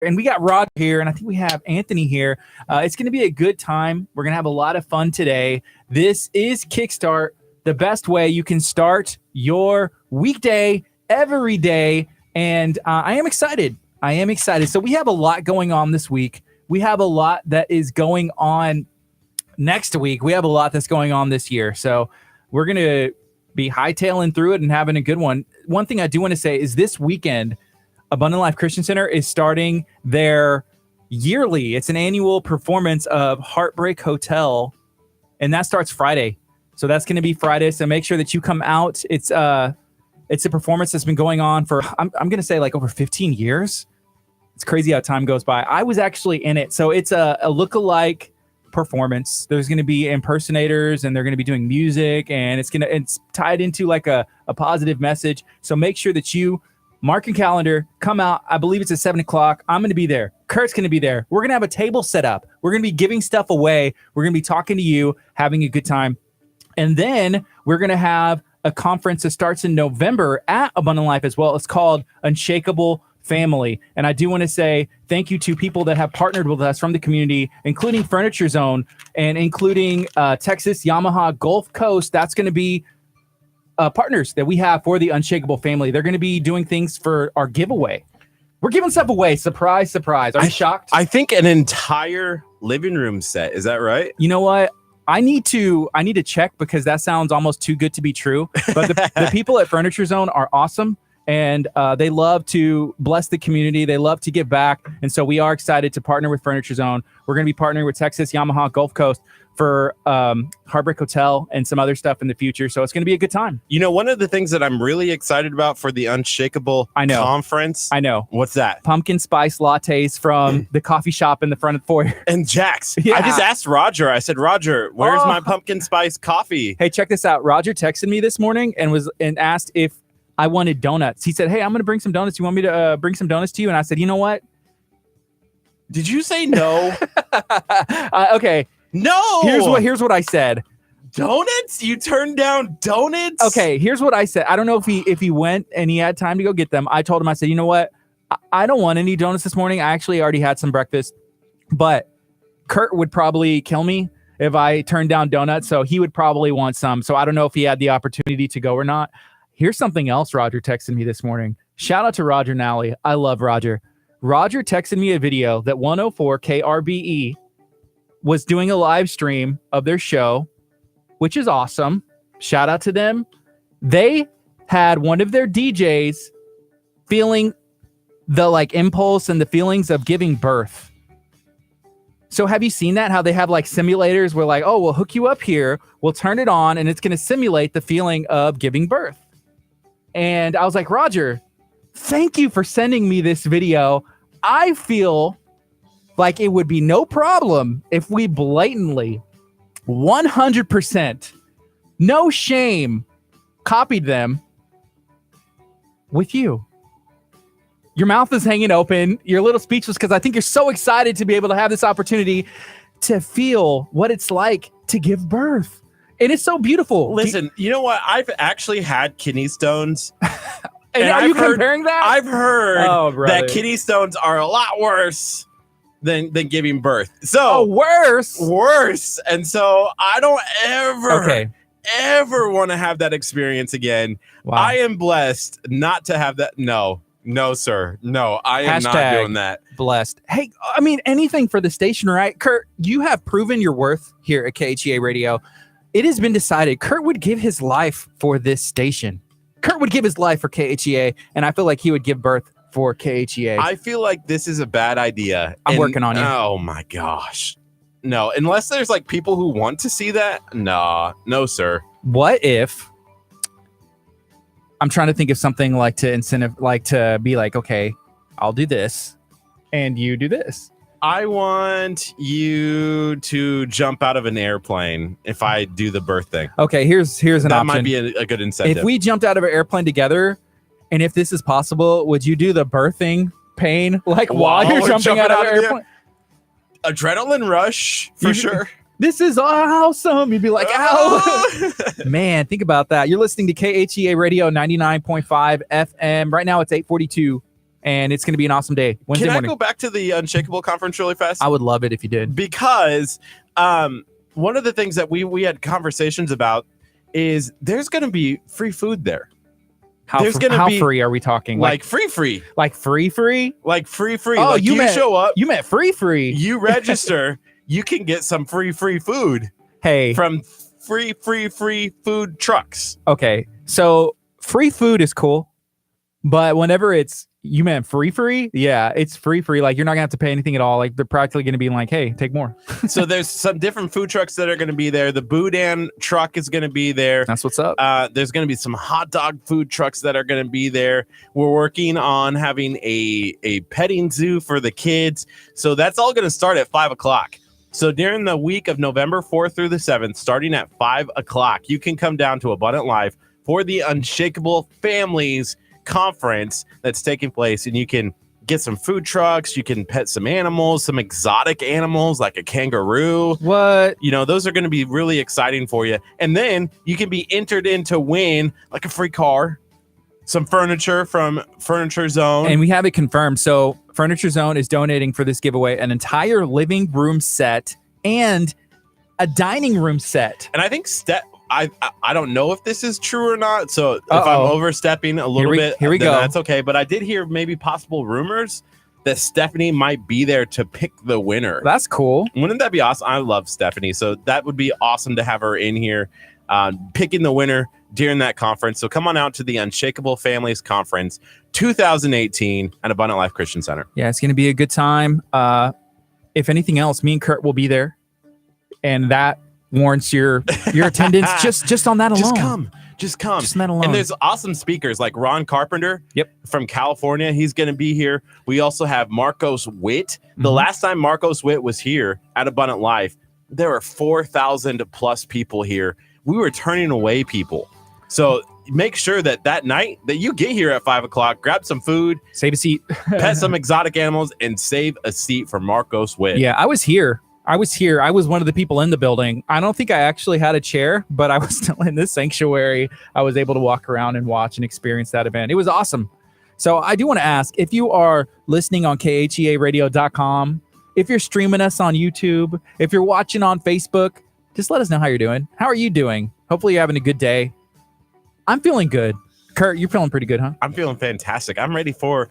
And we got Rod here, and I think we have Anthony here. It's going to be a good time. We're going to have a lot of fun today. This is Kickstart, the best way you can start your weekday every day. And I am excited. So we have a lot going on this week. We have a lot that is going on next week. We have a lot that's going on this year. So we're going to be hightailing through it and having a good one. One thing I do want to say is this weekend, Abundant Life Christian Center is starting their yearly, it's an annual performance of Heartbreak Hotel, and that starts Friday. So that's going to be Friday. So make sure that you come out. It's a performance that's been going on for, I'm going to say like over 15 years. It's crazy how time goes by. I was actually in it. So it's a look-alike performance. There's going to be impersonators, and they're going to be doing music, and it's tied into like a positive message. So make sure that you mark your calendar, come out. I believe it's at 7:00. I'm going to be there. Kurt's going to be there. We're going to have a table set up. We're going to be giving stuff away. We're going to be talking to you, having a good time. And then we're going to have a conference that starts in November at Abundant Life as well. It's called Unshakable Family. And I do want to say thank you to people that have partnered with us from the community, including Furniture Zone and including Texas Yamaha Gulf Coast. That's going to be partners that we have for the Unshakable Family. They're going to be doing things for our giveaway. We're giving stuff away. Surprise, surprise. Are you shocked? I think an entire living room set. Is that right? You know what? I need to check because that sounds almost too good to be true. But the people at Furniture Zone are awesome. And they love to bless the community. They love to give back. And so we are excited to partner with Furniture Zone. We're going to be partnering with Texas Yamaha Gulf Coast for Heartbreak Hotel and some other stuff in the future. So it's going to be a good time. You know, one of the things that I'm really excited about for the Unshakable conference. I know. What's that? Pumpkin spice lattes from the coffee shop in the front of the foyer. And Jack's. Yeah. I just asked Roger. I said, Roger, where's my pumpkin spice coffee? Hey, check this out. Roger texted me this morning and asked if I wanted donuts. He said, hey, I'm going to bring some donuts. You want me to bring some donuts to you? And I said, you know what? Did you say no? Okay. No. Here's what I said. Donuts? You turned down donuts? Okay. Here's what I said. I don't know if he went and he had time to go get them. I told him, I said, you know what? I don't want any donuts this morning. I actually already had some breakfast, but Kurt would probably kill me if I turned down donuts. So he would probably want some. So I don't know if he had the opportunity to go or not. Here's something else Roger texted me this morning. Shout out to Roger Nally. I love Roger. Roger texted me a video that 104 KRBE was doing a live stream of their show, which is awesome. Shout out to them. They had one of their DJs feeling the like impulse and the feelings of giving birth. So have you seen that? How they have like simulators where like, oh, we'll hook you up here. We'll turn it on and it's going to simulate the feeling of giving birth. And I was like, Roger, thank you for sending me this video. I feel like it would be no problem if we blatantly, 100%, no shame, copied them with you. Your mouth is hanging open. You're a little speechless because I think you're so excited to be able to have this opportunity to feel what it's like to give birth. And it's so beautiful. Listen, you know what? I've actually had kidney stones. and are you comparing that? I've heard that kidney stones are a lot worse than giving birth. So worse. And so I don't ever want to have that experience again. Wow. I am blessed not to have that. No, sir. No, I am not doing that. Blessed. Hey, I mean, anything for the station, right? Kurt, you have proven your worth here at KHEA Radio. It has been decided Kurt would give his life for this station. Kurt would give his life for KHEA, and I feel like he would give birth for KHEA. I feel like this is a bad idea. I'm working on you. Oh, my gosh. No, unless there's like people who want to see that. No, sir. What if... I'm trying to think of something like to be like, okay, I'll do this, and you do this. I want you to jump out of an airplane if I do the birth thing. Okay, here's an option. That might be a good incentive. If we jumped out of an airplane together, and if this is possible, would you do the birthing pain while you're jumping out of an airplane? Adrenaline rush, for sure. This is awesome. You'd be like, ow. Man, think about that. You're listening to KHEA Radio 99.5 FM. Right now it's 8:42 and it's going to be an awesome day. Wednesday Can I morning. go back to the Unshakable conference really fast? I would love it if you did. Because one of the things that we had conversations about is there's going to be free food there. How free are we talking? Like free. Like free? Like free. Oh, like you show up. You meant free. You register. You can get some free food. Hey. From free food trucks. Okay. So free food is cool. But whenever you meant free, yeah, it's free. Like you're not gonna have to pay anything at all. Like they're practically gonna be like, hey, take more. So there's some different food trucks that are gonna be there. The Boudin truck is gonna be there. That's what's up. There's gonna be some hot dog food trucks that are gonna be there. We're working on having a petting zoo for the kids. So that's all gonna start at 5:00. So during the week of November 4th through the 7th, starting at 5:00, you can come down to Abundant Life for the Unshakable Families Conference that's taking place, and you can get some food trucks, you can pet some animals, some exotic animals like a kangaroo. What? Those are going to be really exciting for you. And then you can be entered in to win like a free car, some furniture from Furniture Zone. And we have it confirmed. So Furniture Zone is donating for this giveaway an entire living room set and a dining room set. And I think I don't know if this is true or not. So if I'm overstepping a little bit, here we go. That's okay. But I did hear maybe possible rumors that Stephanie might be there to pick the winner. That's cool. Wouldn't that be awesome? I love Stephanie. So that would be awesome to have her in here picking the winner during that conference. So come on out to the Unshakable Families Conference 2018 at Abundant Life Christian Center. Yeah, it's going to be a good time. If anything else, me and Curt will be there. And that warrants your attendance just on that alone. Just come. Just that alone. And there's awesome speakers like Ron Carpenter from California. He's going to be here. We also have Marcos Witt. The last time Marcos Witt was here at Abundant Life, there were 4,000 plus people here. We were turning away people. So make sure that night that you get here at 5:00, grab some food, save a seat, pet some exotic animals, and save a seat for Marcos Witt. Yeah, I was here. I was one of the people in the building. I don't think I actually had a chair, but I was still in this sanctuary. I was able to walk around and watch and experience that event. It was awesome. So I do want to ask, if you are listening on khearadio.com, if you're streaming us on YouTube, if you're watching on Facebook, just let us know how you're doing. How are you doing? Hopefully you're having a good day. I'm feeling good. Curt, you're feeling pretty good, huh? I'm feeling fantastic. I'm ready for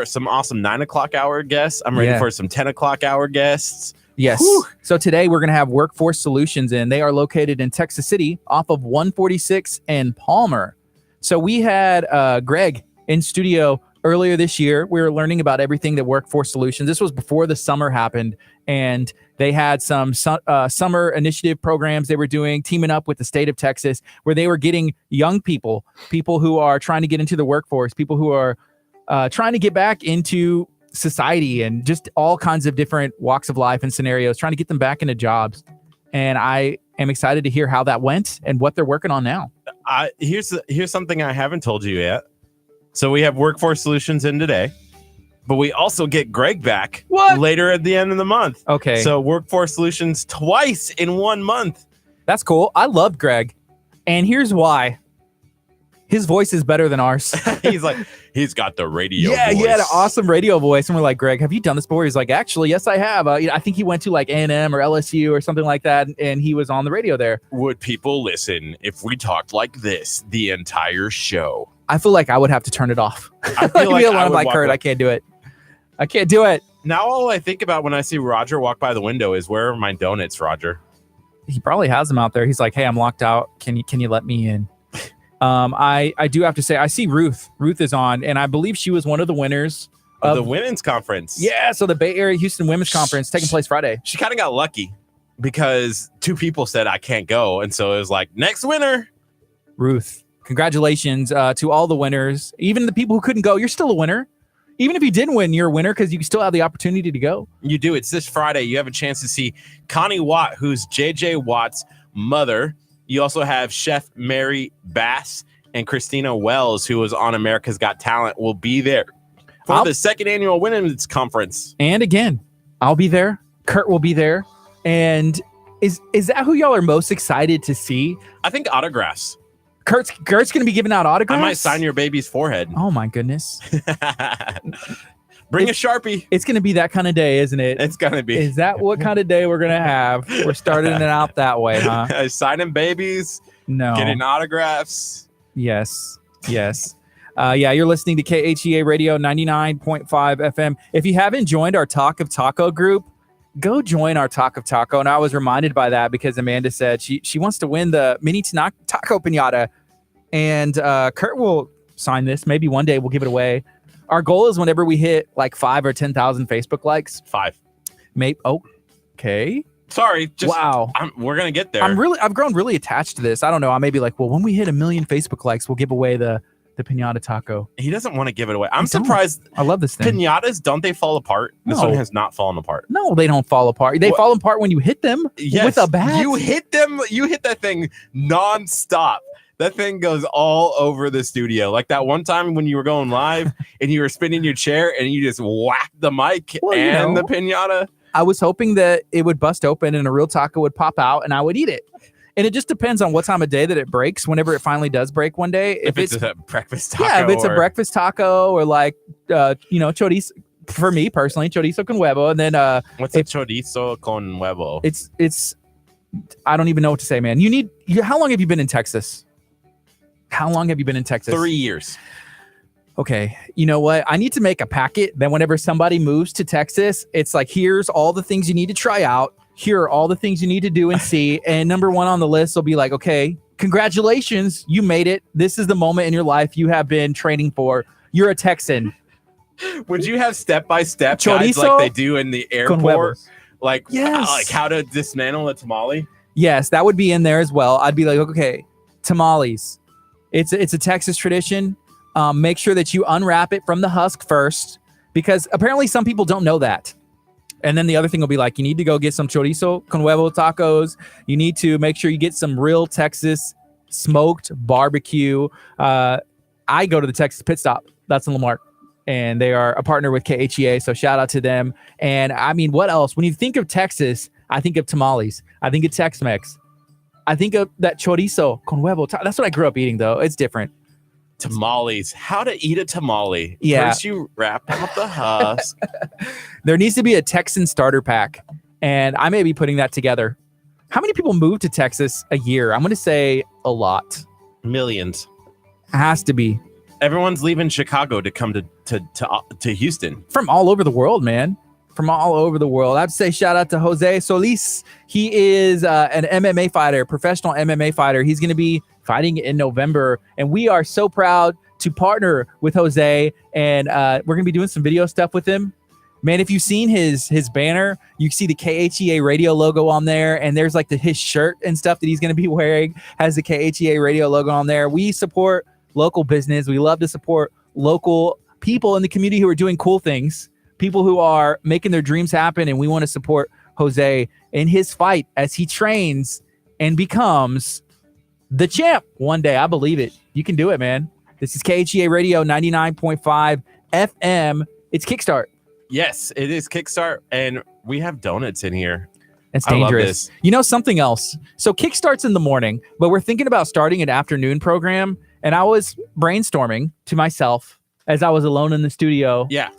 some awesome 9:00 hour guests. I'm ready for some 10:00 hour guests. Yes. Whew. So today we're going to have Workforce Solutions in. They are located in Texas City off of 146 and Palmer. So we had Greg in studio earlier this year. We were learning about everything that Workforce Solutions. This was before the summer happened, and they had some summer initiative programs they were doing, teaming up with the state of Texas, where they were getting young people who are trying to get into the workforce, people who are trying to get back into society and just all kinds of different walks of life and scenarios, trying to get them back into jobs. And I am excited to hear how that went and what they're working on now. Here's something I haven't told you yet. So we have Workforce Solutions in today, but we also get Greg back later at the end of the month. Okay. So Workforce Solutions twice in 1 month. That's cool. I love Greg. And here's why. His voice is better than ours. He's got the radio voice. He had an awesome radio voice. And we're like, Greg, have you done this before? He's like, actually, yes, I have. I think he went to like A&M or LSU or something like that. And he was on the radio there. Would people listen if we talked like this the entire show? I feel like I would have to turn it off. I feel like I'm like, Curt, I can't do it. I can't do it. Now all I think about when I see Roger walk by the window is, where are my donuts, Roger? He probably has them out there. He's like, hey, I'm locked out. Can you let me in? I do have to say, I see Ruth. Ruth is on, and I believe she was one of the winners of the women's conference. Yeah, so the Bay Area Houston Women's Conference taking place Friday. She kind of got lucky because 2 people said I can't go, and so it was like, next winner. Ruth, congratulations to all the winners. Even the people who couldn't go, you're still a winner. Even if you didn't win, you're a winner because you still have the opportunity to go. You do. It's this Friday. You have a chance to see Connie Watt, who's JJ Watt's mother. You also have Chef Mary Bass and Christina Wells, who was on America's Got Talent, will be there for the second annual Women's Conference. And again, I'll be there. Curt will be there. And is that who y'all are most excited to see? I think autographs. Kurt's going to be giving out autographs. I might sign your baby's forehead. Oh my goodness. Bring a Sharpie. It's going to be that kind of day, isn't it? It's going to be. Is that what kind of day we're going to have? We're starting it out that way, huh? Signing babies. No. Getting autographs. Yes. Yeah, you're listening to KHEA Radio 99.5 FM. If you haven't joined our Talk of Taco group, go join our Talk of Taco. And I was reminded by that because Amanda said she wants to win the mini taco piñata. And Kurt will sign this. Maybe one day we'll give it away. Our goal is whenever we hit like 5 or 10,000 Facebook likes. 5. Maybe. Okay. Sorry. Wow. We're going to get there. I've grown really attached to this. I don't know. I may be like, well, when we hit 1 million Facebook likes, we'll give away the piñata taco. He doesn't want to give it away. I'm surprised. I love this thing. Piñatas, don't they fall apart? This one has not fallen apart. No, they don't fall apart. They fall apart when you hit them with a bat. You hit them. You hit that thing nonstop. That thing goes all over the studio. Like that one time when you were going live and you were spinning your chair and you just whacked the mic and the piñata. I was hoping that it would bust open and a real taco would pop out and I would eat it. And it just depends on what time of day that it breaks. Whenever it finally does break one day, if it's a breakfast taco, if it's a breakfast taco or like chorizo. For me personally, chorizo con huevo, and then what's a chorizo con huevo? It's I don't even know what to say, man. How long have you been in Texas? 3 years. Okay, you know what? I need to make a packet that whenever somebody moves to Texas, it's like, here's all the things you need to try out. Here are all the things you need to do and see. And number 1 on the list will be like, okay, congratulations, you made it. This is the moment in your life you have been training for. You're a Texan. Would you have step-by-step guides like they do in the airport? Like, like how to dismantle a tamale? Yes, that would be in there as well. I'd be like, okay, tamales. It's a Texas tradition. Make sure that you unwrap it from the husk first, because apparently some people don't know that. And then the other thing will be like, you need to go get some chorizo con huevo tacos. You need to make sure you get some real Texas smoked barbecue. I go to the Texas Pit Stop. That's in Lamar. And they are a partner with KHEA. So shout out to them. And I mean, what else? When you think of Texas, I think of tamales. I think of Tex-Mex. I think of that chorizo con huevo. That's what I grew up eating, though. It's different. Tamales. How to eat a tamale. Yeah. First you wrap out the husk. There needs to be a Texan starter pack. And I may be putting that together. How many people move to Texas a year? I'm going to say a lot. Millions. Has to be. Everyone's leaving Chicago to come to Houston. From all over the world, man. From all over the world. I'd say shout out to Jose Solis. He is an MMA fighter, professional MMA fighter. He's going to be fighting in November. And we are so proud to partner with Jose. And we're going to be doing some video stuff with him. Man, if you've seen his banner, you see the KHEA radio logo on there. And there's like his shirt and stuff that he's going to be wearing has the KHEA radio logo on there. We support local business. We love to support local people in the community who are doing cool things, people who are making their dreams happen. And we want to support Jose in his fight as he trains and becomes the champ one day. I believe it. You can do it, man. This is KHEA Radio 99.5 FM. It's Kickstart. Yes, it is Kickstart. And we have donuts in here. It's dangerous. You know something else? So Kickstart's in the morning, but we're thinking about starting an afternoon program. And I was brainstorming to myself as I was alone in the studio. Yeah.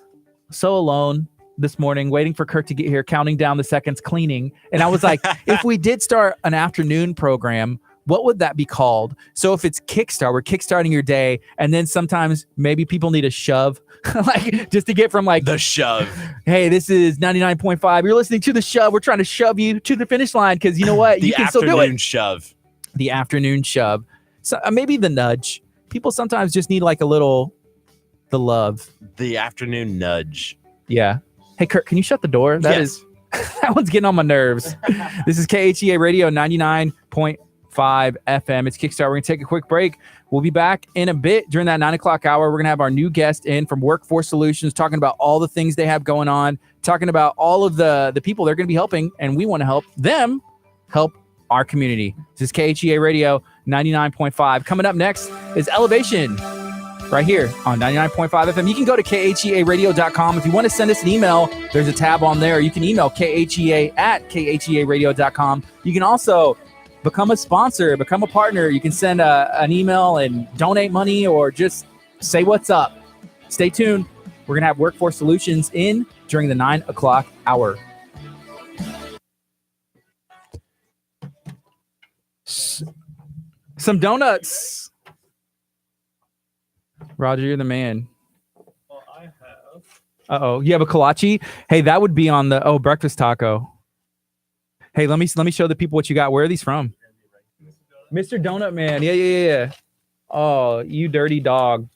So alone this morning, waiting for Kurt to get here, counting down the seconds, cleaning. And I was like, if we did start an afternoon program, what would that be called? So if it's Kickstart, we're kickstarting your day. And then sometimes maybe people need a shove, like just to get from like the shove. Hey, this is 99.5. You're listening to the shove. We're trying to shove you to the finish line because you know what? You can still do it. The afternoon shove. The afternoon shove. So maybe the nudge. People sometimes just need like the love. The afternoon nudge. Yeah. Hey, Kurt, can you shut the door? That one's getting on my nerves. This is KHEA Radio 99.5 FM. It's Kickstart. We're going to take a quick break. We'll be back in a bit during that 9 o'clock hour. We're going to have our new guest in from Workforce Solutions, talking about all the things they have going on, talking about all of the people they're going to be helping, and we want to help them help our community. This is KHEA Radio 99.5. Coming up next is Elevation right here on 99.5 FM. You can go to khearadio.com. If you want to send us an email, there's a tab on there. You can email khea@khearadio.com. You can also become a sponsor, become a partner. You can send an email and donate money or just say what's up. Stay tuned. We're going to have Workforce Solutions in during the 9 o'clock hour. Some donuts. Roger, you're the man. Well, I have. Uh-oh, you have a kolache? Hey, that would be on the breakfast taco. Hey, let me show the people what you got. Where are these from? Mr. Donut Man. Yeah. Oh, you dirty dog.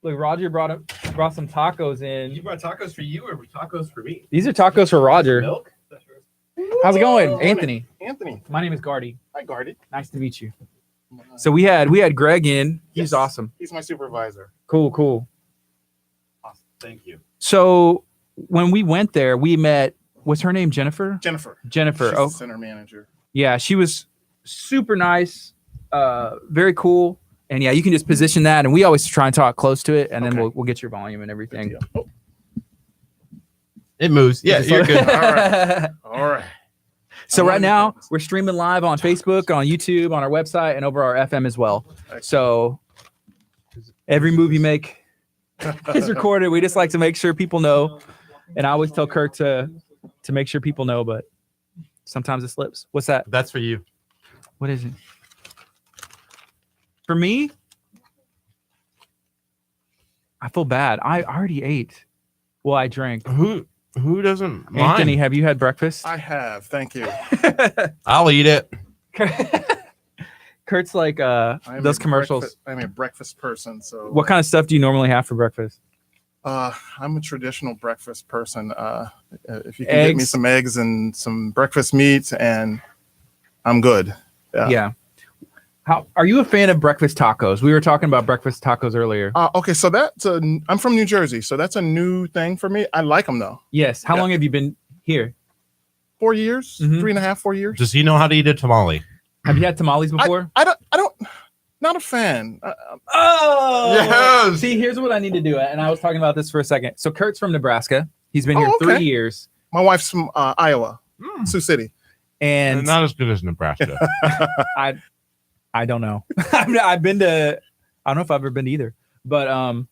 Look, Roger brought some tacos in. You brought tacos for you or tacos for me? These are tacos for Roger. Milk? How's it going? Morning. Anthony. Anthony. My name is Gardy. Hi, Gardy. Nice to meet you. So we had Greg in. He's Yes. awesome. He's my supervisor. Cool. Awesome. Thank you. So when we went there, we met, what's her name? Jennifer? Jennifer. Jennifer. She's Oh, the center manager. yeah. She was super nice, very cool. And yeah, you can just position that. And we always try and talk close to it. And then Okay. we'll get your volume and Good everything. deal. Oh, It moves. Yeah, you're good. all right. All right. So I right wanted now to- we're streaming live on Facebook, on YouTube, on our website, and over our FM as well. So every move you make is recorded. We just like to make sure people know. And I always tell Kurt to make sure people know, but sometimes it slips. What's that? That's for you. What is it? For me, I feel bad. I already ate. Well, I drank. Who doesn't mind? Anthony, have you had breakfast? I have. Thank you. I'll eat it. Kurt's like I'm those a commercials. I'm a breakfast person. So What kind of stuff do you normally have for breakfast? I'm a traditional breakfast person. If you can get me Eggs. some eggs and some breakfast meat, and I'm good. Yeah. How are you a fan of breakfast tacos? We were talking about breakfast tacos earlier. Okay, so I'm from New Jersey, so that's a new thing for me. I like them though. Yes. How Yeah. long have you been here? 4 years, Mhm. 3.5, 4 years. Does he know how to eat a tamale? Have you had tamales before? I don't, not a fan. Oh, Yes. See, here's what I need to do. And I was talking about this for a second. So Kurt's from Nebraska. He's been here Oh, okay. 3 years. My wife's from Iowa, Sioux City. And Not as good as Nebraska. I don't know. I've been to, I don't know if I've ever been to either. But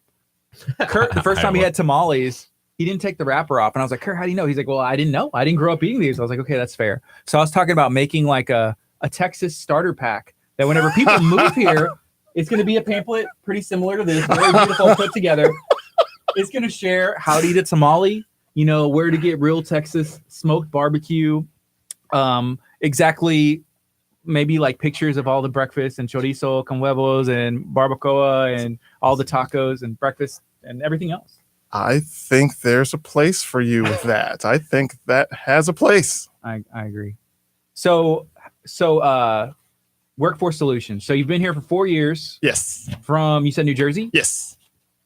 Kurt, the first time he Iowa. had tamales, he didn't take the wrapper off. And I was like, Kurt, how do you know? He's like, well, I didn't know. I didn't grow up eating these. I was like, okay, that's fair. So I was talking about making like a Texas starter pack that whenever people move here, it's going to be a pamphlet pretty similar to this, very beautiful, put together. It's going to share how to eat a tamale, where to get real Texas smoked barbecue, exactly maybe like pictures of all the breakfast and chorizo con huevos and barbacoa and all the tacos and breakfast and everything else. I think there's a place for you with that. I think that has a place. I agree. So Workforce Solutions. So you've been here for 4 years Yes. from, you said New Jersey? Yes.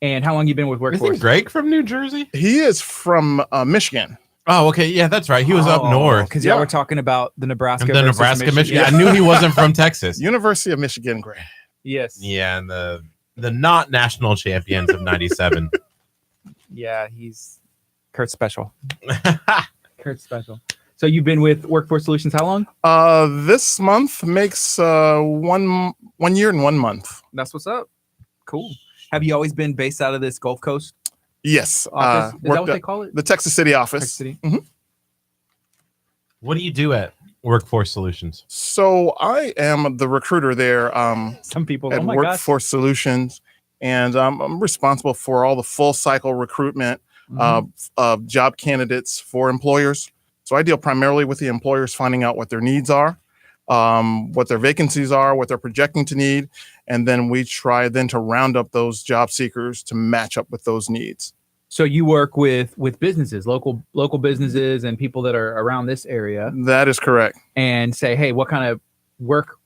And how long you been with Workforce? Isn't Greg from New Jersey? He is from Michigan. Oh, okay. Yeah, that's right. He was up north. Because y'all Yeah. were talking about the Nebraska The versus Nebraska, Michigan. I knew he wasn't from Texas. University of Michigan grad. Yes. Yeah, and the not national champions of '97. Yeah, he's Kurt's special. Kurt's special. So you've been with Workforce Solutions how long? This month makes 1 year and 1 month. That's what's up. Cool. Have you always been based out of this Gulf Coast Yes. office? Is that worked what they at call it? the Texas City office. Texas City? What do you do at Workforce Solutions? So I am the recruiter there Some people. at Oh my gosh. Workforce Solutions, and I'm responsible for all the full cycle recruitment Mhm. of job candidates for employers. So I deal primarily with the employers finding out what their needs are, what their vacancies are, what they're projecting to need, and then we try then to round up those job seekers to match up with those needs. So you work with businesses, local businesses, and people that are around this area, That is correct. and say, hey, what kind of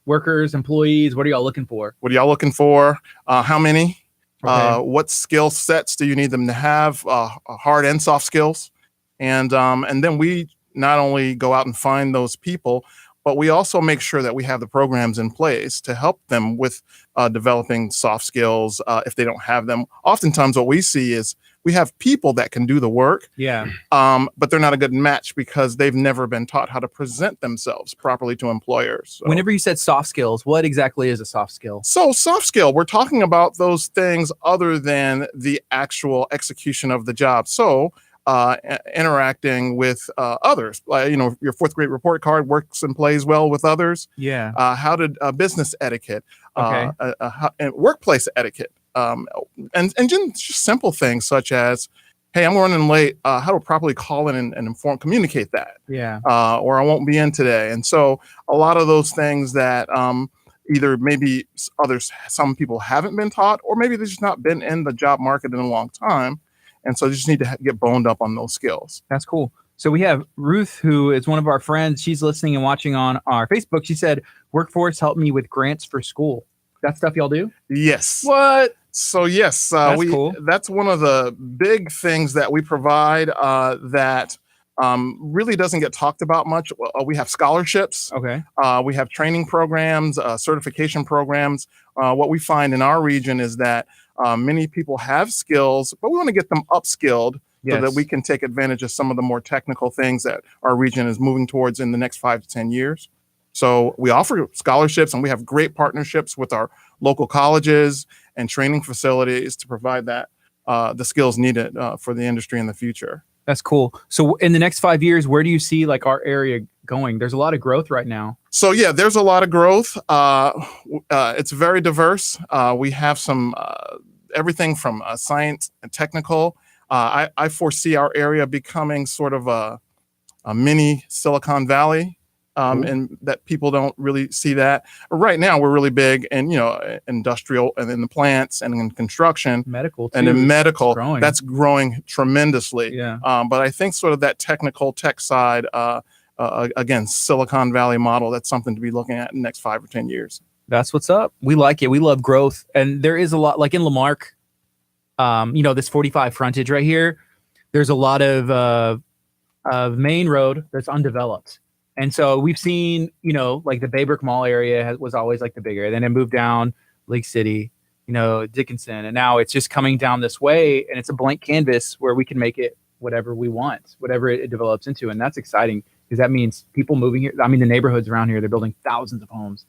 workers, employees? What are y'all looking for? What are y'all looking for? How many? Okay. What skill sets do you need them to have? Hard and soft skills, and then we not only go out and find those people, but we also make sure that we have the programs in place to help them with developing soft skills if they don't have them. Oftentimes, what we see is We have people that can do the work, Yeah. but they're not a good match because they've never been taught how to present themselves properly to employers. So, Whenever you said soft skills, what exactly is a soft skill? so soft skill, we're talking about those things other than the actual execution of the job. So interacting with others, like, your fourth grade report card works and plays well with others. Yeah. How to business etiquette, Okay. and workplace etiquette, and just simple things such as, hey, I'm running late. How to properly call in and communicate that, Yeah. or I won't be in today. And so a lot of those things that either maybe some people haven't been taught, or maybe they've just not been in the job market in a long time. And so you just need to get boned up on those skills. That's cool. So we have Ruth, who is one of our friends. She's listening and watching on our Facebook. She said, Workforce helped me with grants for school. That stuff y'all do? Yes. What? So yes, That's cool. that's one of the big things that we provide that really doesn't get talked about much. We have scholarships. Okay. We have training programs, certification programs. What we find in our region is that many people have skills, but we want to get them upskilled so that we can take advantage of some of the more technical things that our region is moving towards in the next 5 to 10 years. So we offer scholarships, and we have great partnerships with our local colleges and training facilities to provide that the skills needed for the industry in the future. That's cool. So in the next 5 years, where do you see like our area going? There's a lot of growth right now. So yeah, there's a lot of growth. It's very diverse. We have some everything from science and technical. I foresee our area becoming sort of a mini Silicon Valley. And that people don't really see that. Right now, we're really big in, industrial and in the plants and in construction. Medical too. And in medical, growing. that's growing tremendously. Yeah. But I think sort of that technical tech side, again, Silicon Valley model, that's something to be looking at in the next 5 or 10 years. That's what's up. We like it. We love growth. And there is a lot, like in Lamarck, this 45 frontage right here, there's a lot of main road that's undeveloped. And so we've seen, like the Baybrook Mall area was always like the big area. Then it moved down Lake City, Dickinson. And now it's just coming down this way, and it's a blank canvas where we can make it whatever we want, whatever it develops into. And that's exciting because that means people moving here. I mean, the neighborhoods around here, they're building thousands of homes.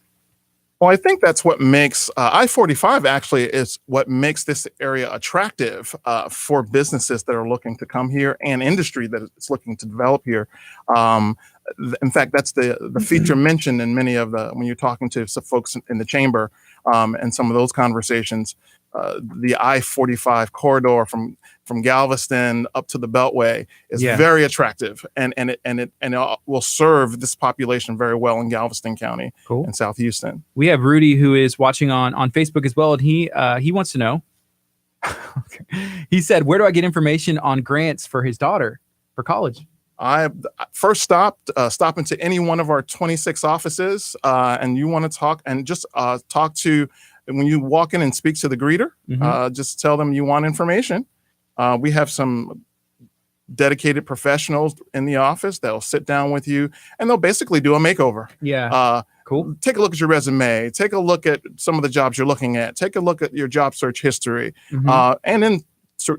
Well, I think that's what makes I-45 actually is what makes this area attractive for businesses that are looking to come here and industry that is looking to develop here. In fact, that's the feature mentioned in many of when you're talking to some folks in the chamber and some of those conversations. The I-45 corridor from Galveston up to the Beltway is very attractive, and it will serve this population very well in Galveston County and South Houston. We have Rudy, who is watching on Facebook as well, and he wants to know. He said, "Where do I get information on grants for his daughter for college?" I first stop into any one of our 26 offices, and you want to talk and just talk to. And when you walk in and speak to the greeter, just tell them you want information. We have some dedicated professionals in the office that'll sit down with you, and they'll basically do a makeover. Yeah. Cool. Take a look at your resume. Take a look at some of the jobs you're looking at. Take a look at your job search history, and then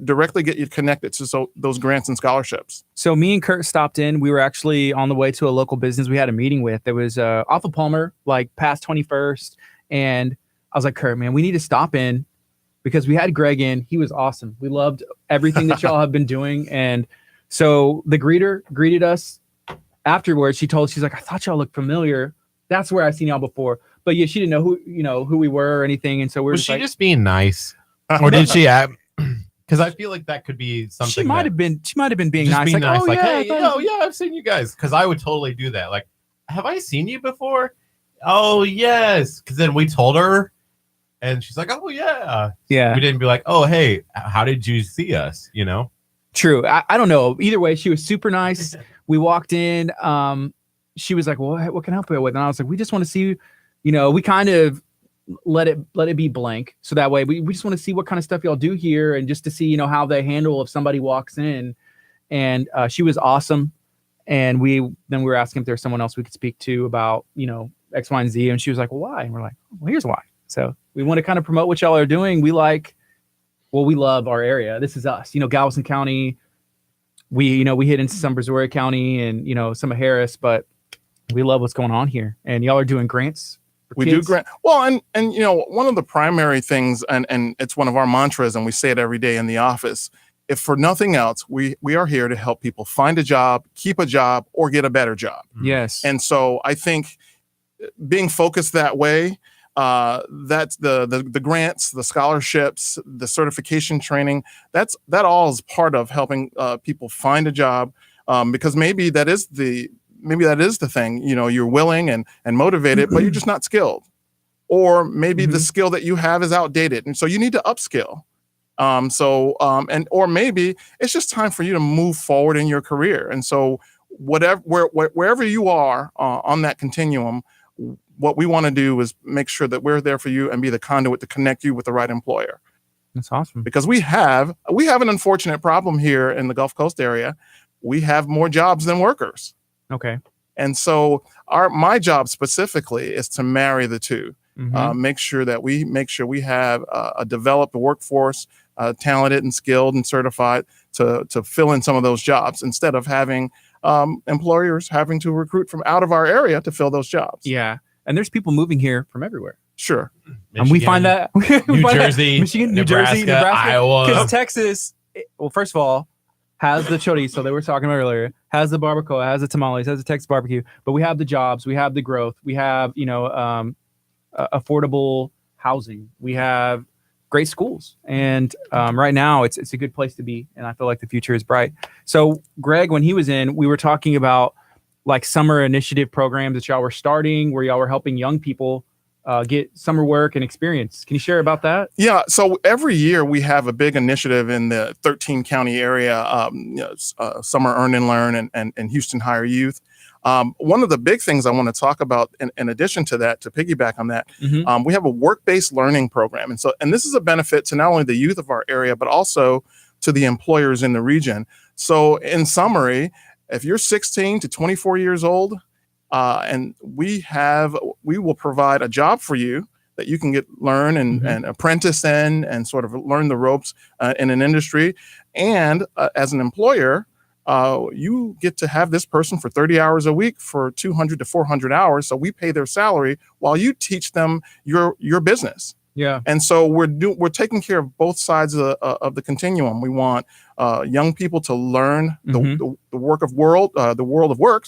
directly get you connected to those grants and scholarships. So me and Curt stopped in. We were actually on the way to a local business we had a meeting with. There was off of Palmer, like past 21st, and I was like, Curt, man, we need to stop in because we had Greg in. He was awesome. We loved everything that y'all have been doing. And so the greeter greeted us afterwards. She's like, I thought y'all looked familiar. That's where I've seen y'all before. But yeah, she didn't know who we were or anything. And so we were just being nice? Or did she because I feel like that could be something. She might have been being nice. Being nice. Oh, like, yeah, hey, I've seen you guys. Because I would totally do that. Like, have I seen you before? Oh, yes. Because then we told her. And she's like, oh, yeah. Yeah. We didn't be like, oh, hey, how did you see us? True. I don't know. Either way, she was super nice. We walked in. She was like, well, what can I help you with? And I was like, we just want to see, we kind of let it be blank. So that way we just want to see what kind of stuff y'all do here and just to see, how they handle if somebody walks in. And she was awesome. And we were asking if there's someone else we could speak to about, X, Y, and Z. And she was like, well, why? And we're like, well, here's why. So we want to kind of promote what y'all are doing. We like well, we love our area. This is us. Galveston County. We hit into some Brazoria County and some of Harris, but we love what's going on here. And y'all are doing grants. We do grant. Well, and one of the primary things, and it's one of our mantras, and we say it every day in the office. If for nothing else, we are here to help people find a job, keep a job, or get a better job. Yes. And so I think being focused that way, that's the grants, the scholarships, the certification training, that all is part of helping people find a job, because maybe that is the thing. You're willing and motivated, but you're just not skilled, or maybe the skill that you have is outdated, and so you need to upskill. Or maybe it's just time for you to move forward in your career. And so wherever you are on that continuum, what we want to do is make sure that we're there for you and be the conduit to connect you with the right employer. That's awesome. Because we have an unfortunate problem here in the Gulf Coast area. We have more jobs than workers. Okay. And so my job specifically is to marry the two. Make sure we have a developed workforce, talented and skilled and certified to fill in some of those jobs, instead of having employers having to recruit from out of our area to fill those jobs. Yeah. And there's people moving here from everywhere. Sure. And we find that New Jersey, Michigan, Nebraska, Iowa. Because Texas, well, first of all, has the chorizo that we were talking about earlier, has the barbacoa, has the tamales, has the Texas barbecue, but we have the jobs, we have the growth, we have, affordable housing, we have great schools, and right now it's a good place to be, and I feel like the future is bright. So Greg, when he was in, we were talking about like summer initiative programs that y'all were starting, where y'all were helping young people get summer work and experience. Can you share about that? Yeah. So every year we have a big initiative in the 13 county area, Summer Earn and Learn and Houston Higher Youth. One of the big things I want to talk about in addition to that, to piggyback on that, we have a work-based learning program. And this is a benefit to not only the youth of our area, but also to the employers in the region. So in summary, if you're 16 to 24 years old, and we will provide a job for you that you can learn and apprentice in and sort of learn the ropes in an industry. And as an employer, you get to have this person for 30 hours a week for 200 to 400 hours. So we pay their salary while you teach them your business. Yeah. And so we're taking care of both sides of the continuum. We want young people to learn the world of work,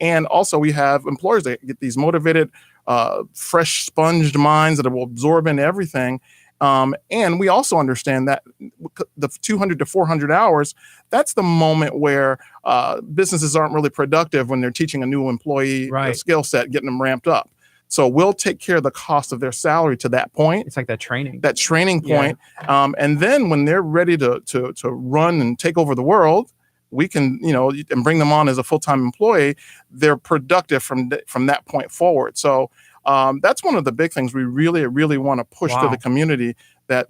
and also we have employers that get these motivated, fresh sponged minds that will absorb into everything. And we also understand that the 200 to 400 hours, that's the moment where businesses aren't really productive when they're teaching a new employee a skill set, getting them ramped up. So we'll take care of the cost of their salary to that point. It's like that training point. And then when they're ready to run and take over the world, we can, and bring them on as a full-time employee. They're productive from that point forward. So that's one of the big things we really, really want to push to the community. That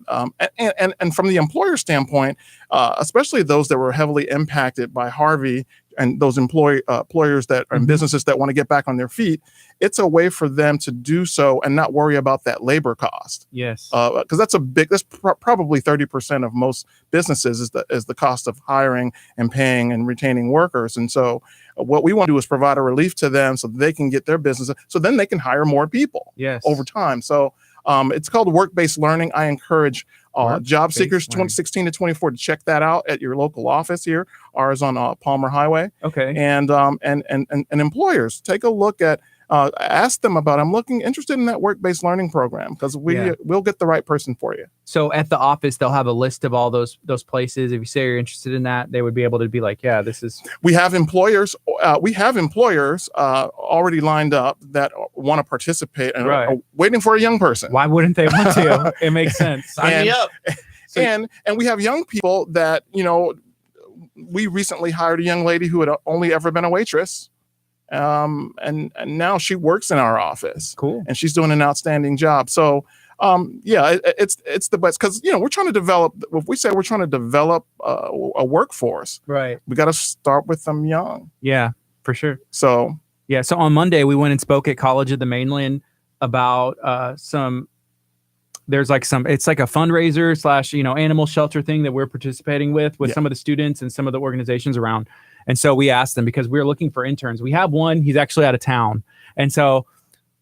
and from the employer standpoint, especially those that were heavily impacted by Harvey, and those employers that are in businesses that want to get back on their feet, it's a way for them to do so and not worry about that labor cost. Yes, because that's probably 30% of most businesses is the cost of hiring and paying and retaining workers. And so what we want to do is provide a relief to them so they can get their business, so then they can hire more people over time. So it's called work-based learning. I encourage job seekers 16 to 24 to check that out at your local office here. Ours on Palmer Highway. Okay. And employers, take a look at, ask them about, I'm interested in that work-based learning program, because we'll get the right person for you. So at the office, they'll have a list of all those places. If you say you're interested in that, they would be able to be like, yeah, this is. We have employers already lined up that want to participate and are waiting for a young person. Why wouldn't they want to? It makes sense. Sign me up. And we have young people that, we recently hired a young lady who had only ever been a waitress. And now she works in our office. Cool. And she's doing an outstanding job. So, it's the best, because, we're trying to develop, if we say we're trying to develop a workforce, right, we got to start with them young. Yeah, for sure. So on Monday, we went and spoke at College of the Mainland about some there's like it's like a fundraiser / animal shelter thing that we're participating with some of the students and some of the organizations around. And so we asked them, because we're looking for interns. We have one, he's actually out of town. And so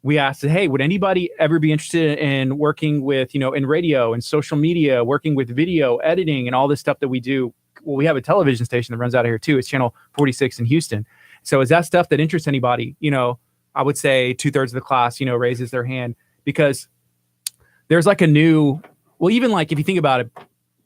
we asked, hey, would anybody ever be interested in working with, in radio and social media, working with video editing and all this stuff that we do? Well, we have a television station that runs out of here too. It's channel 46 in Houston. So is that stuff that interests anybody? I would say 2/3 of the class, raises their hand, because there's like even like, if you think about it,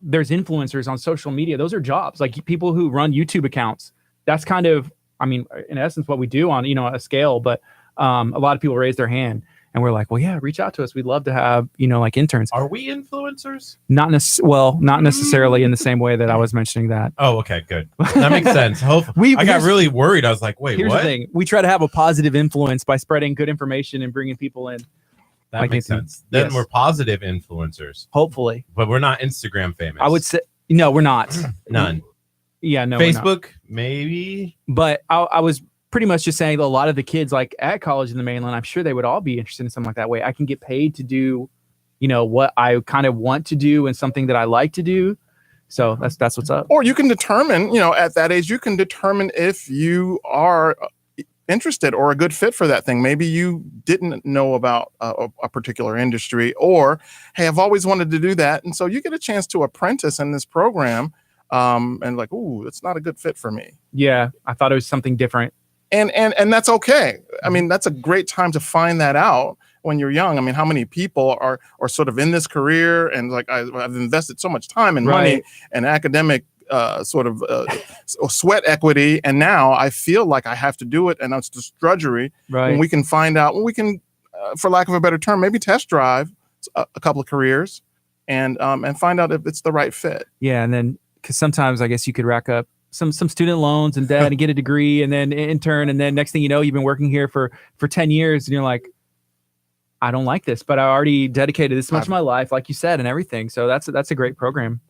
there's influencers on social media. Those are jobs, like people who run YouTube accounts. That's kind of, in essence, what we do on, a scale. But a lot of people raise their hand, and we're like, well, yeah, reach out to us. We'd love to have, like interns. Are we influencers? Not necessarily in the same way that I was mentioning that. Oh, okay, good. That makes sense. I got really worried. I was like, wait, here's what? the thing. We try to have a positive influence by spreading good information and bringing people in. That makes sense. Then we're positive influencers. Hopefully. But we're not Instagram famous. I would say, no, we're not. None. Yeah, no. Facebook, maybe. But I was pretty much just saying that a lot of the kids like at college in the mainland, I'm sure they would all be interested in something like that. Way I can get paid to do, what I kind of want to do and something that I like to do. So that's what's up. Or you can determine, at that age, you can determine if you are interested or a good fit for that thing. Maybe you didn't know about a particular industry, or, hey, I've always wanted to do that. And so you get a chance to apprentice in this program. And like, ooh, it's not a good fit for me. Yeah, I thought it was something different. And that's okay. That's a great time to find that out when you're young. how many people are sort of in this career, and like I've invested so much time and money and academic sweat equity, and now I feel like I have to do it, and it's just drudgery. Right. When we can find out, for lack of a better term, maybe test drive a couple of careers and find out if it's the right fit. Yeah, and then because sometimes I guess you could rack up some student loans and debt and get a degree and then intern, and then next thing you know, you've been working here for 10 years and you're like, I don't like this, but I already dedicated this much of my life, like you said, and everything. So that's a great program.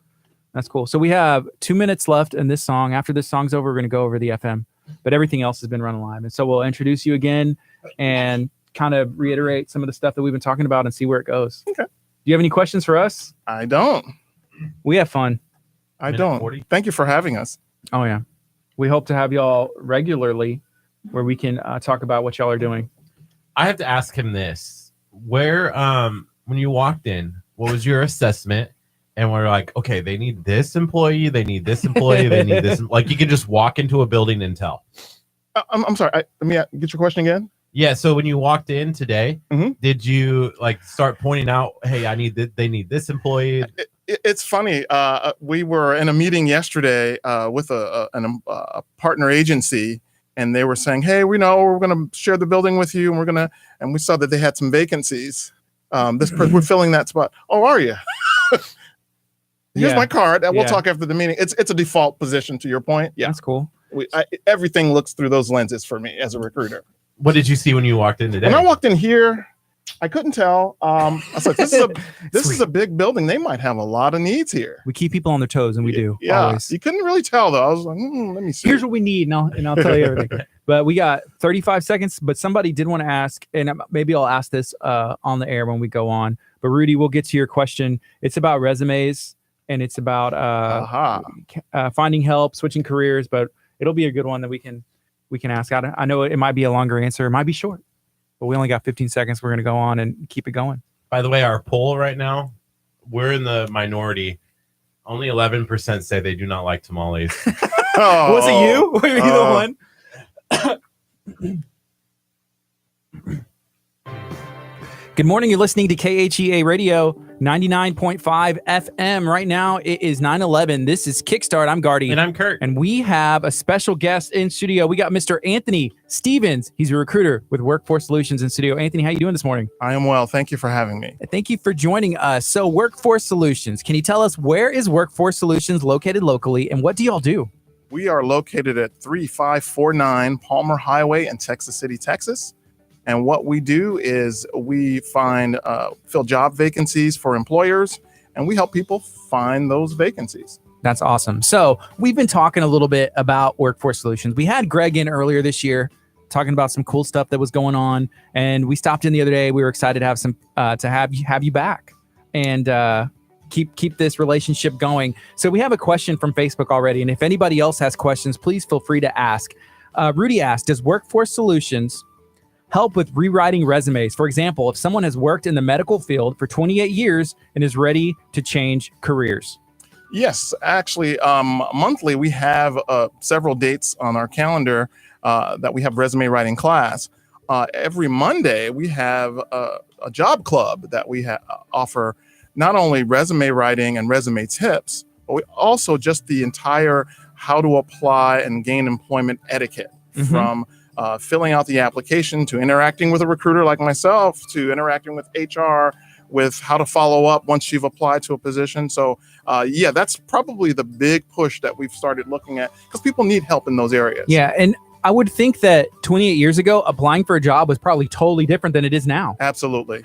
That's cool. So we have 2 minutes left in this song. After this song's over, we're going to go over the FM, but everything else has been run live. And so we'll introduce you again and kind of reiterate some of the stuff that we've been talking about and see where it goes. Okay. Do you have any questions for us? I don't. We have fun. I don't. 40. Thank you for having us. Oh, yeah. We hope to have y'all regularly where we can talk about what y'all are doing. I have to ask him this. Where, when you walked in, what was your assessment? And we're like, okay, they need this employee, they need this employee, they need this. Like, you can just walk into a building and tell. I'm sorry. Let me get your question again. Yeah. So when you walked in today, did you like start pointing out, hey, they need this employee? It's funny. We were in a meeting yesterday with a partner agency, and they were saying, "Hey, we know we're going to share the building with you, and we saw that they had some vacancies. We're filling that spot. Oh, are you? Here's my card. We'll talk after the meeting. It's a default position. To your point, yeah, that's cool. Everything looks through those lenses for me as a recruiter. What did you see when you walked in today? When I walked in here, I couldn't tell. I was like, this is a big building. They might have a lot of needs here. We keep people on their toes, and we do. Yeah, always. You couldn't really tell though. I was like, let me see. Here's what we need, and I'll tell you everything. But we got 35 seconds. But somebody did want to ask, and maybe I'll ask this on the air when we go on. But Rudy, we'll get to your question. It's about resumes, and it's about finding help, switching careers. But it'll be a good one that we can ask. I know it might be a longer answer, it might be short. But we only got 15 seconds. We're going to go on and keep it going. By the way, our poll right now, we're in the minority. Only 11% say they do not like tamales. Was it you? Were you the one? Good morning. You're listening to KHEA Radio 99.5 FM. Right now, it is 9:11. This is Kickstart. I'm Gardy. And I'm Curt. And we have a special guest in studio. We got Mr. Anthony Stevens. He's a recruiter with Workforce Solutions in studio. Anthony, how you doing this morning? I am well. Thank you for having me. Thank you for joining us. So Workforce Solutions, can you tell us where is Workforce Solutions located locally and what do y'all do? We are located at 3549 Palmer Highway in Texas City, Texas. And what we do is we fill job vacancies for employers, and we help people find those vacancies. That's awesome. So we've been talking a little bit about Workforce Solutions. We had Greg in earlier this year talking about some cool stuff that was going on, and we stopped in the other day. We were excited to have to have you back. and keep this relationship going. So we have a question from Facebook already, and if anybody else has questions, please feel free to ask. Rudy asked, does Workforce Solutions help with rewriting resumes? For example, if someone has worked in the medical field for 28 years and is ready to change careers. Yes, actually, monthly we have several dates on our calendar that we have resume writing class. Every Monday we have a job club that we offer not only resume writing and resume tips, but we also just the entire how to apply and gain employment etiquette, from filling out the application to interacting with a recruiter like myself to interacting with HR, with how to follow up once you've applied to a position. So yeah, that's probably the big push that we've started looking at, because people need help in those areas. Yeah, and I would think that 28 years ago, applying for a job was probably totally different than it is now. Absolutely.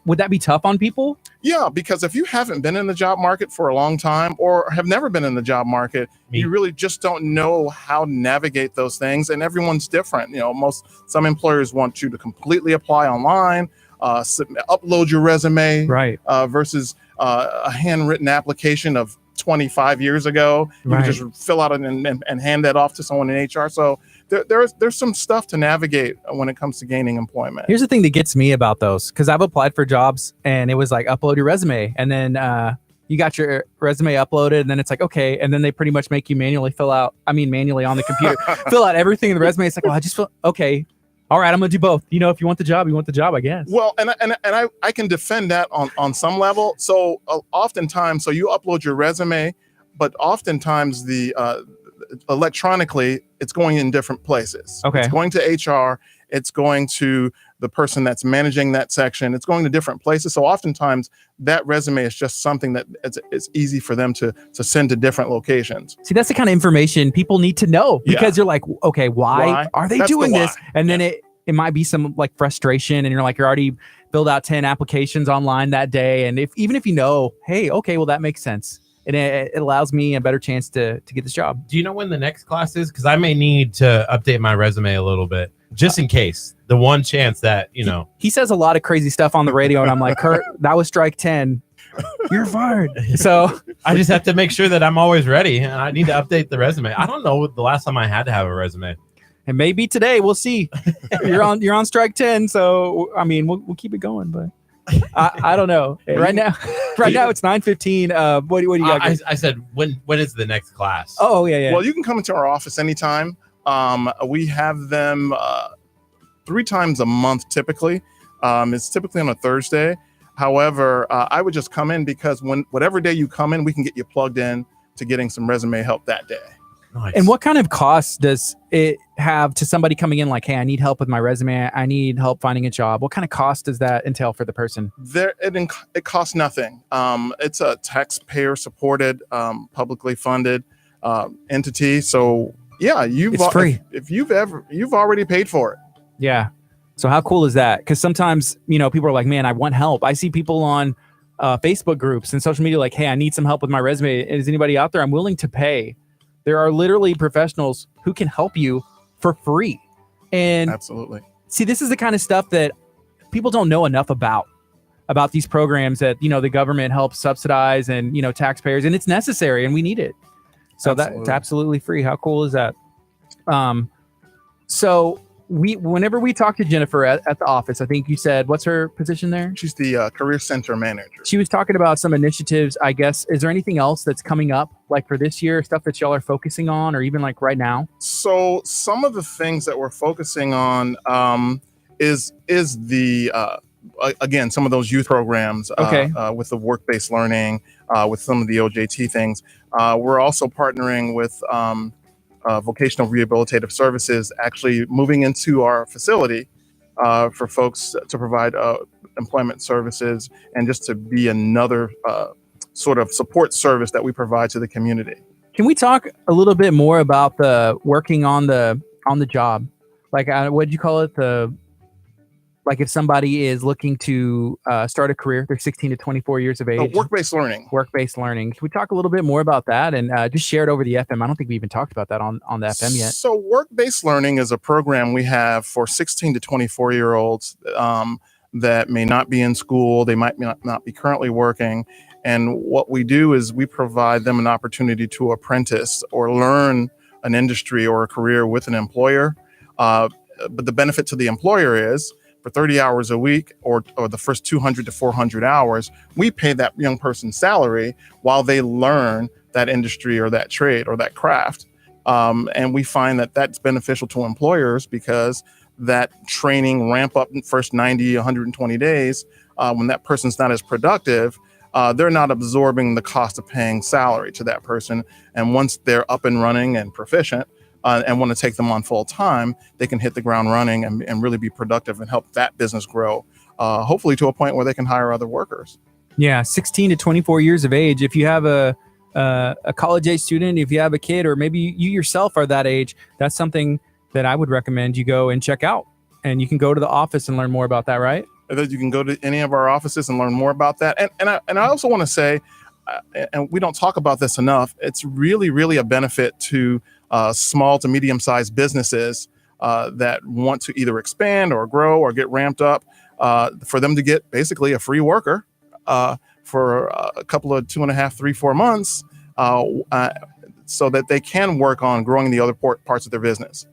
Would that be tough on people? Yeah, because if you haven't been in the job market for a long time or have never been in the job market, you really just don't know how to navigate those things. And everyone's different. You know, some employers want you to completely apply online, upload your resume, right? Versus a handwritten application of 25 years ago. You can just fill out and hand that off to someone in HR. So there's some stuff to navigate when it comes to gaining employment. Here's the thing that gets me about those, because I've applied for jobs and it was like, upload your resume, and then you got your resume uploaded, and then it's like, okay, and then they pretty much make you manually manually on the computer, fill out everything in the resume. It's like, well, I just feel okay. All right, I'm gonna do both. You know, if you want the job, you want the job, I guess. Well, and I can defend that on some level. So oftentimes, so you upload your resume, but oftentimes the electronically, it's going in different places. Okay. It's going to HR. It's going to the person that's managing that section. It's going to different places. So oftentimes that resume is just something that it's easy for them to send to different locations. See, that's the kind of information people need to know, because you're like, okay, why are they doing this? And then it might be some like frustration, and you're already filled out 10 applications online that day. And even if you know, hey, okay, well, that makes sense. And it allows me a better chance to get this job. Do you know when the next class is? Because I may need to update my resume a little bit, just in case. The one chance that, you know. He says a lot of crazy stuff on the radio, and I'm like, Curt, that was strike 10. You're fired. So I just have to make sure that I'm always ready, and I need to update the resume. I don't know the last time I had to have a resume. And maybe today, we'll see. You're on strike 10, so I mean, we'll keep it going, but I don't know. Right now it's 9:15. What do you got? I said when is the next class? Oh yeah. Well, you can come into our office anytime. We have them 3 times a month typically. It's typically on a Thursday. However, I would just come in, because whatever day you come in, we can get you plugged in to getting some resume help that day. Nice. And what kind of cost does it have to somebody coming in like, hey, I need help with my resume, I need help finding a job? What kind of cost does that entail for the person? It costs nothing. It's a taxpayer supported, publicly funded entity. So yeah, it's free. If you've already paid for it. Yeah. So how cool is that? Because sometimes, people are like, man, I want help. I see people on Facebook groups and social media like, hey, I need some help with my resume. Is anybody out there? I'm willing to pay. There are literally professionals who can help you for free. And absolutely. See, this is the kind of stuff that people don't know enough about these programs that, the government helps subsidize, and, taxpayers, and it's necessary and we need it. So that's absolutely free. How cool is that? So whenever we talked to Jennifer at the office, I think you said, what's her position there? She's the Career Center Manager. She was talking about some initiatives, I guess. Is there anything else that's coming up, like for this year, stuff that y'all are focusing on, or even like right now? So some of the things that we're focusing on is the again, some of those youth programs with the work-based learning, with some of the OJT things. We're also partnering with vocational rehabilitative services, actually moving into our facility for folks to provide employment services, and just to be another sort of support service that we provide to the community. Can we talk a little bit more about the working on the job? Like, what did you call it? Like if somebody is looking to start a career, they're 16 to 24 years of age. Work-based learning. Work-based learning. Can we talk a little bit more about that, and just share it over the FM? I don't think we even talked about that on the FM yet. So work-based learning is a program we have for 16 to 24-year-olds that may not be in school, they might not be currently working. And what we do is we provide them an opportunity to apprentice or learn an industry or a career with an employer. But the benefit to the employer is for 30 hours a week or the first 200 to 400 hours, we pay that young person's salary while they learn that industry or that trade or that craft. And we find that that's beneficial to employers because that training ramp up in first 90, 120 days, when that person's not as productive, they're not absorbing the cost of paying salary to that person. And once they're up and running and proficient and want to take them on full time, they can hit the ground running and really be productive and help that business grow, hopefully to a point where they can hire other workers. Yeah, 16 to 24 years of age. If you have a college age student, if you have a kid, or maybe you yourself are that age, that's something that I would recommend you go and check out. And you can go to the office and learn more about that, right? That you can go to any of our offices and learn more about that. And I also want to say, and we don't talk about this enough, it's really, really a benefit to small to medium-sized businesses that want to either expand or grow or get ramped up, for them to get basically a free worker for a couple of 2.5, 3, 4 months, so that they can work on growing the other parts of their business.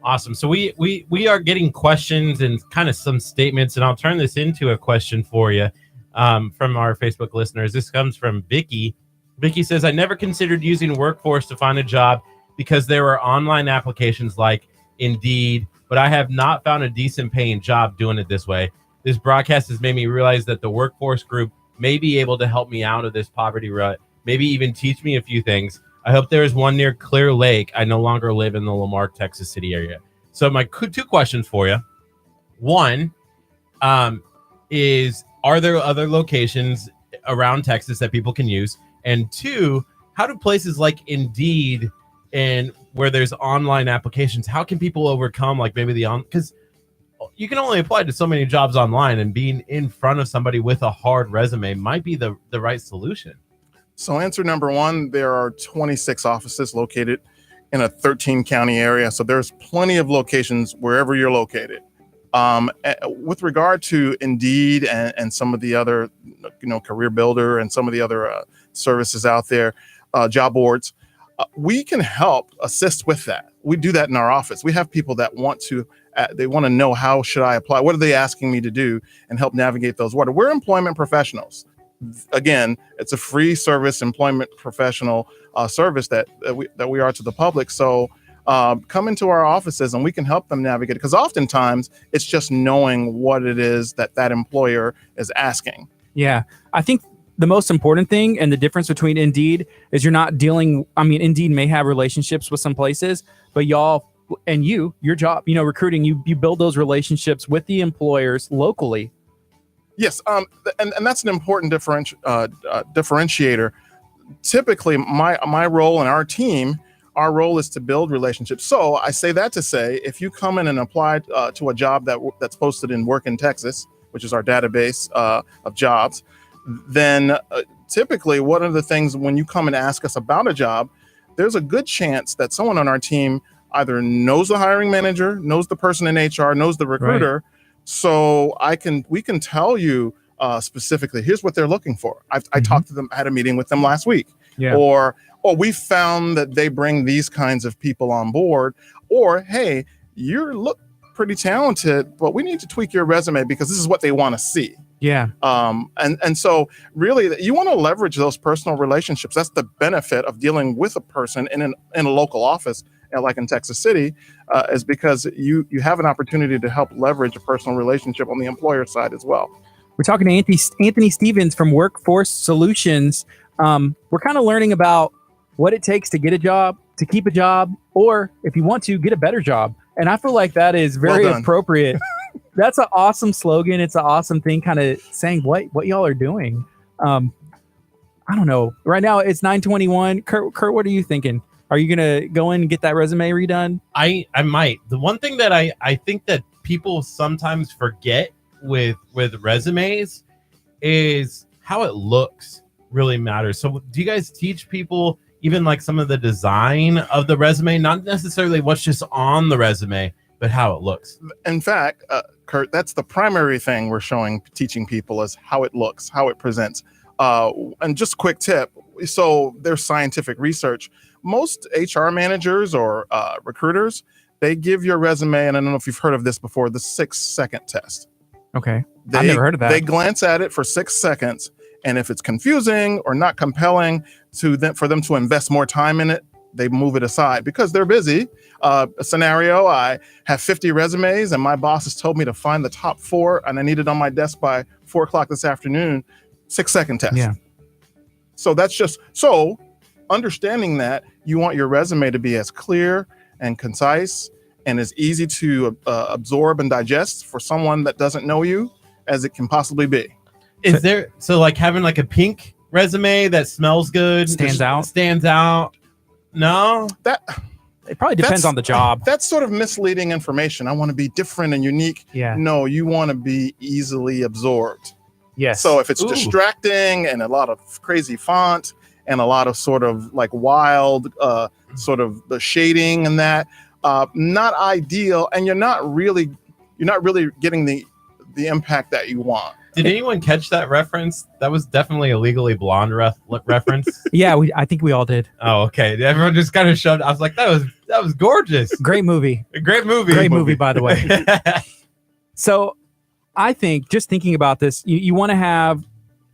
Awesome. So we are getting questions and kind of some statements, and I'll turn this into a question for you from our Facebook listeners. This comes from Vicky. Vicky says, I never considered using Workforce to find a job because there were online applications like Indeed, but I have not found a decent paying job doing it this way. This broadcast has made me realize that the Workforce group may be able to help me out of this poverty rut, maybe even teach me a few things. I hope there is one near Clear Lake. I no longer live in the Lamar, Texas City area. So my two questions for you. One is, are there other locations around Texas that people can use? And two, how do places like Indeed and where there's online applications, how can people overcome like maybe because you can only apply to so many jobs online, and being in front of somebody with a hard resume might be the right solution. So answer number one, there are 26 offices located in a 13 county area. So there's plenty of locations wherever you're located. With regard to Indeed and some of the other, Career Builder and some of the other services out there, job boards, we can help assist with that. We do that in our office. We have people that want to know, how should I apply? What are they asking me to do, and help navigate those waters. We're employment professionals. Again, it's a free service, employment professional service that we are to the public. So come into our offices and we can help them navigate it, because oftentimes it's just knowing what it is that employer is asking. Yeah, I think the most important thing and the difference between Indeed is you're not dealing. I mean, Indeed may have relationships with some places, but y'all and your job, recruiting, you build those relationships with the employers locally. Yes, and that's an important differentiator. Typically, my role and our team, our role is to build relationships. So I say that to say, if you come in and apply to a job that's posted in Work in Texas, which is our database of jobs, then typically one of the things when you come and ask us about a job, there's a good chance that someone on our team either knows the hiring manager, knows the person in HR, knows the recruiter. Right. So we can tell you specifically, here's what they're looking for. I talked to them, I had a meeting with them last week. Yeah. Or we found that they bring these kinds of people on board. Or, hey, you look pretty talented, but we need to tweak your resume because this is what they want to see. Yeah. And so really you want to leverage those personal relationships. That's the benefit of dealing with a person in a local office, like in Texas City, is because you have an opportunity to help leverage a personal relationship on the employer side as well. We're talking to Anthony Stevens from Workforce Solutions. We're kind of learning about what it takes to get a job, to keep a job, or if you want to, get a better job. And I feel like that is very appropriate. That's an awesome slogan. It's an awesome thing, kind of saying what y'all are doing. I don't know. Right now it's 9:21. Curt, what are you thinking? Are you gonna go in and get that resume redone? I might. The one thing that I think that people sometimes forget with resumes is how it looks really matters. So do you guys teach people even like some of the design of the resume, not necessarily what's just on the resume, but how it looks. In fact, Kurt, that's the primary thing we're teaching people is how it looks, how it presents. And just a quick tip. So there's scientific research. Most HR managers or recruiters, they give your resume, and I don't know if you've heard of this before, the 6-second test. Okay. I've never heard of that. They glance at it for 6 seconds, and if it's confusing or not compelling for them to invest more time in it, they move it aside because they're busy. A scenario, I have 50 resumes and my boss has told me to find the top 4 and I need it on my desk by 4 o'clock this afternoon. 6-second test. Yeah. So that's understanding that you want your resume to be as clear and concise and as easy to absorb and digest for someone that doesn't know you as it can possibly be. Is there, so like having like a pink resume that smells good, Stands out? No, It probably depends on the job. That's sort of misleading information. I want to be different and unique. Yeah. No, you want to be easily absorbed. Yes. So if it's distracting and a lot of crazy font and a lot of sort of like wild sort of the shading and that, not ideal, and you're not really getting the impact that you want. Did anyone catch that reference? That was definitely a Legally Blonde reference. Yeah, I think we all did. Oh, okay. Everyone just kind of shoved. I was like, that was gorgeous. Great movie. A great movie. Great movie, by the way. So I think just thinking about this, you want to have,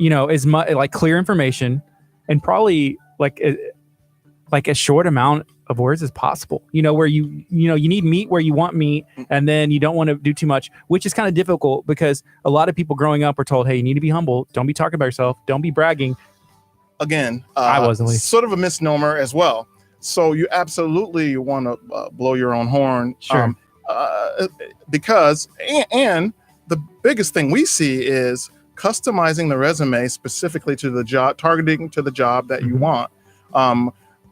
as much like clear information and probably like a short amount of words as possible, where you need meat where you want meat, and then you don't want to do too much, which is kind of difficult because a lot of people growing up are told, hey, you need to be humble. Don't be talking about yourself. Don't be bragging. Again, I was at least sort of a misnomer as well. So you absolutely want to blow your own horn. Sure. Because the biggest thing we see is customizing the resume specifically to the job, targeting to the job that you want.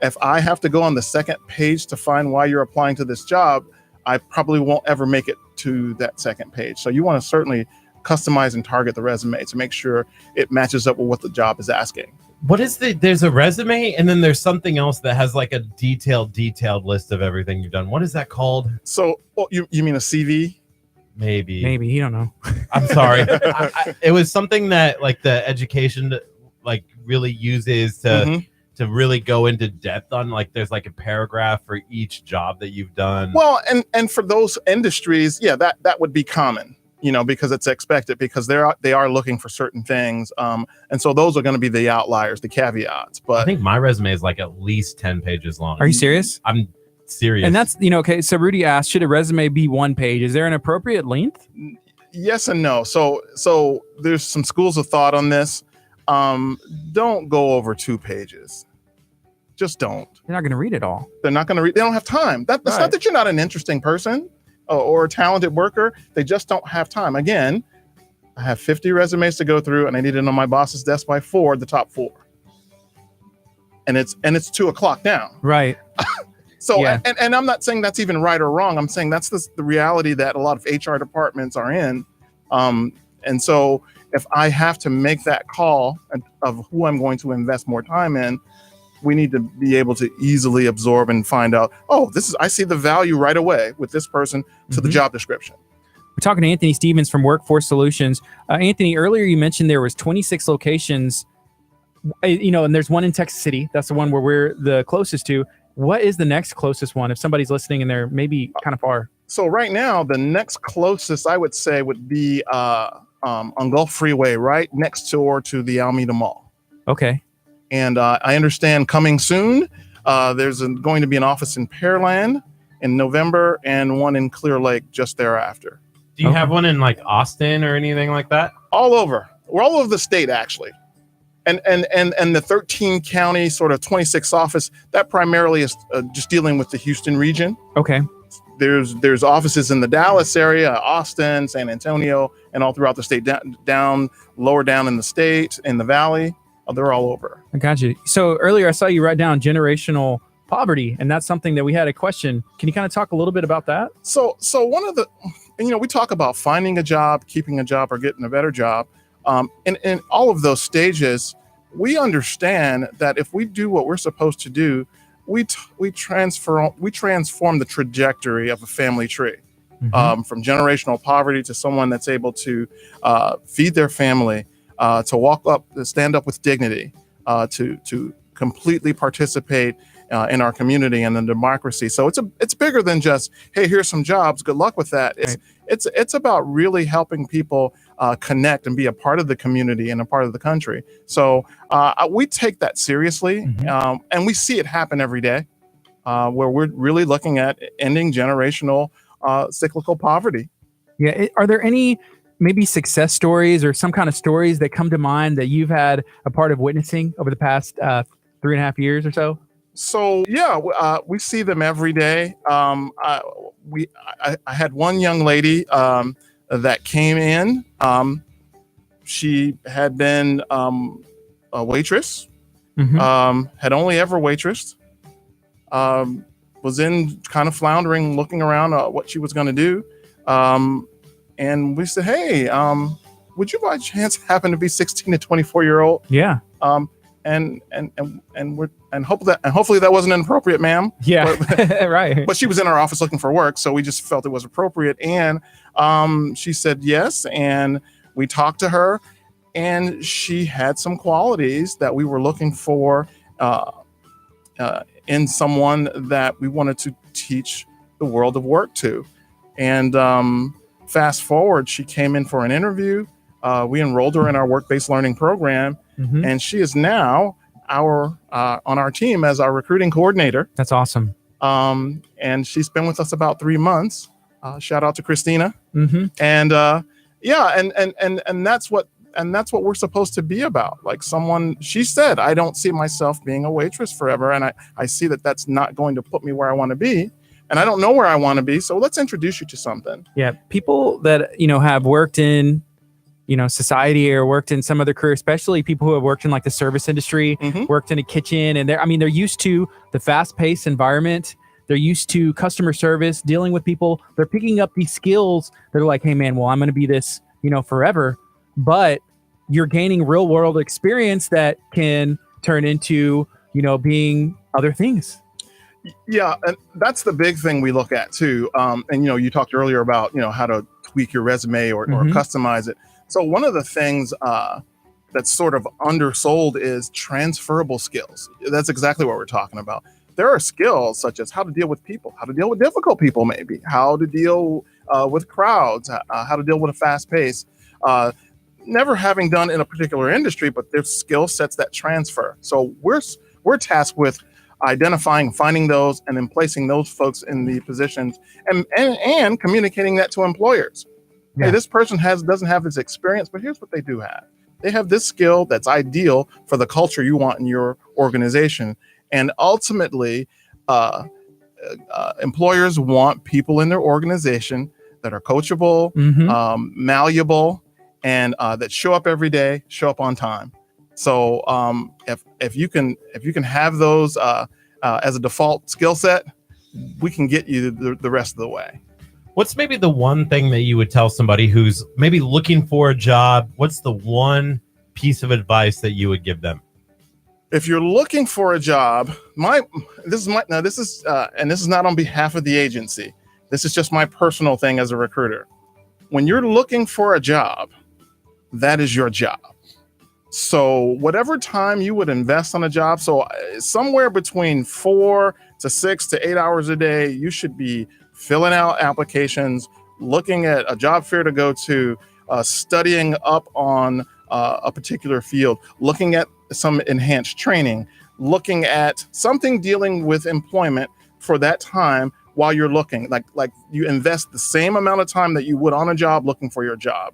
If I have to go on the second page to find why you're applying to this job, I probably won't ever make it to that second page. So you want to certainly customize and target the resume to make sure it matches up with what the job is asking. What is there's a resume and then there's something else that has like a detailed list of everything you've done. What is that called? So you mean a CV? Maybe. You don't know. I'm sorry. It was something that like the education like really uses to really go into depth on, like there's like a paragraph for each job that you've done. Well, and for those industries, yeah, that would be common, because it's expected, because they are looking for certain things. And so those are going to be the outliers, the caveats. But I think my resume is like at least 10 pages long. Are you serious? I'm serious. And that's, okay. So Rudy asked, should a resume be 1 page? Is there an appropriate length? Yes and no. So there's some schools of thought on this. Don't go over 2 pages. Just don't. They're not going to read it all. They're not going to read. They don't have time. That's Right. not that you're not an interesting person or a talented worker. They just don't have time. Again, I have 50 resumes to go through, and I need it on my boss's desk by 4, the top 4. And it's 2 o'clock now. Right. So, Yeah. and I'm not saying that's even right or wrong. I'm saying that's the reality that a lot of HR departments are in. And so if I have to make that call of who I'm going to invest more time in, we need to be able to easily absorb and find out, I see the value right away with this person to the job description. We're talking to Anthony Stevens from Workforce Solutions. Anthony, earlier you mentioned there was 26 locations, and there's one in Texas City. That's the one where we're the closest to. What is the next closest one if somebody's listening and they're maybe kind of far? So right now, the next closest I would say would be on Gulf Freeway, right next door to the Alameda Mall. Okay. And I understand coming soon, there's going to be an office in Pearland in November and one in Clear Lake just thereafter. Do you have one in like Austin or anything like that? All over. We're all over the state, actually. And the 13 county sort of 26 office, that primarily is just dealing with the Houston region. Okay. There's offices in the Dallas area, Austin, San Antonio, and all throughout the state, down lower down in the state, in the valley. They're all over. I got you. So earlier I saw you write down generational poverty, and that's something that we had a question. Can you kind of talk a little bit about that? So one of the, we talk about finding a job, keeping a job, or getting a better job. In all of those stages, we understand that if we do what we're supposed to do, we transform the trajectory of a family tree. from generational poverty to someone that's able to feed their family, to walk up, to stand up with dignity, to completely participate in our community and in democracy. So it's bigger than just, hey, here's some jobs, good luck with that. It's about really helping people connect and be a part of the community and a part of the country. So we take that seriously, and we see it happen every day, where we're really looking at ending generational cyclical poverty. Yeah. Are there any maybe success stories or some kind of stories that come to mind that you've had a part of witnessing over the past 3.5 years or so? So yeah, we see them every day. I had one young lady that came in. She had been a waitress, had only ever waitressed, was in kind of floundering, looking around what she was going to do. And we said, hey, would you by chance happen to be 16 to 24-year-old? Yeah. And hopefully that wasn't inappropriate, ma'am. Yeah. Right. But she was in our office looking for work, so we just felt it was appropriate. And she said yes, and we talked to her, and she had some qualities that we were looking for in someone that we wanted to teach the world of work to. And fast forward, she came in for an interview. We enrolled her in our work-based learning program, and she is now on our team as our recruiting coordinator. That's awesome. And she's been with us about 3 months. Shout out to Christina. And that's what we're supposed to be about. Like she said, I don't see myself being a waitress forever, and I see that that's not going to put me where I want to be. And I don't know where I want to be. So let's introduce you to something. Yeah. People that, have worked in, society or worked in some other career, especially people who have worked in like the service industry, worked in a kitchen, and they're used to the fast-paced environment. They're used to customer service, dealing with people. They're picking up these skills. They're like, hey man, well, I'm going to be this, forever. But you're gaining real world experience that can turn into, being other things. Yeah, and that's the big thing we look at too. And you talked earlier about how to tweak your resume or customize it. So one of the things that's sort of undersold is transferable skills. That's exactly what we're talking about. There are skills such as how to deal with people, how to deal with difficult people, maybe how to deal with crowds, how to deal with a fast pace. Never having done in a particular industry, but there's skill sets that transfer. So we're tasked with identifying, finding those, and then placing those folks in the positions and communicating that to employers. Yeah. Hey, this person doesn't have this experience, but here's what they do have. They have this skill that's ideal for the culture you want in your organization. And ultimately, employers want people in their organization that are coachable, malleable, and that show up every day, show up on time. So if you can have those as a default skill set, we can get you the rest of the way. What's maybe the one thing that you would tell somebody who's maybe looking for a job? What's the one piece of advice that you would give them? If you're looking for a job, this is not on behalf of the agency. This is just my personal thing as a recruiter. When you're looking for a job, that is your job. So whatever time you would invest on a job, so somewhere between 4 to 6 to 8 hours a day, you should be filling out applications, looking at a job fair to go to, studying up on a particular field, looking at some enhanced training, looking at something dealing with employment for that time while you're looking. Like you invest the same amount of time that you would on a job looking for your job.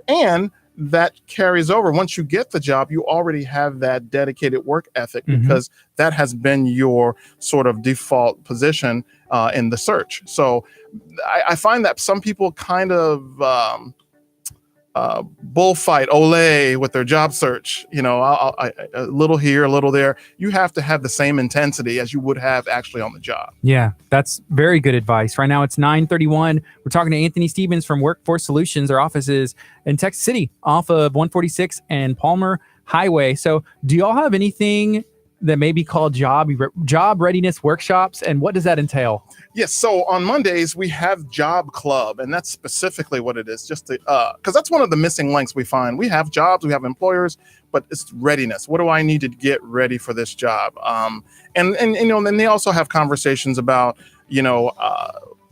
And that carries over. Once you get the job, you already have that dedicated work ethic because that has been your sort of default position in the search. So I find that some people kind of bullfight, ole with their job search. A little here, a little there. You have to have the same intensity as you would have actually on the job. Yeah, that's very good advice. Right now it's 9:31. We're talking to Anthony Stevens from Workforce Solutions. Our office is in Texas City off of 146 and Palmer Highway. So do y'all have anything that may be called job readiness workshops, and what does that entail? Yes. So on Mondays we have Job Club, and that's specifically what it is. Just because that's one of the missing links we find. We have jobs, we have employers, but it's readiness. What do I need to get ready for this job? And then they also have conversations about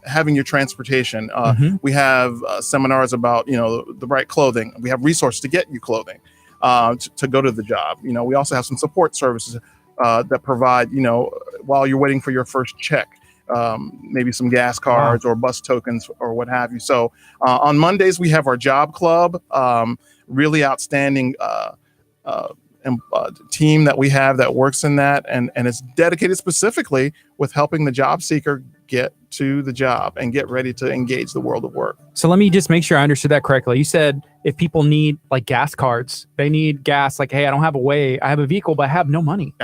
having your transportation. We have seminars about the right clothing. We have resources to get you clothing to go to the job. We also have some support services that provide while you're waiting for your first check. Maybe some gas cards or bus tokens or what have you. So on Mondays, we have our Job Club, really outstanding team that we have that works in that. And it's dedicated specifically with helping the job seeker get to the job and get ready to engage the world of work. So let me just make sure I understood that correctly. You said if people need like gas cards, they need gas, like, hey, I don't have I have a vehicle, but I have no money.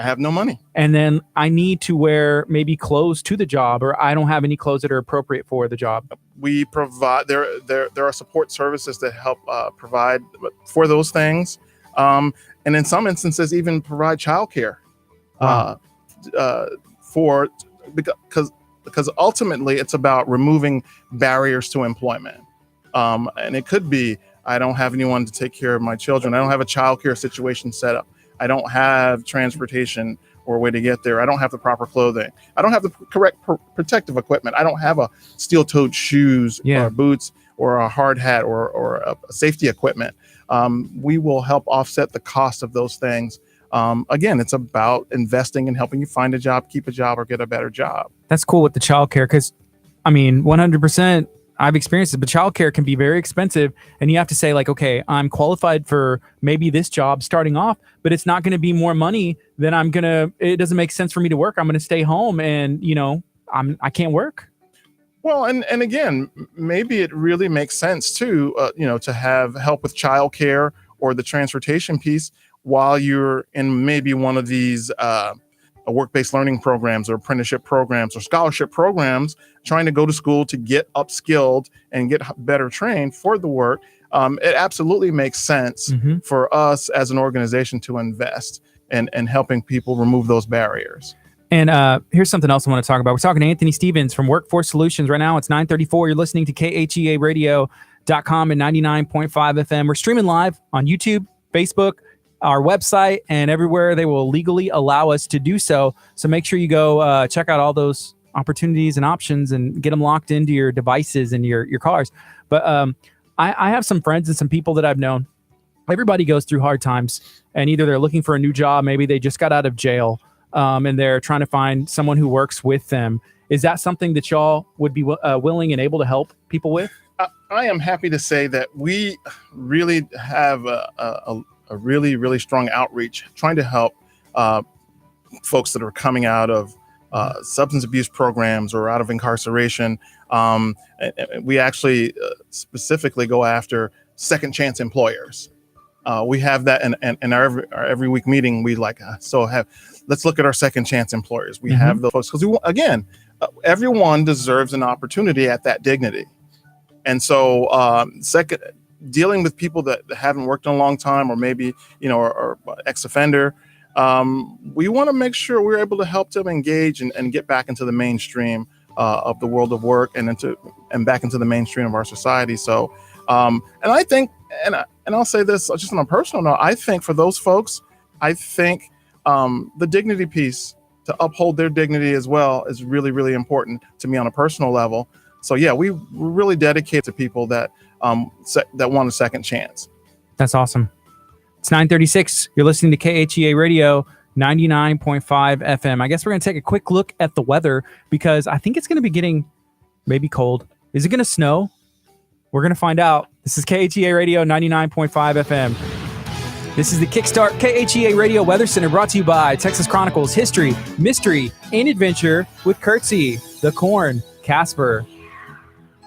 And then I need to wear maybe clothes to the job, or I don't have any clothes that are appropriate for the job. We provide, there are support services that help provide for those things. And in some instances, even provide childcare because ultimately it's about removing barriers to employment. And it could be, I don't have anyone to take care of my children. I don't have a childcare situation set up. I don't have transportation or a way to get there. I don't have the proper clothing. I don't have the correct protective equipment. I don't have a steel-toed shoes or boots or a hard hat or a safety equipment. We will help offset the cost of those things. Again, it's about investing and helping you find a job, keep a job, or get a better job. That's cool with the childcare because, 100%. I've experienced it, but childcare can be very expensive, and you have to say like, okay, I'm qualified for maybe this job starting off, but it's not going to be more money than it doesn't make sense for me to work. I'm going to stay home and, I can't work. Well, and again, maybe it really makes sense too, to have help with childcare or the transportation piece while you're in maybe one of these work-based learning programs or apprenticeship programs or scholarship programs, trying to go to school to get upskilled and get better trained for the work. It absolutely makes sense for us as an organization to invest in helping people remove those barriers. And here's something else I want to talk about. We're talking to Anthony Stevens from Workforce Solutions. Right now it's 9:34. You're listening to KHEAradio.com and 99.5 FM. We're streaming live on YouTube, Facebook, our website, and everywhere they will legally allow us to do so. So make sure you go check out all those opportunities and options and get them locked into your devices and your cars. But I have some friends and some people that I've known. Everybody goes through hard times, and either they're looking for a new job, maybe they just got out of jail, and they're trying to find someone who works with them. Is that something that y'all would be willing and able to help people with? I am happy to say that we really have a really, really strong outreach, trying to help folks that are coming out of substance abuse programs or out of incarceration. We actually specifically go after second chance employers. We have that in our every week meeting. We let's look at our second chance employers. We have those folks because everyone deserves an opportunity at that dignity. And so dealing with people that haven't worked in a long time, or maybe, or ex-offender, we want to make sure we're able to help them engage and get back into the mainstream of the world of work and back into the mainstream of our society. So, and I think, and I'll say this just on a personal note, I think for those folks, the dignity piece, to uphold their dignity as well, is really, really important to me on a personal level. So yeah, we're really dedicated to people that want a second chance. That's awesome. It's 9:36. You're listening to KHEA Radio 99.5 FM. I guess we're going to take a quick look at the weather because I think it's going to be getting maybe cold. Is it going to snow? We're going to find out. This is KHEA Radio 99.5 FM. This is the Kickstart KHEA Radio Weather Center, brought to you by Texas Chronicles History, Mystery, and Adventure with Curtsy, The Corn, Casper.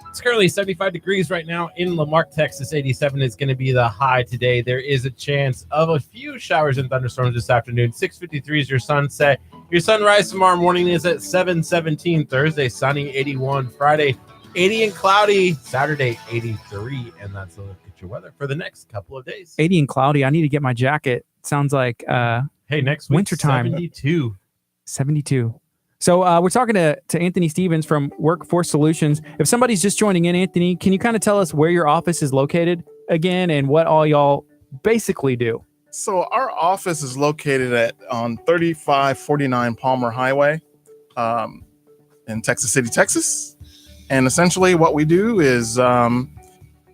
It's currently 75 degrees right now in Lamarck, Texas. 87 is going to be the high today. There is a chance of a few showers and thunderstorms this afternoon. 6:53 is your sunset. Your sunrise tomorrow morning is at 7:17. Thursday, sunny, 81. Friday, 80 and cloudy. Saturday, 83. And that's a look at your weather for the next couple of days. 80 and cloudy. I need to get my jacket. Sounds like hey, Hey, next week, Wintertime. 72. 72. So we're talking to Anthony Stevens from Workforce Solutions. If somebody's just joining in, Anthony, can you kind of tell us where your office is located again and what all y'all basically do? So our office is located on 3549 Palmer Highway in Texas City, Texas. And essentially what we do is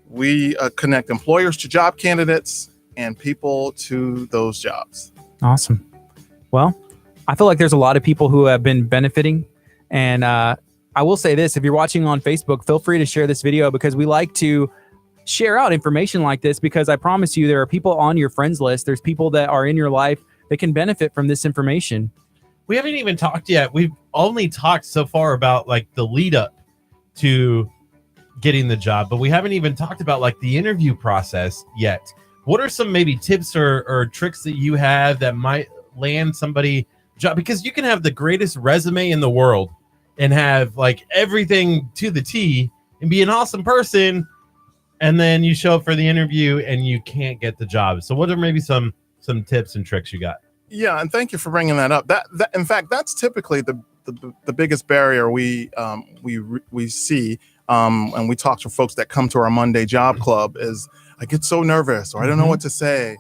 we connect employers to job candidates and people to those jobs. Awesome. Well, I feel like there's a lot of people who have been benefiting. And I will say this, if you're watching on Facebook, feel free to share this video because we like to share out information like this because I promise you there are people on your friends list. There's people that are in your life that can benefit from this information. We haven't even talked yet. We've only talked so far about like the lead up to getting the job, but we haven't even talked about like the interview process yet. What are some maybe tips or tricks that you have that might land somebody job? Because you can have the greatest resume in the world and have like everything to the T and be an awesome person, and then you show up for the interview and you can't get the job. So what are maybe some tips and tricks you got? Yeah, and thank you for bringing that up. That in fact, that's typically the biggest barrier we see, and we talk to folks that come to our Monday Job Club is I get so nervous or I don't know what to say.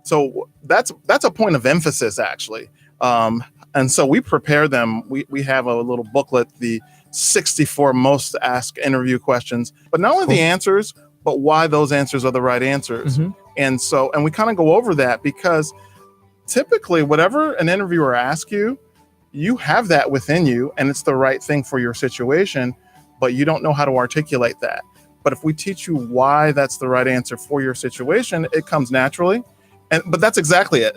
So that's a point of emphasis actually. And so we prepare them. We have a little booklet, the 64 most asked interview questions, but not only the answers, but why those answers are the right answers. And we kind of go over that because typically whatever an interviewer asks you, you have that within you and it's the right thing for your situation, but you don't know how to articulate that. But if we teach you why that's the right answer for your situation, it comes naturally. But that's exactly it.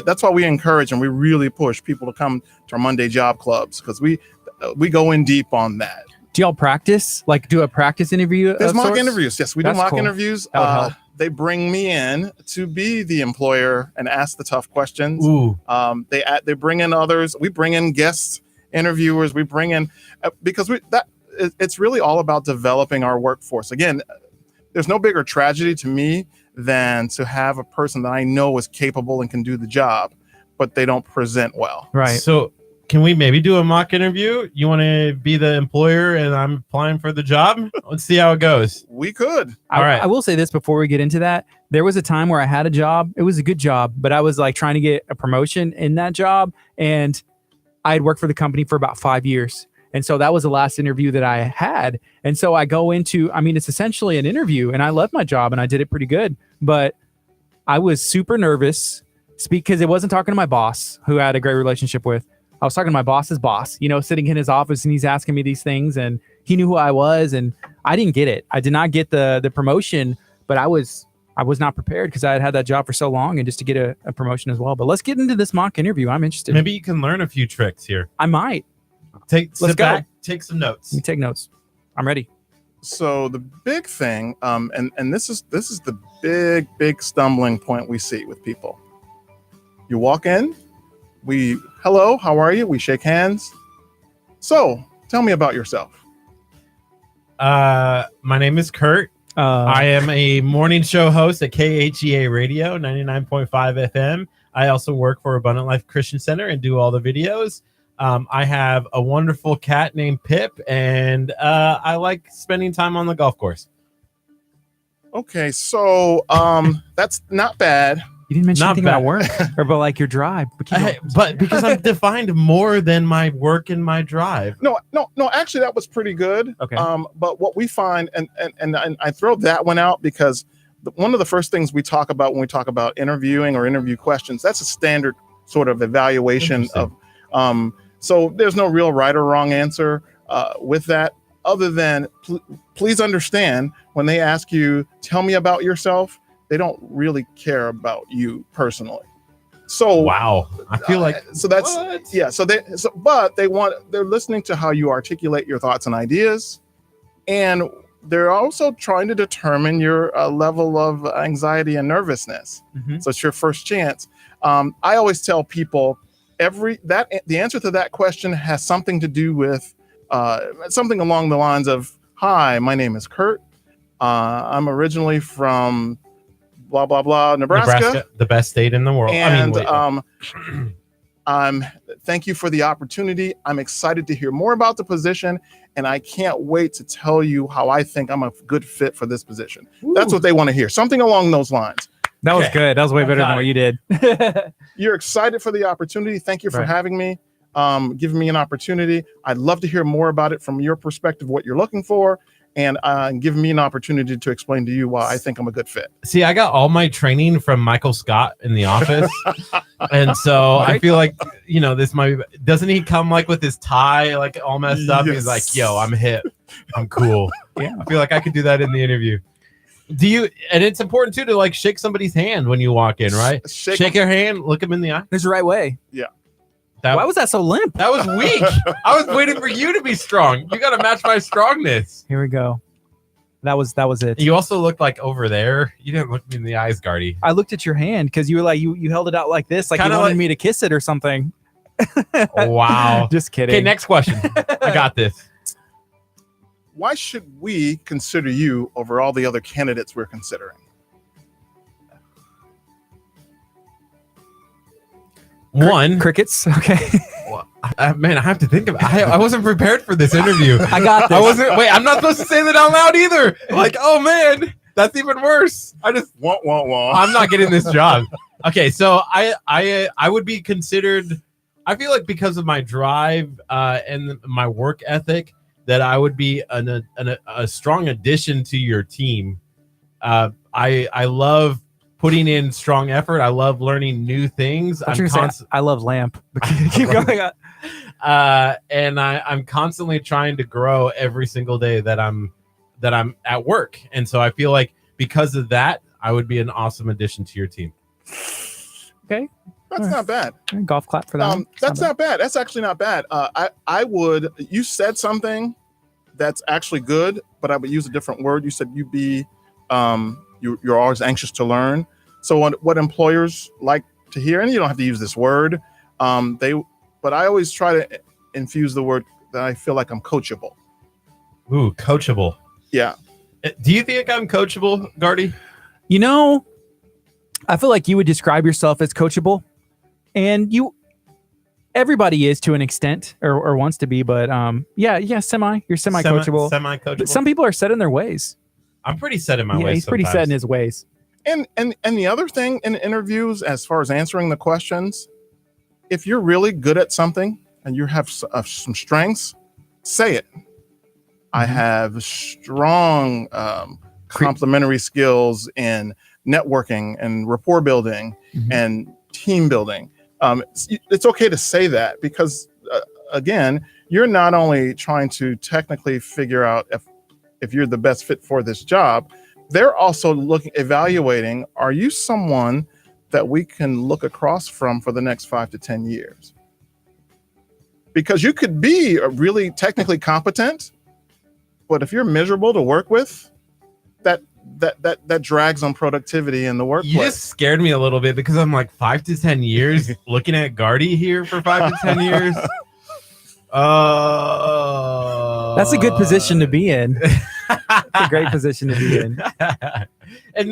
That's why we encourage and we really push people to come to our Monday Job Clubs because we go in deep on that. Do y'all practice? Like do a practice interview? There's mock interviews. Yes, we do mock interviews. That would help. They bring me in to be the employer and ask the tough questions. Ooh. They bring in others. We bring in guest interviewers. We bring in because it's really all about developing our workforce. Again, there's no bigger tragedy to me than to have a person that I know is capable and can do the job, but they don't present well. Right. So can we maybe do a mock interview? You want to be the employer and I'm applying for the job? Let's see how it goes. We could. All right. I will say this before we get into that. There was a time where I had a job. It was a good job, but I was like trying to get a promotion in that job. And I had worked for the company for about 5 years. And so that was the last interview that I had. And so I go into, it's essentially an interview and I love my job and I did it pretty good, but I was super nervous because it wasn't talking to my boss who I had a great relationship with. I was talking to my boss's boss, sitting in his office and he's asking me these things and he knew who I was and I didn't get it. I did not get the promotion, but I was not prepared because I had had that job for so long and just to get a promotion as well. But let's get into this mock interview. I'm interested. Maybe you can learn a few tricks here. I might. Sit back, take some notes. Let me take notes. I'm ready. So the big thing, and this is the big stumbling point we see with people. You walk in, hello, how are you? We shake hands. So tell me about yourself. My name is Curt. I am a morning show host at KHEA Radio 99.5 FM. I also work for Abundant Life Christian Center and do all the videos. I have a wonderful cat named Pip, and I like spending time on the golf course. Okay, so that's not bad. You didn't mention Not anything bad. about work or about like your drive. But because I'm defined more than my work and my drive. No, actually that was pretty good. Okay. But what we find, and I throw that one out because one of the first things we talk about when we talk about interviewing or interview questions, that's a standard sort of evaluation of so there's no real right or wrong answer with that, other than please understand when they ask you, tell me about yourself, they don't really care about you personally. So wow, I feel like so that's what? Yeah. But they're listening to how you articulate your thoughts and ideas, and they're also trying to determine your level of anxiety and nervousness. So it's your first chance. I always tell people the answer to that question has something to do with something along the lines of, hi, my name is Curt. I'm originally from blah blah blah, Nebraska. The best state in the world. And wait. thank you for the opportunity. I'm excited to hear more about the position, and I can't wait to tell you how I think I'm a good fit for this position. Ooh. That's what they want to hear. Something along those lines. That was good. That was way better than what you did. You're excited for the opportunity. Thank you for having me, giving me an opportunity. I'd love to hear more about it from your perspective, what you're looking for, and giving me an opportunity to explain to you why I think I'm a good fit. See, I got all my training from Michael Scott in The Office. And so I feel like, this might be, doesn't he come like with his tie, like all messed up? Yes. He's like, yo, I'm hip. I'm cool. Yeah. I feel like I could do that in the interview. And it's important too to like shake somebody's hand when you walk in, right? Shake your hand, look them in the eye. There's the right way. Yeah. Why was that so limp? That was weak. I was waiting for you to be strong. You got to match my strongness. Here we go. That was it. You also looked like over there. You didn't look me in the eyes, Gardy. I looked at your hand because you were like you held it out like this, like Kinda you wanted like- me to kiss it or something. Wow. Just kidding. Okay, next question. I got this. Why should we consider you over all the other candidates we're considering? One. Crickets. Okay. Man, I have to think about I wasn't prepared for this interview. I got this. I wasn't. Wait, I'm not supposed to say that out loud either. Like, oh man, that's even worse. I'm not getting this job. Okay, so I would be considered. I feel like because of my drive and my work ethic, that I would be a strong addition to your team. I love putting in strong effort. I love learning new things. I love lamp. Keep going on. And I'm constantly trying to grow every single day that I'm at work. And so I feel like because of that, I would be an awesome addition to your team. Okay. That's not bad. Golf clap for that. One. That's not bad. That's actually not bad. You said something that's actually good, but I would use a different word. You said you'd be, you're always anxious to learn. So what employers like to hear, and you don't have to use this word, but I always try to infuse the word that I feel like I'm coachable. Ooh, coachable. Yeah. Do you think I'm coachable, Gardy? I feel like you would describe yourself as coachable, and everybody is to an extent or wants to be, but you're semi-coachable. Semi-coachable. Some people are set in their ways. I'm pretty set in my ways. He's pretty set in his ways. And the other thing in interviews, as far as answering the questions, if you're really good at something and you have some strengths, say it. Mm-hmm. I have strong complementary skills in networking and rapport building and team building. It's okay to say that because, again, you're not only trying to technically figure out if you're the best fit for this job, they're also evaluating, are you someone that we can look across from for the next 5 to 10 years? Because you could be really technically competent, but if you're miserable to work with, that drags on productivity in the workplace. You just scared me a little bit because I'm like 5 to 10 years looking at Gardy here for 5 to 10 years. That's a good position to be in. That's a great position to be in. And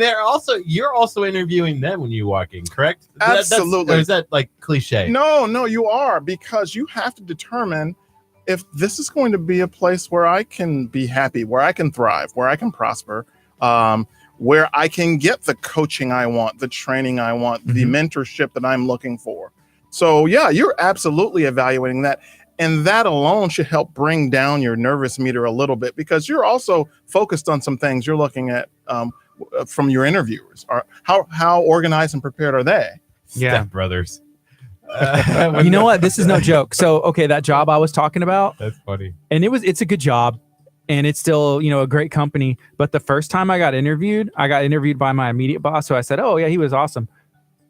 you're also interviewing them when you walk in, correct? Absolutely. Or is that like cliche? No, you are, because you have to determine if this is going to be a place where I can be happy, where I can thrive, where I can prosper, where I can get the coaching I want, the training I want, the mentorship that I'm looking for. So yeah, you're absolutely evaluating that. And that alone should help bring down your nervous meter a little bit, because you're also focused on some things you're looking at from your interviewers. How organized and prepared are they? Yeah, Step brothers. You know what? This is no joke. So, okay, that job I was talking about, That's funny. and it's a good job, and it's still, a great company. But the first time I got interviewed by my immediate boss. So I said, oh yeah, he was awesome.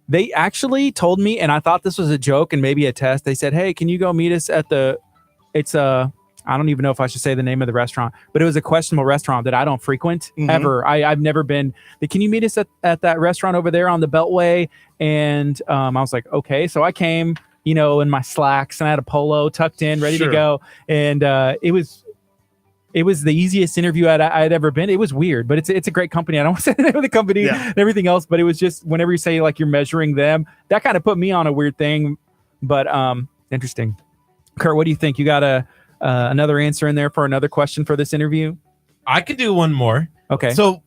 They actually told me, and I thought this was a joke and maybe a test. They said, hey, can you go meet us at I don't even know if I should say the name of the restaurant, but it was a questionable restaurant that I don't frequent ever. I've never been. Can you meet us at that restaurant over there on the Beltway? And I was like, okay. So I came, in my slacks, and I had a polo tucked in, ready to go. And it was It was the easiest interview I'd ever been. It was weird, but it's a great company. I don't want to say the name of the company and everything else, but it was just whenever you say like you're measuring them, that kind of put me on a weird thing. But interesting. Curt, what do you think? You got another answer in there for another question for this interview? I could do one more. Okay. So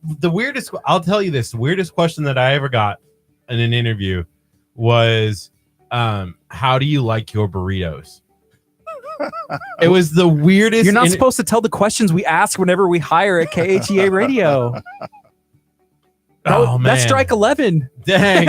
I'll tell you this, the weirdest question that I ever got in an interview was, how do you like your burritos? It was the weirdest. You're not supposed to tell the questions we ask whenever we hire at KHEA Radio. That's strike 11. Dang.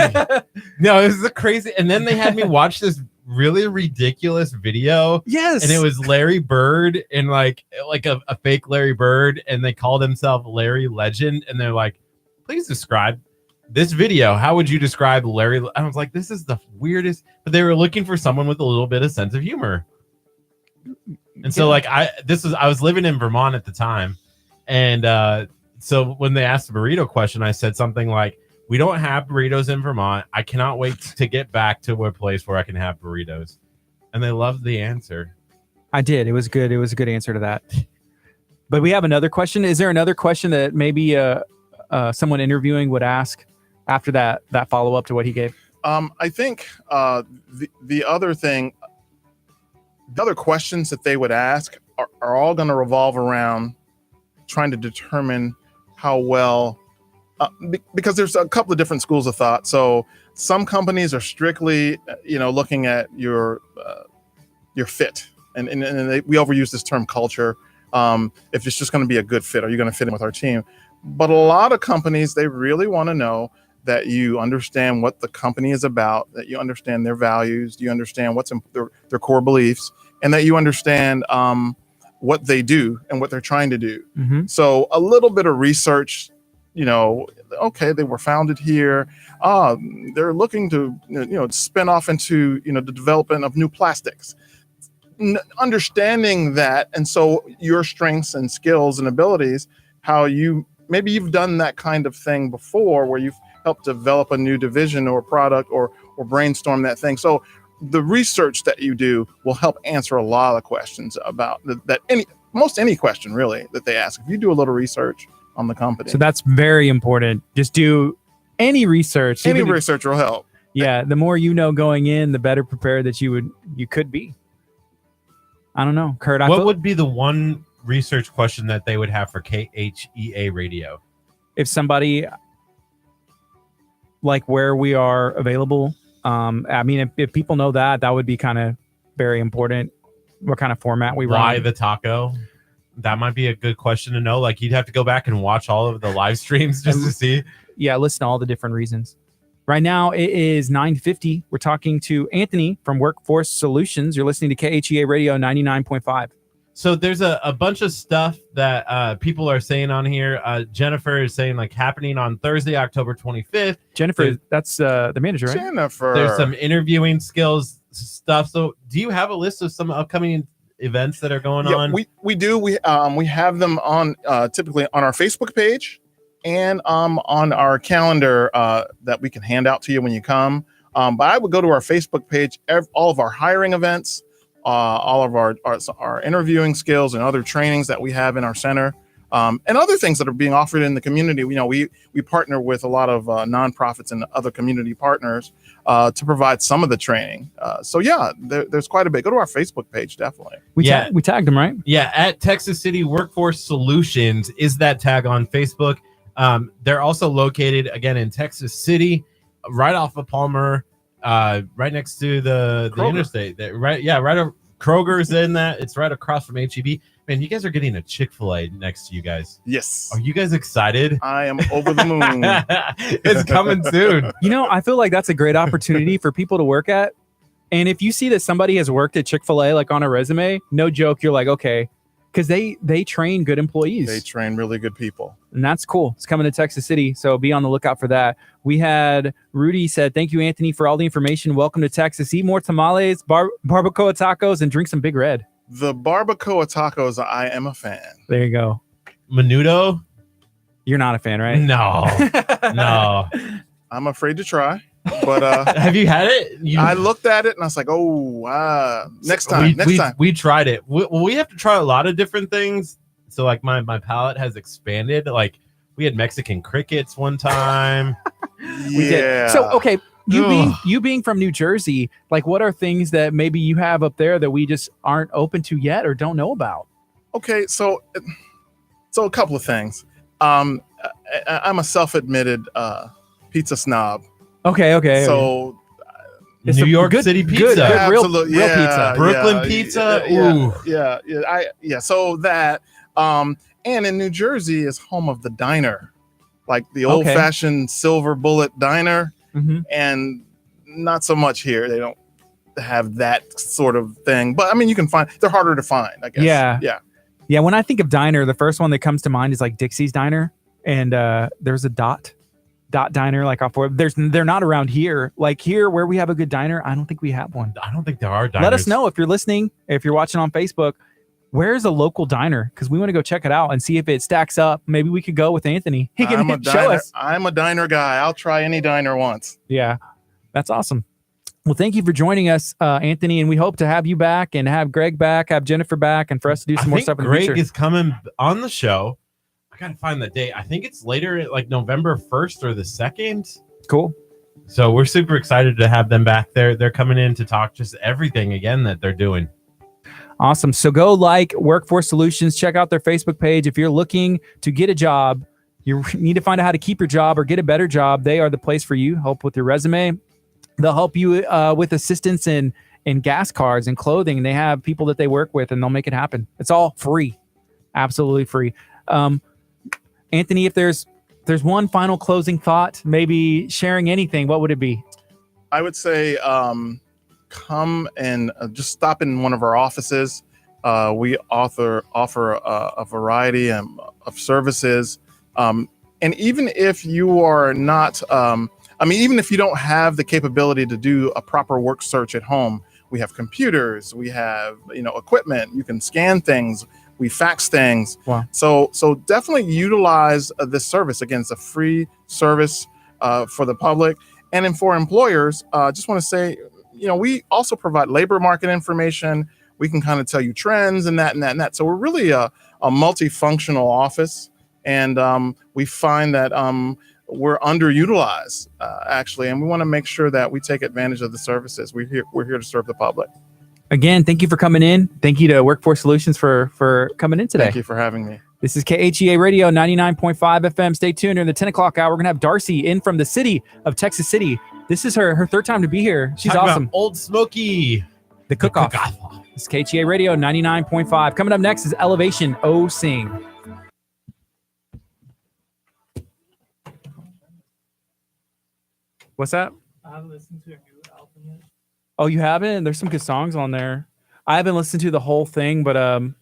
No, this is a crazy. And then they had me watch this really ridiculous video. Yes. And it was Larry Bird and like a fake Larry Bird, and they called himself Larry Legend, and they're like, please describe this video. How would you describe Larry? I was like, this is the weirdest, but they were looking for someone with a little bit of sense of humor. And so like I was living in Vermont at the time, and so when they asked the burrito question, I said something like, we don't have burritos in Vermont. I cannot wait to get back to a place where I can have burritos. And they loved the answer. I did. It was good. It was a good answer to that. But we have another question. Is there another question that maybe someone interviewing would ask after that follow-up to what he gave? I think the other thing, the other questions that they would ask are all going to revolve around trying to determine how well, because there's a couple of different schools of thought. So some companies are strictly, looking at your fit, and we overuse this term culture. If it's just going to be a good fit, are you going to fit in with our team? But a lot of companies, they really want to know that you understand what the company is about, that you understand their values, you understand what's in their core beliefs, and that you understand what they do and what they're trying to do. Mm-hmm. So a little bit of research, okay, they were founded here. They're looking to, spin off into, the development of new plastics. Understanding that, and so your strengths and skills and abilities, how maybe you've done that kind of thing before, where you've helped develop a new division or product or brainstorm that thing. So the research that you do will help answer a lot of questions about any question really that they ask. If you do a little research on the company. So that's very important. Just do any research. Any research will help. Yeah. The more you know going in, the better prepared that you could be. I don't know, Curt. What would be the one research question that they would have for KHEA Radio? If somebody, like where we are available, if people know that would be kind of very important. What kind of format we run? Why the taco? That might be a good question to know. Like, you'd have to go back and watch all of the live streams just to see. Yeah, listen to all the different reasons. Right now, it is 9:50. We're talking to Anthony from Workforce Solutions. You're listening to KHEA Radio 99.5. So there's a bunch of stuff that people are saying on here. Jennifer is saying, like, happening on Thursday, October 25th. Jennifer, that's the manager, right? Jennifer. There's some interviewing skills stuff. So do you have a list of some upcoming events that are going on? We do. We have them on typically on our Facebook page and on our calendar that we can hand out to you when you come. But I would go to our Facebook page. All of our hiring events, all of our interviewing skills and other trainings that we have in our center, and other things that are being offered in the community. We partner with a lot of nonprofits and other community partners to provide some of the training. So yeah, there's quite a bit. Go to our Facebook page, definitely. We tagged them, right? Yeah, at Texas City Workforce Solutions is that tag on Facebook. They're also located again in Texas City, right off of Palmer, right next to the interstate. Kroger's in that. It's right across from HEB. Man, you guys are getting a Chick-fil-A next to you guys. Yes. Are you guys excited? I am over the moon. It's coming soon. I feel like that's a great opportunity for people to work at. And if you see that somebody has worked at Chick-fil-A, like on a resume, no joke, you're like, okay, because they train good employees. They train really good people. And that's cool. It's coming to Texas City, so be on the lookout for that. We had Rudy said, thank you, Anthony, for all the information. Welcome to Texas. Eat more tamales, barbacoa tacos, and drink some Big Red. The barbacoa tacos, I am a fan. There you go. Menudo? You're not a fan, right? No. No. I'm afraid to try. But have you had it? I looked at it and I was like, "Oh, next time." We tried it. We have to try a lot of different things So like my palate has expanded. Like we had Mexican crickets one time. We did. So okay, you being from New Jersey, like what are things that maybe you have up there that we just aren't open to yet or don't know about? Okay, so a couple of things. I'm a self-admitted pizza snob. Okay. So It's New some York good- City good- pizza. good real absolutely, pizza. Brooklyn pizza? Ooh. Yeah. So that, and in New Jersey is home of the diner, like the old-fashioned silver bullet diner, and not so much here. They don't have that sort of thing, but I mean, you can find. They're harder to find, I guess. Yeah. When I think of diner, the first one that comes to mind is like Dixie's Diner, and there's a Dot Diner like off. They're not around here. Like here, where we have a good diner, I don't think we have one. I don't think there are diners. Let us know if you're listening, if you're watching on Facebook. Where's a local diner? Because we want to go check it out and see if it stacks up. Maybe we could go with Anthony. He can show us. I'm a diner guy. I'll try any diner once. Yeah, that's awesome. Well, thank you for joining us, Anthony, and we hope to have you back and have Greg back, have Jennifer back, and for us to do some more stuff in the future. Greg is coming on the show. I gotta find the date. I think it's later, like November 1st or the 2nd. Cool. So we're super excited to have them back there. They're coming in to talk just everything again that they're doing. Awesome. So go like Workforce Solutions. Check out their Facebook page. If you're looking to get a job, you need to find out how to keep your job or get a better job. They are the place for you. Help with your resume. They'll help you with assistance in gas cards and clothing. And they have people that they work with, and they'll make it happen. It's all free. Absolutely free. Anthony, if there's one final closing thought, maybe sharing anything, what would it be? I would say come and just stop in one of our offices. We offer a variety of services. And even if you are not, even if you don't have the capability to do a proper work search at home, we have computers, we have equipment, you can scan things, we fax things. Wow. So definitely utilize this service. Again, it's a free service for the public. And then for employers, just want to say, we also provide labor market information. We can kind of tell you trends and that. So we're really a multifunctional office. And we find that we're underutilized, actually. And we want to make sure that we take advantage of the services. We're here to serve the public. Again, thank you for coming in. Thank you to Workforce Solutions for coming in today. Thank you for having me. This is KHEA Radio 99.5 FM. Stay tuned. During the 10 o'clock hour, we're going to have Darcy in from the city of Texas City. This is her third time to be here. She's Talk awesome. about Old Smoky. The cook-off. This is KHEA Radio 99.5. Coming up next is Elevation O Sing. What's that? I haven't listened to a new album yet. Oh, you haven't? There's some good songs on there. I haven't listened to the whole thing, but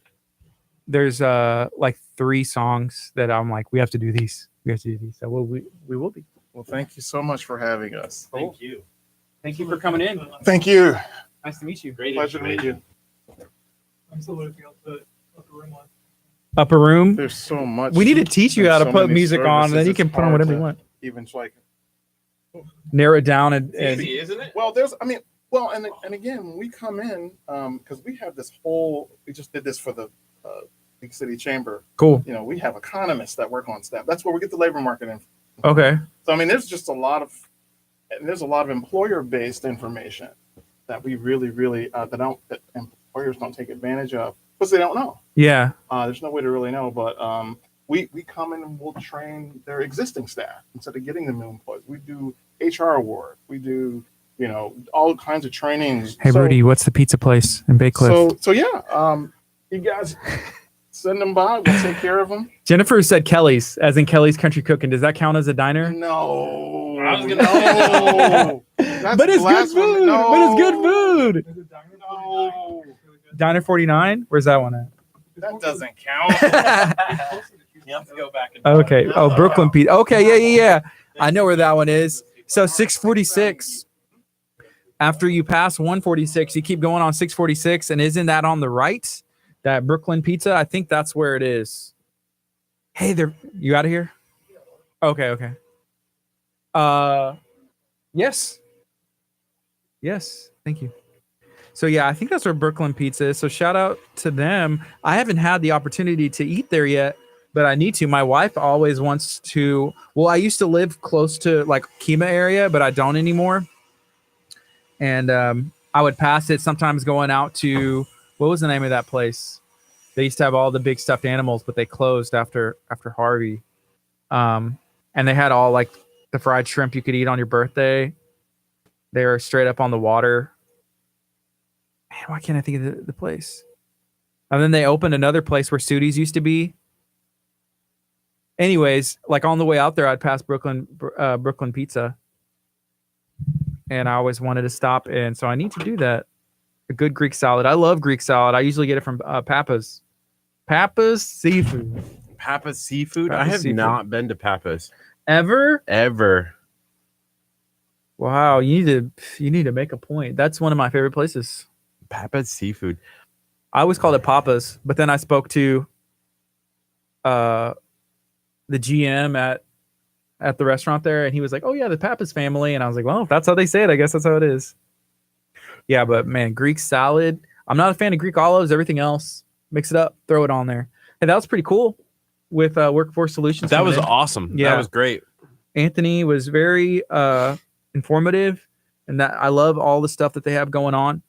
there's like 3 songs that I'm like, we have to do these. We have to do these. So we will be. Well, thank you so much for having us. Thank you. Thank you for coming in. Thank you. Nice to meet you. Great Pleasure to meet you. I'm still looking up the upper room one. Upper room. There's so much. We need to teach you how to There's so put many music on, and then services, you can it's put on hard whatever you to want. Even like, Narrow it down and Easy, isn't it? well, and again, when we come in, because we have this whole, we just did this for the Big City Chamber. cool. We have economists that work on staff. That's where we get the labor market in. Okay. So I mean, there's just a lot of employer-based information that we really that employers don't take advantage of because they don't know. Yeah. There's no way to really know, but we come in and we'll train their existing staff instead of getting them new employees. We do HR award. We do all kinds of trainings. Hey, Rudy, what's the pizza place in Bay Cliff? So yeah, you guys send them by. We'll take care of them. Jennifer said Kelly's, as in Kelly's Country Cooking. Does that count as a diner? No, I was gonna no. That's But it's good blasphemy. food. No. But it's good food. There's a diner No. really good. Diner 49. Where's that one at? That doesn't count. You have to go back and Okay. Oh, Brooklyn Pizza. Okay. Yeah. I know where that one is. So 646. After you pass 146, you keep going on 646, and isn't that on the right? That Brooklyn Pizza? I think that's where it is. Hey, you out of here? Okay. Yes. Thank you. So yeah, I think that's where Brooklyn Pizza is. So shout out to them. I haven't had the opportunity to eat there yet, but I need to. My wife always wants to. Well, I used to live close to like Kima area, but I don't anymore. And I would pass it sometimes going out to, what was the name of that place? They used to have all the big stuffed animals, but they closed after Harvey. And they had all like the fried shrimp you could eat on your birthday. They were straight up on the water. Man, why can't I think of the place? And then they opened another place where Sudi's used to be. Anyways, like on the way out there, I'd pass Brooklyn Pizza. And I always wanted to stop. And so I need to do that. A good Greek salad. I love Greek salad. I usually get it from Pappas. Pappas Seafood. Pappas Seafood? I Pappas have Seafood. not been to Pappas. Ever? Wow, you need to make a point. That's one of my favorite places. Pappas Seafood. I always called it Papa's, but then I spoke to the GM at the restaurant there, and he was like, "Oh yeah, the Pappas family," and I was like, "Well, if that's how they say it, I guess that's how it is." Yeah, but man, Greek salad. I'm not a fan of Greek olives. Everything else, mix it up, throw it on there. And that was pretty cool with Workforce Solutions. That coming was in. awesome. Yeah. That was great. Anthony was very informative, and that I love all the stuff that they have going on.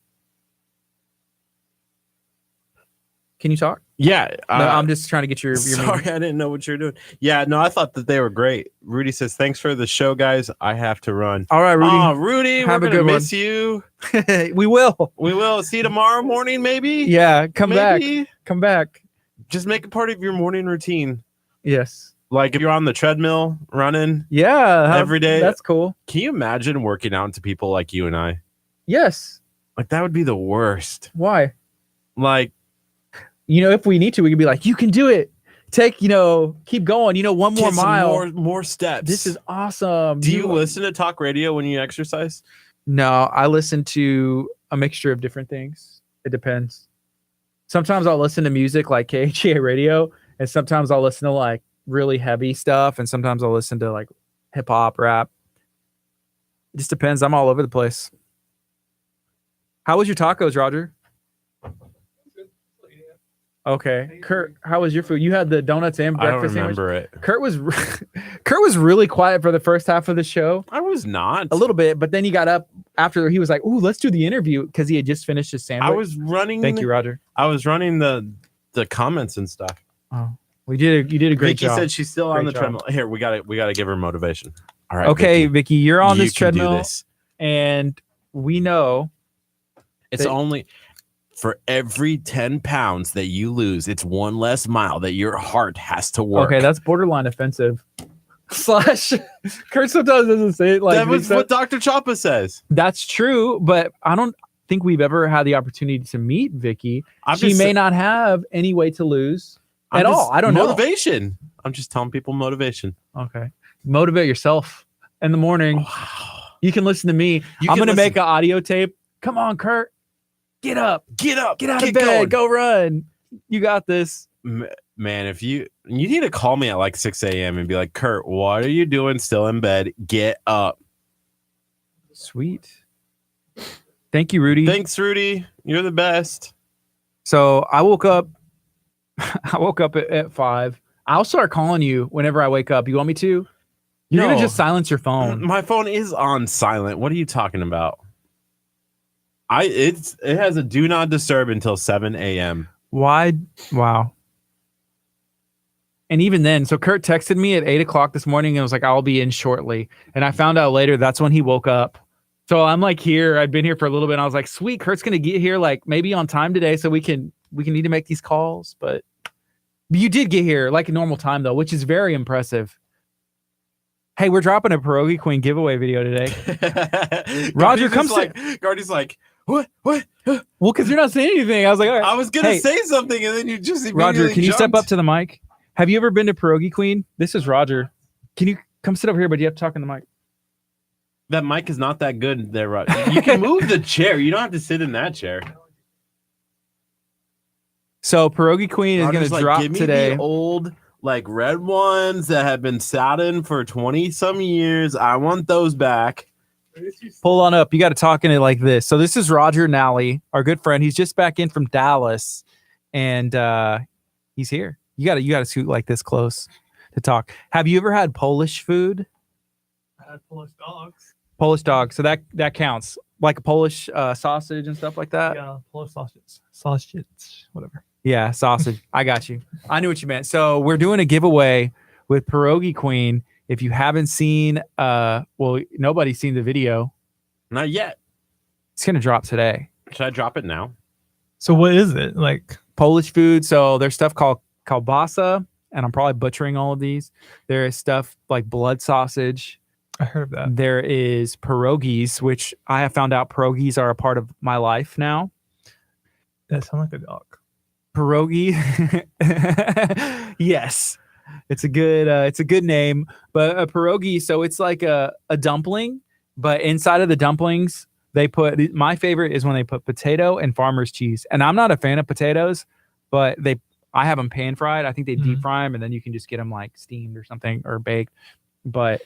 Can you talk? Yeah. No, I'm just trying to get your Sorry, I didn't know what you were doing. Yeah, no, I thought that they were great. Rudy says, thanks for the show, guys. I have to run. All right, Rudy. Oh, Rudy, Have we're a going to good miss you. We will. We will see you tomorrow morning, maybe. Yeah, come Maybe. back. Come back. Just make it part of your morning routine. Yes. Like if you're on the treadmill running Yeah. every day. That's cool. Can you imagine working out to people like you and I? Yes. Like that would be the worst. Why? Like, If we need to, we could be like, you can do it. Take, keep going. One more get some mile. more steps. This is awesome. Do you listen to talk radio when you exercise? No, I listen to a mixture of different things. It depends. Sometimes I'll listen to music like KHA radio, and sometimes I'll listen to like really heavy stuff, and sometimes I'll listen to like hip hop, rap. It just depends. I'm all over the place. How was your tacos, Roger? Okay, Kurt, how was your food? You had the donuts and I don't breakfast sandwich. remember it. Kurt was really quiet for the first half of the show, I was not. a little bit, but then he got up after he was like, "Ooh, let's do the interview," because he had just finished his sandwich. I was running. Thank you, Roger. I was running the comments and stuff. Oh, you did a great Vicky job. said she's still on Great the job. treadmill. Here, we gotta give her motivation. All right. Okay, Vicky, you're on you this can do treadmill, this. and we know It's They- only for every 10 pounds that you lose, it's one less mile that your heart has to work. Okay, that's borderline offensive. Slash, Kurt sometimes doesn't say it like that was what Dr. Choppa says. that's true, but I don't think we've ever had the opportunity to meet Vicky. I'm She just- may not have any way to lose I'm at just- all. I don't know. motivation. I'm just telling people motivation. Okay, motivate yourself in the morning. Wow. You can listen to me. You I'm can gonna listen. make an audio tape. Come on, Kurt, get up, Get up. get out of Get bed, going. go run. You got this. Man, if you need to call me at like 6 a.m. and be like, Kurt, what are you doing still in bed? Get up. Sweet. Thank you, Rudy. Thanks, Rudy. You're the best. So I woke up. I woke up at 5. I'll start calling you whenever I wake up. You want me to? You're No. gonna just silence your phone. My phone is on silent. What are you talking about? It has a do not disturb until 7 a.m. Why? Wow. And even then, so Kurt texted me at 8:00 this morning and was like, "I'll be in shortly." And I found out later that's when he woke up. So I'm like here. I'd been here for a little bit. And I was like, "Sweet, Kurt's gonna get here like maybe on time today, so we can need to make these calls." But you did get here like a normal time though, which is very impressive. Hey, we're dropping a Pierogi Queen giveaway video today. Roger, come Gardy's like, what? Well, because you're not saying anything. I was like, all right. I was gonna Hey. say something, and then you just Roger, can you step jumped. up to the mic? Have you ever been to Pierogi Queen? This is Roger. Can you come sit over here, but you have to talk in the mic? That mic is not that good there, Roger. You can move the chair. You don't have to sit in that chair. So Pierogi Queen is going Roger's to like, drop give me today. the old like red ones that have been sat in for 20 some years. I want those back. Pull on up. You got to talk in it like this. So this is Roger Nally, our good friend. He's just back in from Dallas, and he's here. You got to scoot like this close to talk. Have you ever had Polish food? I had Polish dogs. Polish dog. So that counts. Like a Polish sausage and stuff like that. Yeah, Polish sausage, whatever. Yeah, sausage. I got you. I knew what you meant. So we're doing a giveaway with Pierogi Queen. If you haven't seen, nobody's seen the video. Not yet. It's gonna drop today. Should I drop it now? So what is it like? Polish food. So there's stuff called kielbasa, and I'm probably butchering all of these. There is stuff like blood sausage. I heard of that. There is pierogies, which I have found out pierogies are a part of my life now. That sounds like a dog. Pierogi. Yes. It's a good name, but a pierogi. So it's like a dumpling, but inside of the dumplings, they put, my favorite is when they put potato and farmer's cheese. And I'm not a fan of potatoes, but I have them pan fried. I think they deep fry them, and then you can just get them like steamed or something or baked. But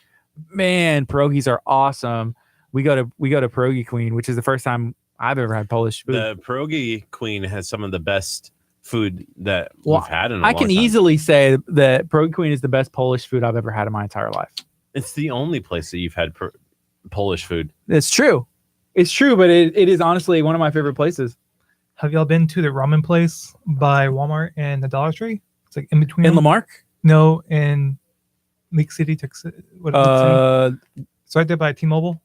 man, pierogies are awesome. We go to Pierogi Queen, which is the first time I've ever had Polish food. The Pierogi Queen has some of the best food that we've had in a long I can time. easily say that Pierogi Queen is the best Polish food I've ever had in my entire life. It's the only place that you've had Polish food. It's true. It's true, but it is honestly one of my favorite places. Have y'all been to the ramen place by Walmart and the Dollar Tree? It's like in between. In Lamarck? No, in Leak City, Texas. What, it's right there by T-Mobile.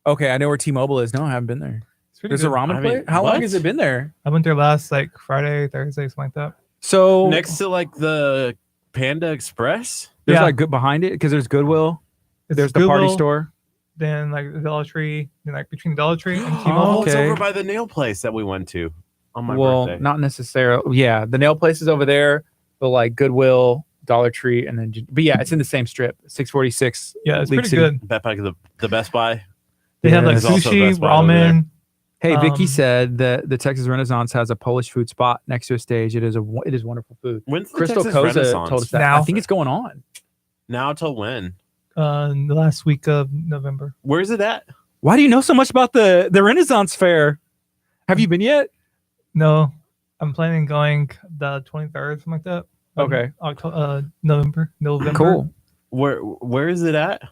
Okay, I know where T-Mobile is. No, I haven't been there. It's pretty There's a good. ramen place? How long has it been there? I went there last like Friday, Thursday, something like that. So Next to like the Panda Express? there's Yeah. like good behind it because there's Goodwill. It's There's the party Goodwill, store. Then like the Dollar Tree, then like between the Dollar Tree and Oh, T-Mobile. it's Okay. over by the nail place that we went to on my Well, birthday. not necessarily. Yeah, the nail place is over there, but like Goodwill, Dollar Tree, and then but yeah, it's in the same strip, 646. Yeah, it's League pretty City. good. Bet back the Best Buy. They have like There's also sushi, Best Buy over there. ramen. Hey, Vicky Um, said that the Texas Renaissance has a Polish food spot next to a stage. It is wonderful food. When's the Crystal Texas Koza Renaissance? told us that. Now. I think it's going on. Now till when? The last week of November. Where's it at? Why do you know so much about the Renaissance Fair? Have you been yet? No, I'm planning going the 23rd, something like that. Okay. November. Cool. Where is it at?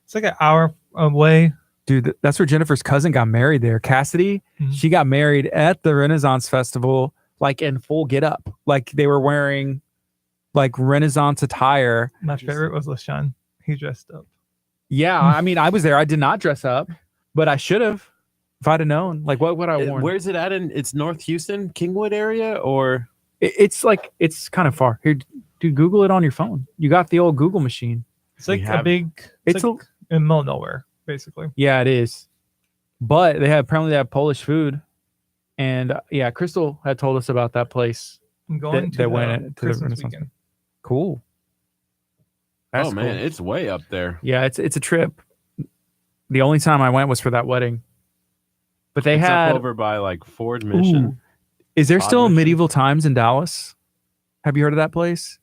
It's like an hour away. Dude, that's where Jennifer's cousin got married there. Cassidy, Mhm. she got married at the Renaissance Festival, like in full get up. Like they were wearing like Renaissance attire. My favorite was LaShawn. He dressed up. Yeah, I mean, I was there. I did not dress up, but I should have if I'd have known. Like, what would I worn? Where's it at? It's North Houston, Kingwood area, or It's like, it's kind of far. Here, dude, Google it on your phone. You got the old Google machine. It's like We a have- big. It's like in the middle of nowhere, basically. Yeah, it is. But apparently they have Polish food. And yeah, Crystal had told us about that place. I'm going That to went the to the Christmas Renaissance. weekend. Cool. That's oh man, cool. it's way up there. Yeah, it's a trip. The only time I went was for that wedding. But they It's had up over by like Ford Mission. Ooh. Is there still Mission. medieval times in Dallas? Have you heard of that place?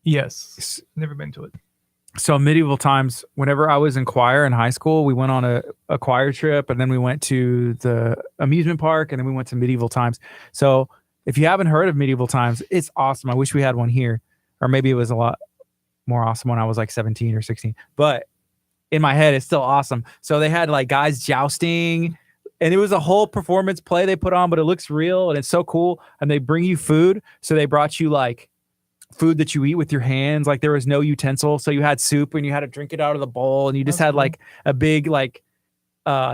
Yes. Never been to it. So medieval times, whenever I was in choir in high school, we went on a choir trip, and then we went to the amusement park, and then we went to medieval times. So if you haven't heard of medieval times, it's awesome. I wish we had one here, or maybe it was a lot more awesome when I was like 17 or 16. But in my head, it's still awesome. So they had like guys jousting, and it was a whole performance play they put on, but it looks real and it's so cool. And they bring you food. So they brought you like food that you eat with your hands. Like there was no utensil. So you had soup and you had to drink it out of the bowl, and you just That's had cool. like a big like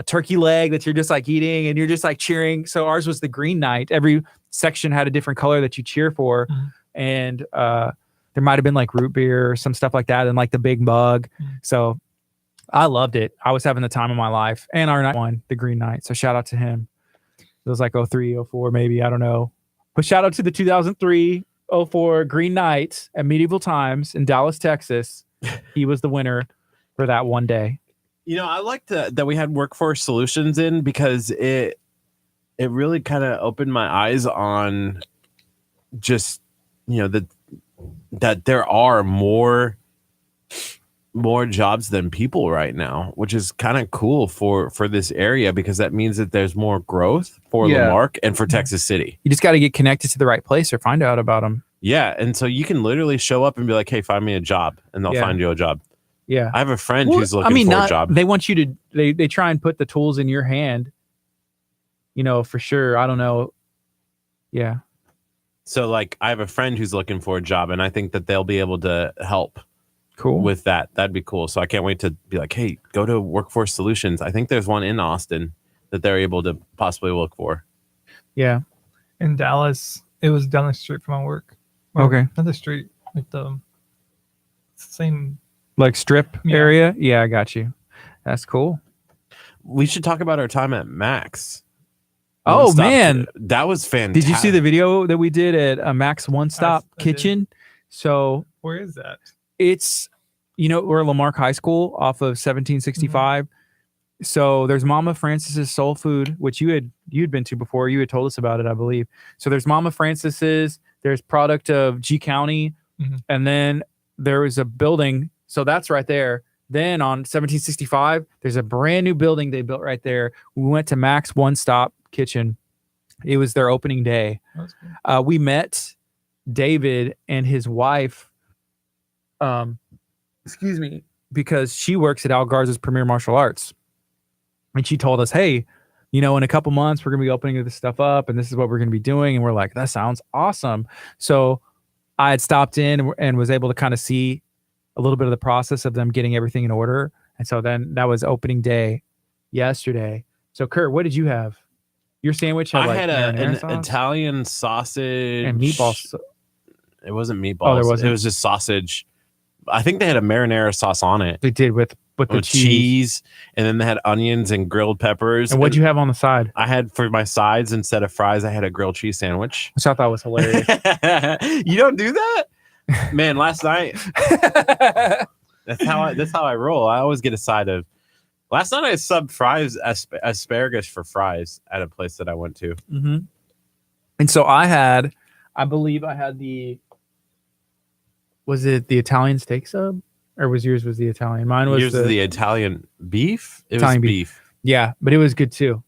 turkey leg that you're just like eating, and you're just like cheering. So ours was the Green Knight. Every section had a different color that you cheer for. Mhm. And there might have been like root beer or some stuff like that, and like the big mug. Mhm. So I loved it. I was having the time of my life. And our night won the Green Knight. So shout out to him. It was like 03, 04, maybe. I don't know. But shout out to the 2003, 04 Green Knight at Medieval Times in Dallas, Texas. He was the winner for that one day. You know, I liked that we had Workforce Solutions in, because it really kind of opened my eyes on just, you know, that there are more more jobs than people right now, which is kind of cool for this area because that means that there's more growth for Yeah. Lamarck and for Texas City. You just got to get connected to the right place or find out about them. Yeah, and so you can literally show up and be like, "Hey, find me a job," and they'll Yeah. find you a job. Yeah. I have a friend who's looking for a job. They want you to. They try and put the tools in your hand. You know, for sure. I don't know. Yeah. So, like, I have a friend who's looking for a job, and I think that they'll be able to help. Cool. With that. That'd be cool. So I can't wait to be like, hey, go to Workforce Solutions. I think there's one in Austin that they're able to possibly look for. Yeah. In Dallas, it was down the street from my work. Well, Okay. Not the street, like the same. Like strip Yeah. area. Yeah, I got you. That's cool. We should talk about our time at Max. Oh, One Stop. man. That was fantastic. Did you see the video that we did at a Max One Stop I did. Kitchen? So Where is that? it's, we're Lamarck High School off of 1765. So there's Mama Francis's Soul Food, which you'd been to before. You had told us about it, I believe. So there's Mama Francis's. There's product of G County, and then there was a building. So that's right there. Then on 1765, there's a brand new building they built right there. We went to Max One Stop Kitchen. It was their opening day. That's cool. We met David and his wife. Excuse me, because she works at Al Garza's Premier Martial Arts, and she told us, "Hey, in a couple months we're gonna be opening this stuff up, and this is what we're gonna be doing." And we're like, "That sounds awesome." So I had stopped in and was able to kind of see a little bit of the process of them getting everything in order. And so then that was opening day yesterday. So Curt, what did you have? Your sandwich had I like had marinara an sauce Italian sausage and meatballs. It wasn't meatballs. Oh, there wasn't? It was just sausage. I think they had a marinara sauce on it They did with the with cheese, and then they had onions and grilled peppers. And what'd you have on the side? I had for my sides instead of fries, I had a grilled cheese sandwich. Which I thought was hilarious. You don't do that, man. Last night, that's how I roll. I always get a side of. Last night I subbed fries asparagus for fries at a place that I went to. Mm-hmm. And so I believe I had was it the Italian steak sub, or was yours the Italian? Mine was Yours is the Italian beef. It Italian was beef. beef. Yeah, but it was good too.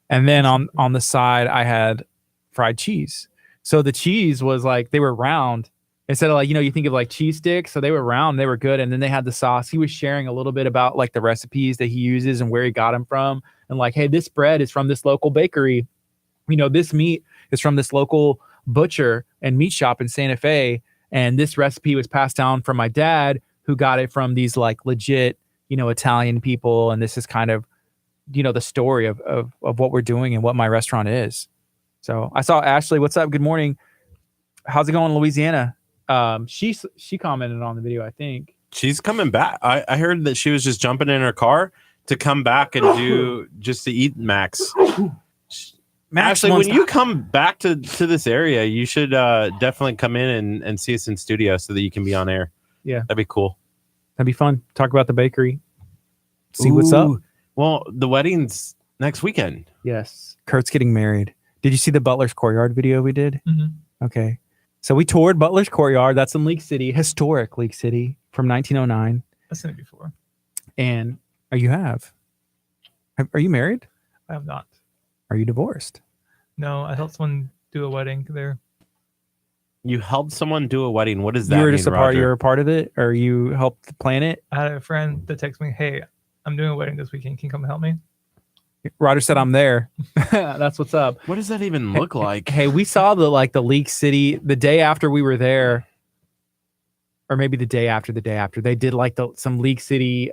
And then on the side I had fried cheese. So the cheese was like, they were round instead of like, you think of like cheese sticks. So they were round, they were good. And then they had the sauce. He was sharing a little bit about like the recipes that he uses and where he got them from. And like, hey, this bread is from this local bakery. This meat is from this local butcher and meat shop in Santa Fe. And this recipe was passed down from my dad, who got it from these like legit, Italian people. And this is kind of, the story of what we're doing and what my restaurant is. So I saw Ashley. What's up? Good morning. How's it going in Louisiana? She commented on the video, I think. She's coming back. I heard that she was just jumping in her car to come back and just to eat Max. Actually, when you come back to this area, you should definitely come in and see us in studio so that you can be on air. Yeah. That'd be cool. That'd be fun. Talk about the bakery. See what's up. Well, the wedding's next weekend. Yes. Curt's getting married. Did you see the Butler's Courtyard video we did? Mm-hmm. Okay. So we toured Butler's Courtyard. That's in League City, historic League City from 1909. I've seen it before. And are you married? I have not. Are you divorced? No, I helped someone do a wedding there. You helped someone do a wedding. What does that You were mean, just you're a part of it, or you helped plan it? I had a friend that texted me, "Hey, I'm doing a wedding this weekend. Can you come help me?" Roger said, "I'm there." That's what's up. What does that even look like? Hey, we saw the League City the day after we were there, or maybe the day after. They did like some League City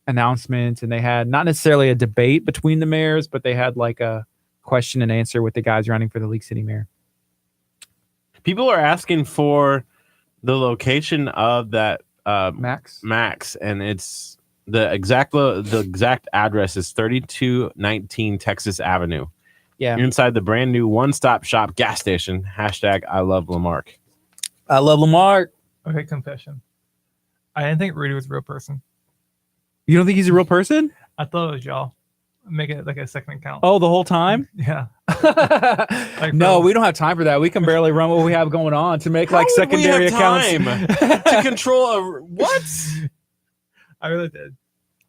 announcements, and they had not necessarily a debate between the mayors, but they had like a question and answer with the guys running for the League City mayor. People are asking for the location of that Max, and it's the exact address is 3219 Texas Avenue. Yeah, inside the brand new one-stop shop gas station. # I love Lamarck. I love Lamarck. Okay, confession. I didn't think Rudy was a real person. You don't think he's a real person? I thought it was y'all. Make it like a second account. Oh, the whole time? Yeah. No, we don't have time for that. We can barely run what we have going on to make like secondary accounts to control what? I really did.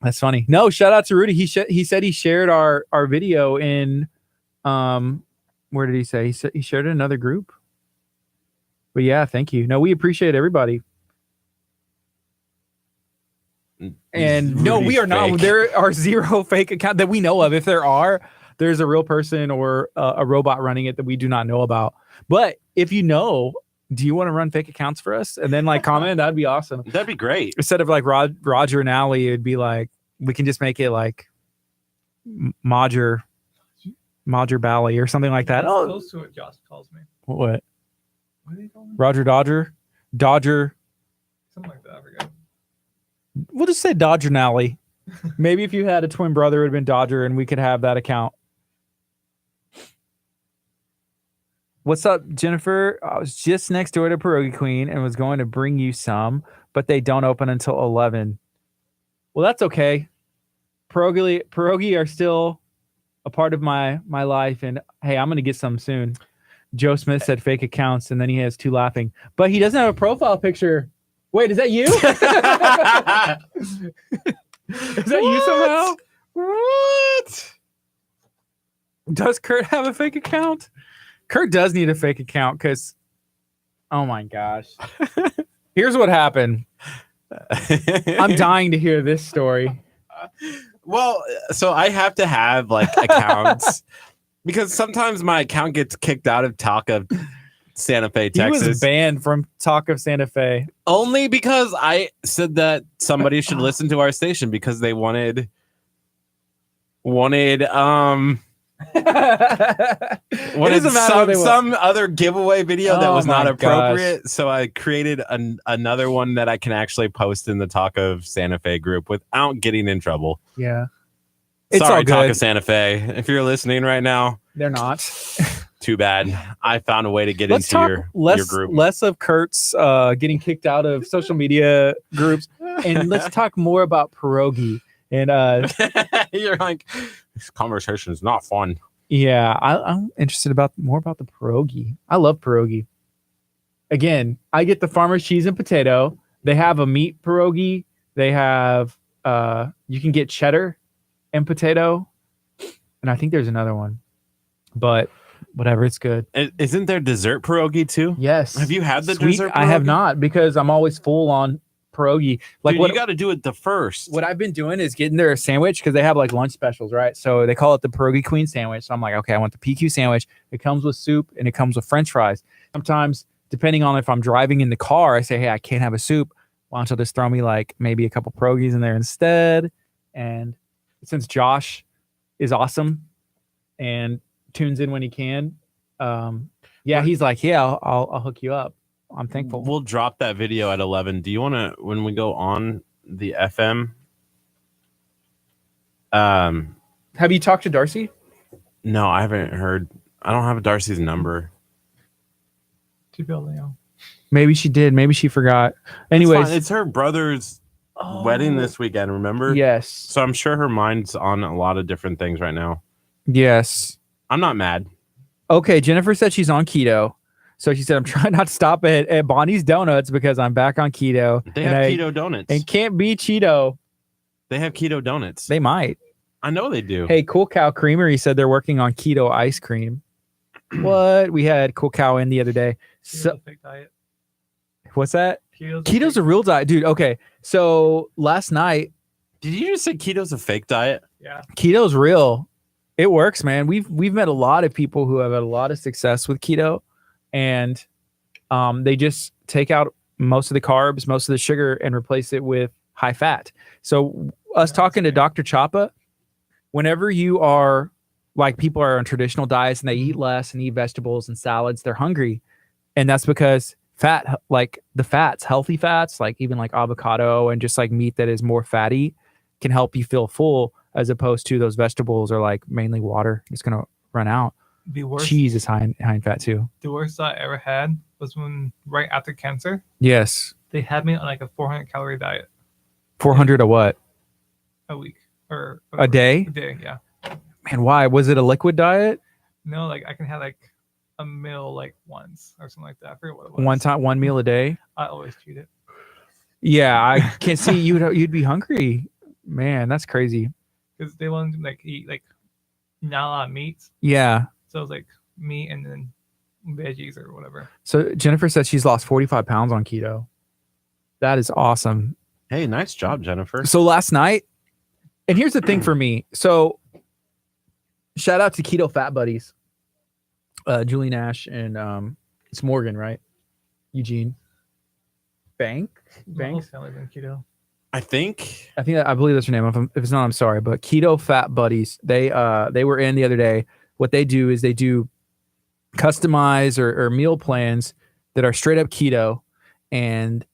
That's funny. No, shout out to Rudy. He said he shared our video in where did he say? He shared it in another group. But yeah, thank you. No, we appreciate everybody. And no, we are not. There are 0 fake accounts that we know of. If there are, there's a real person or a robot running it that we do not know about. But if you know, do you want to run fake accounts for us? And then like comment, that'd be awesome. That'd be great. Instead of like Roger and Allie, it'd be like, we can just make it like Modger Bally or something like that. That's Oh, close to what Josh calls me. what? What do you call me? Roger Dodger. Something like that. I forget. We'll just say Dodger and Allie. Maybe if you had a twin brother, it would have been Dodger and we could have that account. What's up, Jennifer? I was just next door to Pierogi Queen and was going to bring you some, but they don't open until 11. Well, that's okay. Pierogi are still a part of my life, and hey, I'm going to get some soon. Joe Smith said fake accounts, and then he has 2 laughing. But he doesn't have a profile picture. Wait, is that you? Is that you somehow? What? Does Curt have a fake account? Curt does need a fake account because, oh my gosh. Here's what happened. I'm dying to hear this story. Well, so I have to have like accounts because sometimes my account gets kicked out of Talk of Santa Fe, Texas. He was banned from Talk of Santa Fe. Only because I said that somebody should listen to our station because they wanted some other giveaway video that was not appropriate. Gosh. So I created another one that I can actually post in the Talk of Santa Fe group without getting in trouble. Yeah. It's sorry, all good. Talk of Santa Fe. If you're listening right now, they're not. Too bad. I found a way to get into your group. Less of Kurt's getting kicked out of social media groups, and let's talk more about pierogi. And you're like, this conversation is not fun. Yeah, I'm interested more about the pierogi. I love pierogi. Again, I get the farmer's cheese and potato. They have a meat pierogi. They have you can get cheddar and potato, and I think there's another one, but whatever, it's good. Isn't there dessert pierogi too? Yes. Have you had the Sweet, dessert pierogi? I have not because I'm always full on pierogi. Like, dude, what you got to do it the first. What I've been doing is getting their sandwich because they have like lunch specials, right? So they call it the Pierogi Queen sandwich. So I'm like, okay, I want the PQ sandwich. It comes with soup and it comes with French fries. Sometimes, depending on if I'm driving in the car, I say, hey, I can't have a soup. Why don't you just throw me like maybe a couple pierogies in there instead? And since Josh is awesome and tunes in when he can, he's like, yeah, I'll hook you up. I'm thankful. We'll drop that video at 11. Do you want to, when we go on the FM? Have you talked to Darcy? No, I haven't heard. I don't have Darcy's number. Maybe she did. Maybe she forgot. Anyways, it's her brother's wedding this weekend, remember? Yes. So I'm sure her mind's on a lot of different things right now. Yes. I'm not mad. Okay, Jennifer said she's on keto. So she said, I'm trying not to stop at Bonnie's Donuts because I'm back on keto. They have keto donuts. And can't be Cheeto. They have keto donuts. They might. I know they do. Hey, Cool Cow Creamery said they're working on keto ice cream. What? We had Cool Cow in the other day. So, fake diet. What's that? Keto's a real diet. Dude, okay. So last night. Did you just say keto's a fake diet? Yeah. Keto's real. It works, man. We've met a lot of people who have had a lot of success with keto. And they just take out most of the carbs, most of the sugar, and replace it with high fat. So us talking to Dr. Chapa, whenever you are like people are on traditional diets and they eat less and eat vegetables and salads, they're hungry. And that's because fat, like the fats, healthy fats, like even like avocado and just like meat that is more fatty can help you feel full as opposed to those vegetables are like mainly water. It's going to run out. The worst, cheese is high in fat too. The worst I ever had was when right after cancer. Yes. They had me on like a 400 calorie diet. 400 a what? A week or a day? A day, yeah. Man, why? Was it a liquid diet? No, like I can have like a meal like once or something like that. I forget what it was. One meal a day? I always cheat it. Yeah, I can see you'd be hungry. Man, that's crazy. Because they want to like eat like not a lot of meats. Yeah. So it's like meat and then veggies or whatever. So Jennifer said she's lost 45 pounds on keto. That is awesome. Hey, nice job, Jennifer. So last night, and here's the thing for me. So shout out to Keto Fat Buddies, Julie Nash and it's Morgan, right? Eugene Banks. Family been keto. I believe that's her name. If it's not, I'm sorry. But Keto Fat Buddies, they were in the other day. What they do is they do customize or meal plans that are straight up keto, and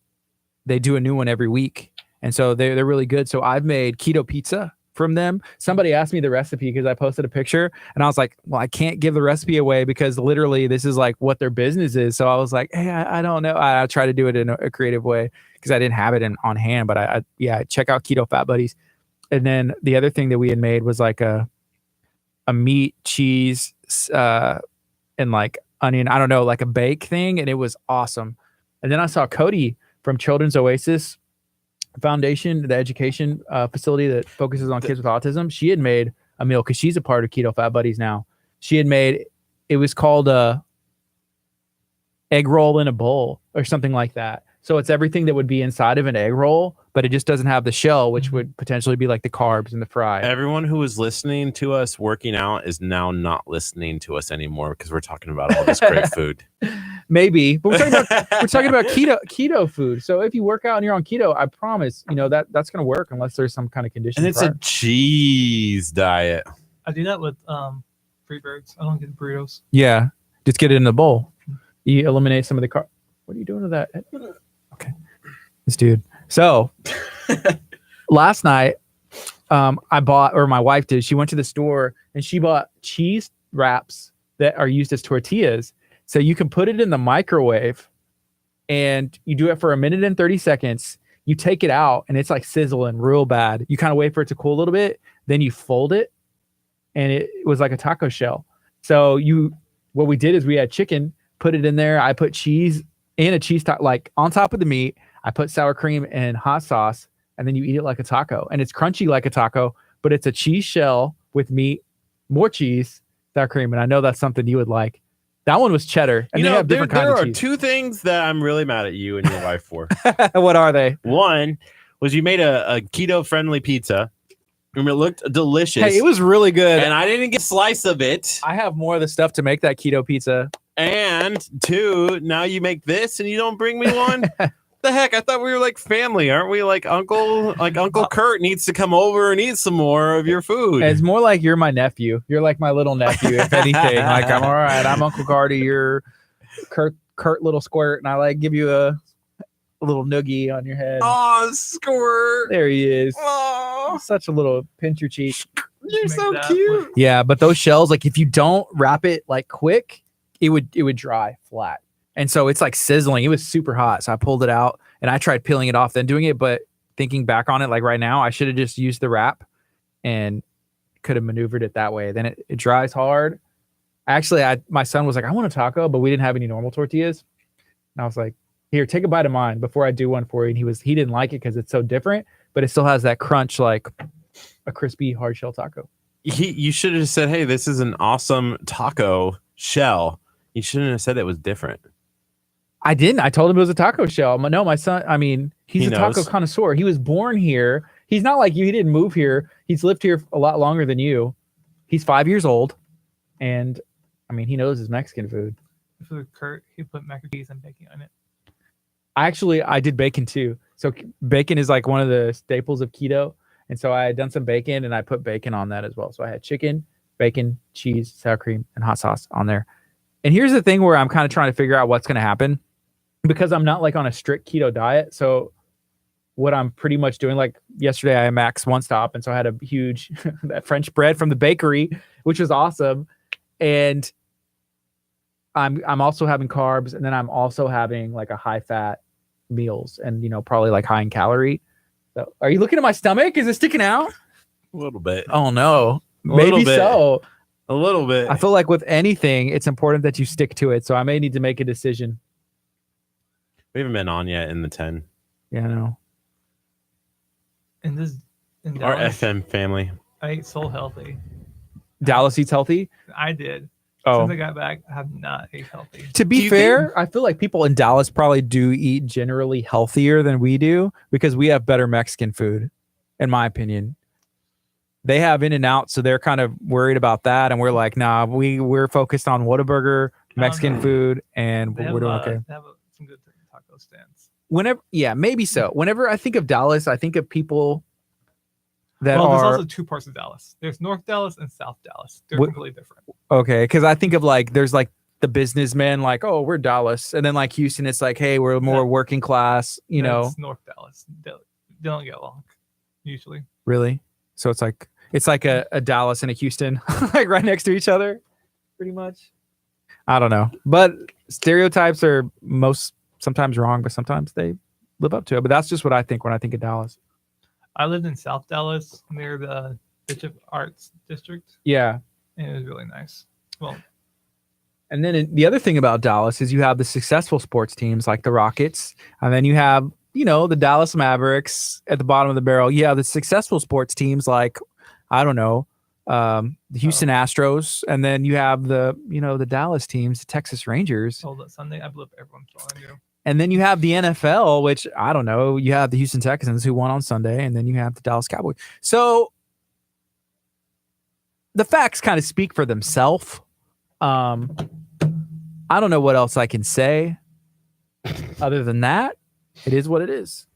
they do a new one every week. And so they're really good. So I've made keto pizza from them. Somebody asked me the recipe because I posted a picture, and I was like, well, I can't give the recipe away because literally this is like what their business is. So I was like, hey, I don't know. I try to do it in a creative way because I didn't have it on hand. But I check out Keto Fat Buddies. And then the other thing that we had made was like a meat, cheese, and like onion, I don't know, like a bake thing. And it was awesome. And then I saw Cody from Children's Oasis Foundation, the education facility that focuses on kids with autism. She had made a meal because she's a part of Keto Fat Buddies now. She had made, it was called a egg roll in a bowl or something like that. So it's everything that would be inside of an egg roll, but it just doesn't have the shell, which would potentially be like the carbs and the fry. Everyone who was listening to us working out is now not listening to us anymore because we're talking about all this great food. Maybe, but we're talking about keto food. So if you work out and you're on keto, I promise, that's going to work unless there's some kind of condition. And it's a cheese diet. I do that with Freebirds. I don't get burritos. Yeah, just get it in the bowl. You eliminate some of the carb. What are you doing to that? Okay, this dude. So last night, I bought, or my wife did. She went to the store and she bought cheese wraps that are used as tortillas. So you can put it in the microwave and you do it for 1 minute and 30 seconds. You take it out and it's like sizzling real bad. You kind of wait for it to cool a little bit. Then you fold it and it was like a taco shell. So what we did is we had chicken, put it in there. I put cheese and a cheese like on top of the meat. I put sour cream and hot sauce, and then you eat it like a taco. And it's crunchy like a taco, but it's a cheese shell with meat, more cheese, sour cream. And I know that's something you would like. That one was cheddar. And they have different kinds of cheese. There are two things that I'm really mad at you and your wife for. What are they? One was you made a keto-friendly pizza. And it looked delicious. Hey, it was really good. And I didn't get a slice of it. I have more of the stuff to make that keto pizza. And two, now you make this and you don't bring me one? The heck? I thought we were like family. Aren't we like Uncle Curt needs to come over and eat some more of your food. It's more like you're my nephew. You're like my little nephew, if anything. Like, I'm all right. I'm Uncle Gardy. You're Curt little squirt. And I like give you a little noogie on your head. Oh, squirt. There he is. Oh, such a little pinch your cheek. You're so cute. Yeah, but those shells, like if you don't wrap it like quick, it would dry flat. And so it's like sizzling. It was super hot. So I pulled it out and I tried peeling it off, then doing it. But thinking back on it, like right now, I should have just used the wrap and could have maneuvered it that way. Then it dries hard. Actually, my son was like, I want a taco, but we didn't have any normal tortillas. And I was like, here, take a bite of mine before I do one for you. And he didn't like it because it's so different, but it still has that crunch like a crispy hard shell taco. You should have said, hey, this is an awesome taco shell. You shouldn't have said it was different. I didn't. I told him it was a taco shell. No, my son, I mean, he's a knows. taco connoisseur. He was born here. He's not like you. He didn't move here. He's lived here a lot longer than you. He's 5 years old. And I mean, he knows his Mexican food. For Curt, he put mac and cheese and bacon on it. I did bacon too. So bacon is like one of the staples of keto. And so I had done some bacon and I put bacon on that as well. So I had chicken, bacon, cheese, sour cream, and hot sauce on there. And here's the thing where I'm kind of trying to figure out what's going to happen because I'm not like on a strict keto diet. So what I'm pretty much doing, like yesterday I maxed One Stop. And so I had a huge that French bread from the bakery, which was awesome. And I'm also having carbs, and then I'm also having like a high fat meals and, probably like high in calorie. So are you looking at my stomach? Is it sticking out? A little bit. Oh no. Maybe So. A little bit. I feel like with anything, it's important that you stick to it. So I may need to make a decision. We haven't been on yet in the 10. Yeah, I know. in this in Our Dallas, FM family. I ate so healthy. Dallas eats healthy. I did. Oh, Since I got back, I have not ate healthy. to Do be you fair, I feel like people in Dallas probably do eat generally healthier than we do because we have better Mexican food, in my opinion. They have In-N-Out, so they're kind of worried about that, and we're like, nah, we're focused on Whataburger, Mexican know. food, and They we're doing okay. have some good taco stands. Whenever, yeah, maybe so. Whenever I think of Dallas, I think of people that Well, there's are also two parts of Dallas. There's North Dallas and South Dallas. They're What- completely different. okay, because I think of like there's like the businessmen, like, oh, we're Dallas, and then like Houston, it's like, hey, we're more working class, you know. That's North Dallas. They don't get along usually. Really? So it's like a Dallas and a Houston, like right next to each other, pretty much. I don't know, but stereotypes are sometimes wrong, but sometimes they live up to it. But that's just what I think when I think of Dallas. I lived in South Dallas near the Bishop Arts District, Yeah. and it was really nice. Well, And then the other thing about Dallas is you have the successful sports teams like the Rockets, and then you have, you know, the Dallas Mavericks at the bottom of the barrel. Yeah, the successful sports teams like, I don't know, the Houston Astros, and then you have the Dallas teams, the Texas Rangers, that Sunday I blew up everyone's phone I knew. and then you have the NFL, which I don't know. You have the Houston Texans who won on Sunday, and then you have the Dallas Cowboys. So the facts kind of speak for themselves. I don't know what else I can say other than that. It is what it is.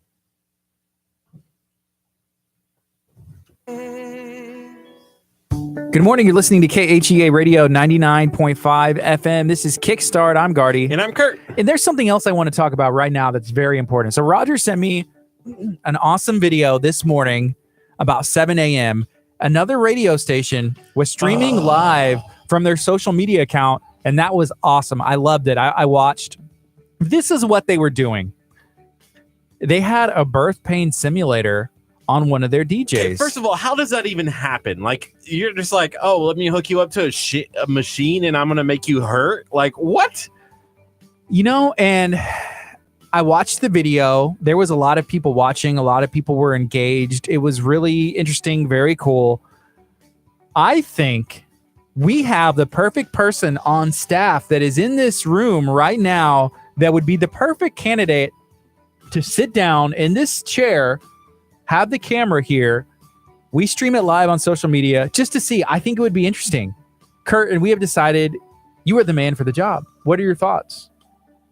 Good morning. You're listening to KHEA Radio 99.5 FM. This is Kickstart. I'm Gardy. And I'm Curt. And there's something else I want to talk about right now that's very important. So Roger sent me an awesome video this morning about 7 a.m. Another radio station was streaming live from their social media account, and that was awesome. I loved it. I watched. This is what they were doing. They had a birth pain simulator on one of their DJs. First of all, how does that even happen? Like, you're just like, oh, let me hook you up to a machine and I'm going to make you hurt? Like, what? You know, and I watched the video. There was a lot of people watching. A lot of people were engaged. It was really interesting, very cool. I think we have the perfect person on staff that is in this room right now that would be the perfect candidate to sit down in this chair, have the camera here. We stream it live on social media just to see. I think it would be interesting. Curt, and we have decided you are the man for the job. What are your thoughts?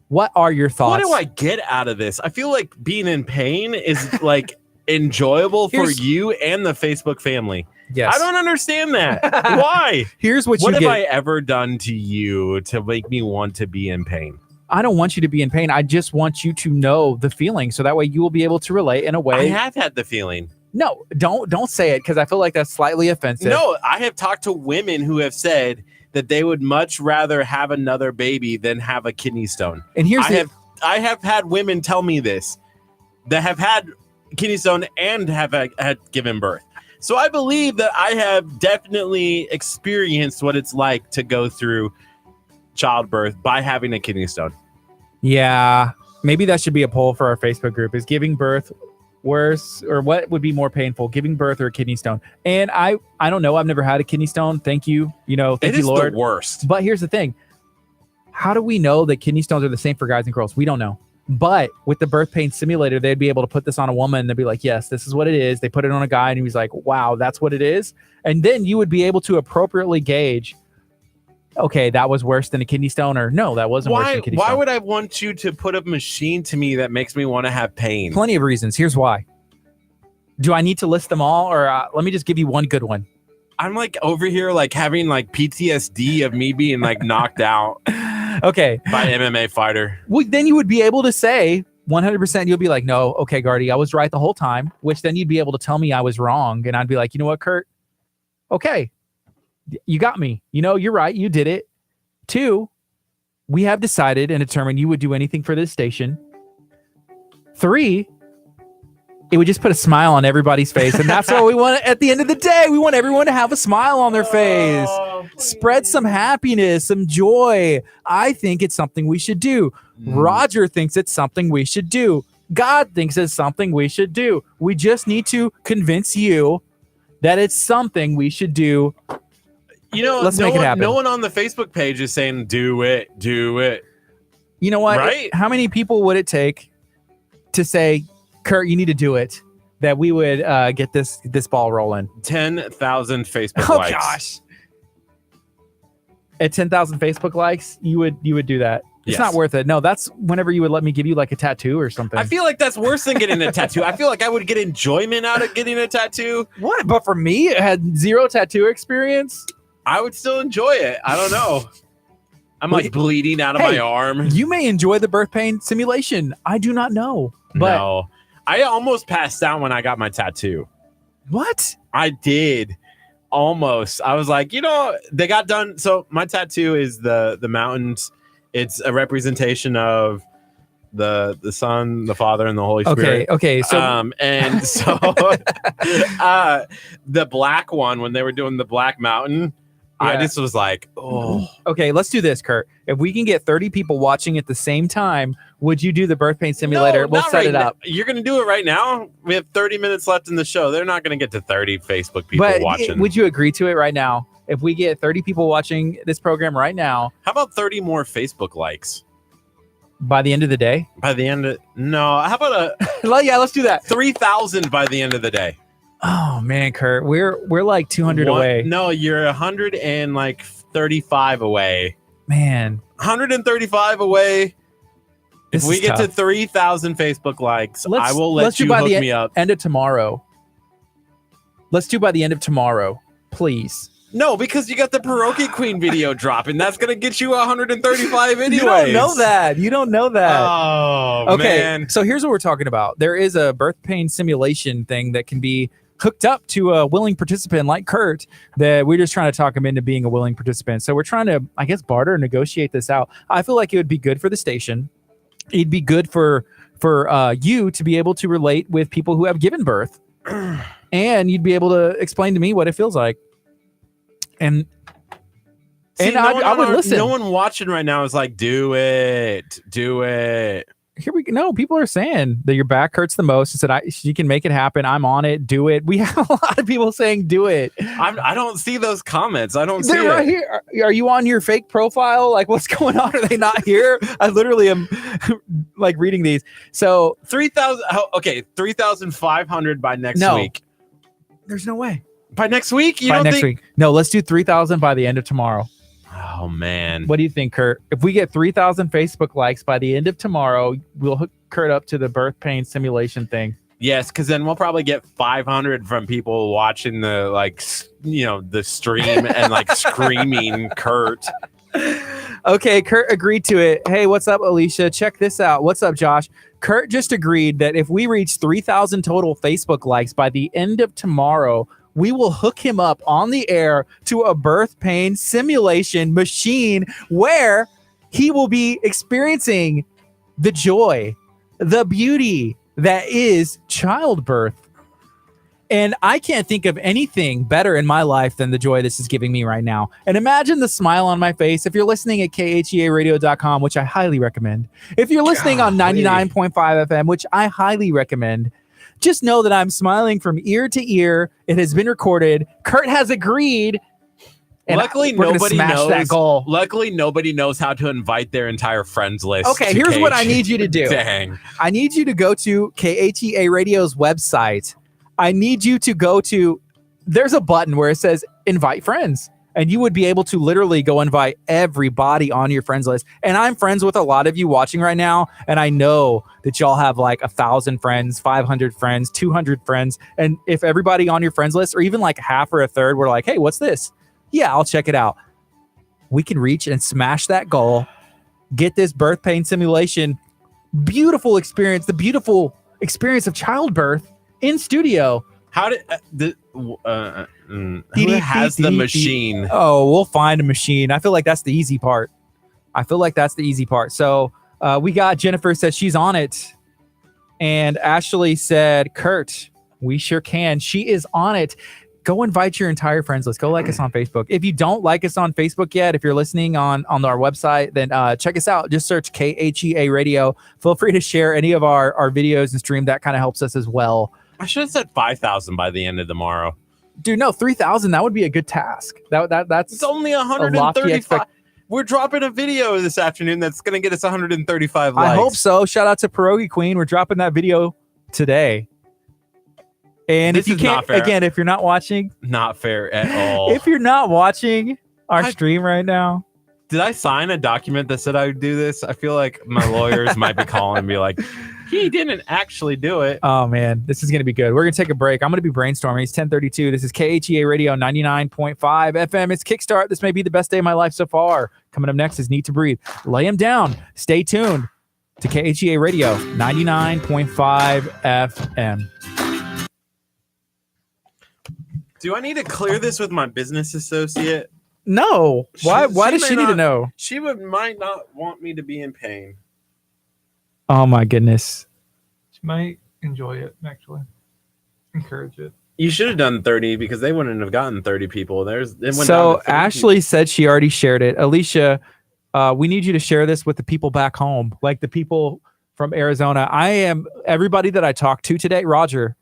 What are your thoughts? What do I get out of this? I feel like being in pain is like enjoyable for you and the Facebook family. Yes. I don't understand that. Why? Here's what have you get. I ever done to you to make me want to be in pain? I don't want you to be in pain. I just want you to know the feeling, so that way you will be able to relate in a way. I have had the feeling. No, don't say it, because I feel like that's slightly offensive. No, I have talked to women who have said that they would much rather have another baby than have a kidney stone. And here's I have had women tell me this that have had kidney stone and have had given birth. So I believe that I have definitely experienced what it's like to go through childbirth by having a kidney stone. Yeah, maybe that should be a poll for our Facebook group. Is giving birth worse, or what would be more painful, giving birth or a kidney stone? And I don't know. I've never had a kidney stone. Thank you. Thank you, Lord. The worst. But here's the thing. How do we know that kidney stones are the same for guys and girls? We don't know. But with the birth pain simulator, they'd be able to put this on a woman and they'd be like, yes, this is what it is. They put it on a guy and he's like, wow, that's what it is. And then you would be able to appropriately gauge, okay, that was worse than a kidney stone, or no, that wasn't worse than a kidney stone. Why would I want you to put a machine to me that makes me want to have pain? Plenty of reasons. Here's why. Do I need to list them all, or let me just give you one good one? I'm like over here like having like PTSD of me being like knocked out Okay. by an MMA fighter. Well, then you would be able to say 100%. You'll be like, no, okay, Gardy, I was right the whole time, which then you'd be able to tell me I was wrong. And I'd be like, you know what, Curt? Okay. You got me. You're right. You did it. 2, we have decided and determined you would do anything for this station. 3, it would just put a smile on everybody's face. And that's what we want. At the end of the day, we want everyone to have a smile on their face. Spread some happiness, some joy. I think it's something we should do. Roger thinks it's something we should do. God thinks it's something we should do. We just need to convince you that it's something we should do. Let's make it happen. No one on the Facebook page is saying, do it. You know what? Right? How many people would it take to say, Curt, you need to do it, that we would get this ball rolling? 10,000 Facebook Oh likes. gosh. At 10,000 Facebook likes, you would do that. It's Yes. not worth it. No, that's whenever you would let me give you like a tattoo or something. I feel like that's worse than getting a tattoo. I feel like I would get enjoyment out of getting a tattoo. What? But for me, it had zero tattoo experience. I would still enjoy it. I don't know. I'm like bleeding out of Hey, my arm. You may enjoy the birth pain simulation. I do not know. But No. I almost passed out when I got my tattoo. what? I did. Almost. I was like, they got done. So my tattoo is the mountains. It's a representation of the Son, the Father, and the Holy Spirit. Okay. So And so the black one, when they were doing the Black Mountain, I Yeah. just was like, oh. okay, let's do this, Curt. If we can get 30 people watching at the same time, would you do the birth pain simulator? No, We'll not set right it up. now. You're going to do it right now? We have 30 minutes left in the show. They're not going to get to 30 Facebook people But watching. would you agree to it right now? If we get 30 people watching this program right now, How about 30 more Facebook likes? by the end of the day? By the end of no, how about Yeah, let's do that. 3,000 by the end of the day? Oh man, Curt, we're like 200 away. No, you're 135 away. Man, 135 away. this If we is get to tough. 3,000 Facebook likes, I will let's let do you by hook the me up. end of tomorrow. Let's do by the end of tomorrow, please. No, because you got the Pierogi Queen video dropping. That's gonna get you 135 anyways. You don't know that. You don't know that. Oh, Okay, man. so here's what we're talking about. There is a birth pain simulation thing that can be hooked up to a willing participant like Curt, that we're just trying to talk him into being a willing participant. So we're trying to, I guess, barter and negotiate this out. I feel like it would be good for the station. It'd be good for you to be able to relate with people who have given birth, and you'd be able to explain to me what it feels like. And See, I would listen. No one watching right now is like, do it. Here we go. No, people are saying that your back hurts the most. I said, you can make it happen. I'm on it. Do it. We have a lot of people saying, do it. I don't see those comments. I don't see They're it. right here. Are you on your fake profile? Like, what's going on? Are they not here? I literally am like reading these. So 3,000. Okay, 3,500 by next No. week. there's no way. By next week? You By don't next think? week. No, let's do 3,000 by the end of tomorrow. Oh man. What do you think, Curt? If we get 3,000 Facebook likes by the end of tomorrow, we'll hook Curt up to the birth pain simulation thing. Yes, because then we'll probably get 500 from people watching the the stream and like screaming Curt. Okay, Curt agreed to it. Hey, what's up, Alicia? Check this out. What's up, Josh? Curt just agreed that if we reach 3,000 total Facebook likes by the end of tomorrow, we will hook him up on the air to a birth pain simulation machine where he will be experiencing the joy, the beauty that is childbirth. And I can't think of anything better in my life than the joy this is giving me right now. And imagine the smile on my face. If you're listening at khearadio.com, which I highly recommend. If you're listening on 99.5 FM, which I highly recommend, just know that I'm smiling from ear to ear. It has been recorded. Curt has agreed. And Luckily, we're gonna nobody smash knows. that goal. Luckily, nobody knows how to invite their entire friends list. Okay, to here's what I KHEA. need you to do. Dang. I need you to go to KHEA Radio's website. I need you to go to, there's a button where it says invite friends. And you would be able to literally go invite everybody on your friends list. And I'm friends with a lot of you watching right now. And I know that y'all have like 1,000 friends, 500 friends, 200 friends. And if everybody on your friends list, or even like half or a third, were like, hey, what's this? Yeah, I'll check it out. We can reach and smash that goal. Get this birth pain simulation. Beautiful experience. The beautiful experience of childbirth in studio. How did who has the machine? Oh, we'll find a machine. I feel like that's the easy part. So we got Jennifer said she's on it. And Ashley said, Curt, we sure can. She is on it. go invite your entire friends list. Go like us on Facebook. If you don't like us on Facebook yet, if you're listening on our website, then check us out. Just search KHEA Radio. Feel free to share any of our videos and stream. That kind of helps us as well. I should have said 5,000 by the end of tomorrow. Dude, no, 3,000. That would be a good task. That's It's only a lofty 135. We're dropping a video this afternoon that's going to get us 135 likes. I hope so. Shout out to Pierogi Queen. We're dropping that video today. And This if you is can't, not fair. again, if you're not watching, Not fair at all. if you're not watching our stream right now, Did I sign a document that said I would do this? I feel like my lawyers might be calling and be like, he didn't actually do it. oh man, this is going to be good. We're going to take a break. I'm going to be brainstorming. It's 10:32. This is KHEA Radio 99.5 FM. It's Kickstart. This may be the best day of my life so far. Coming up next is Need to Breathe. Lay him down. Stay tuned to KHEA Radio 99.5 FM. Do I need to clear this with my business associate? No. Why does may she need to not- know? She might not want me to be in pain. Oh my goodness. She might enjoy it, actually. Encourage it. You should have done 30 because they wouldn't have gotten 30 people. It went down So to 30 Ashley said she already shared it. Alicia, we need you to share this with the people back home, like the people from Arizona. Everybody that I talked to today, Roger.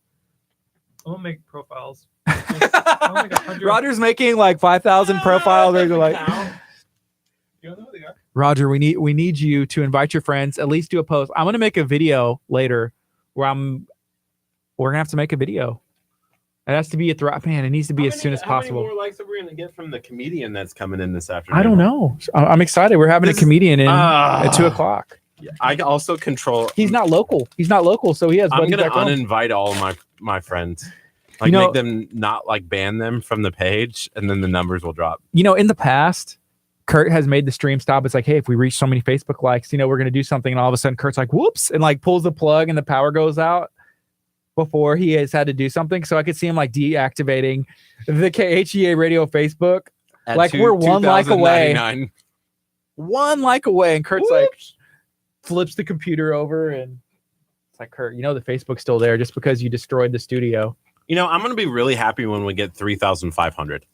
I'm gonna make profiles. I'll make 100. Roger's making like 5,000 profiles. They're like, You don't know who they are? Roger, we need you to invite your friends, at least do a post. I'm gonna make a video later where we're gonna have to make a video. It has to be man, it needs to be as soon as possible. How many more likes are we going to get from the comedian that's coming in this afternoon? I don't know. I'm excited. We're having a comedian in at 2:00. I also control. He's not local. So he has I'm buddies going to back home. uninvite all my friends. Like, You know- make them not like ban them from the page, and then the numbers will drop. In the past, Curt has made the stream stop. It's like, hey, if we reach so many Facebook likes, we're going to do something. And all of a sudden, Kurt's like, whoops, and like pulls the plug and the power goes out before he has had to do something. So I could see him like deactivating the KHEA Radio Facebook. At Like, we're one like away. 2,099. One like away. And Kurt's like, flips the computer over. And it's like, Curt, the Facebook's still there just because you destroyed the studio. I'm going to be really happy when we get 3,500.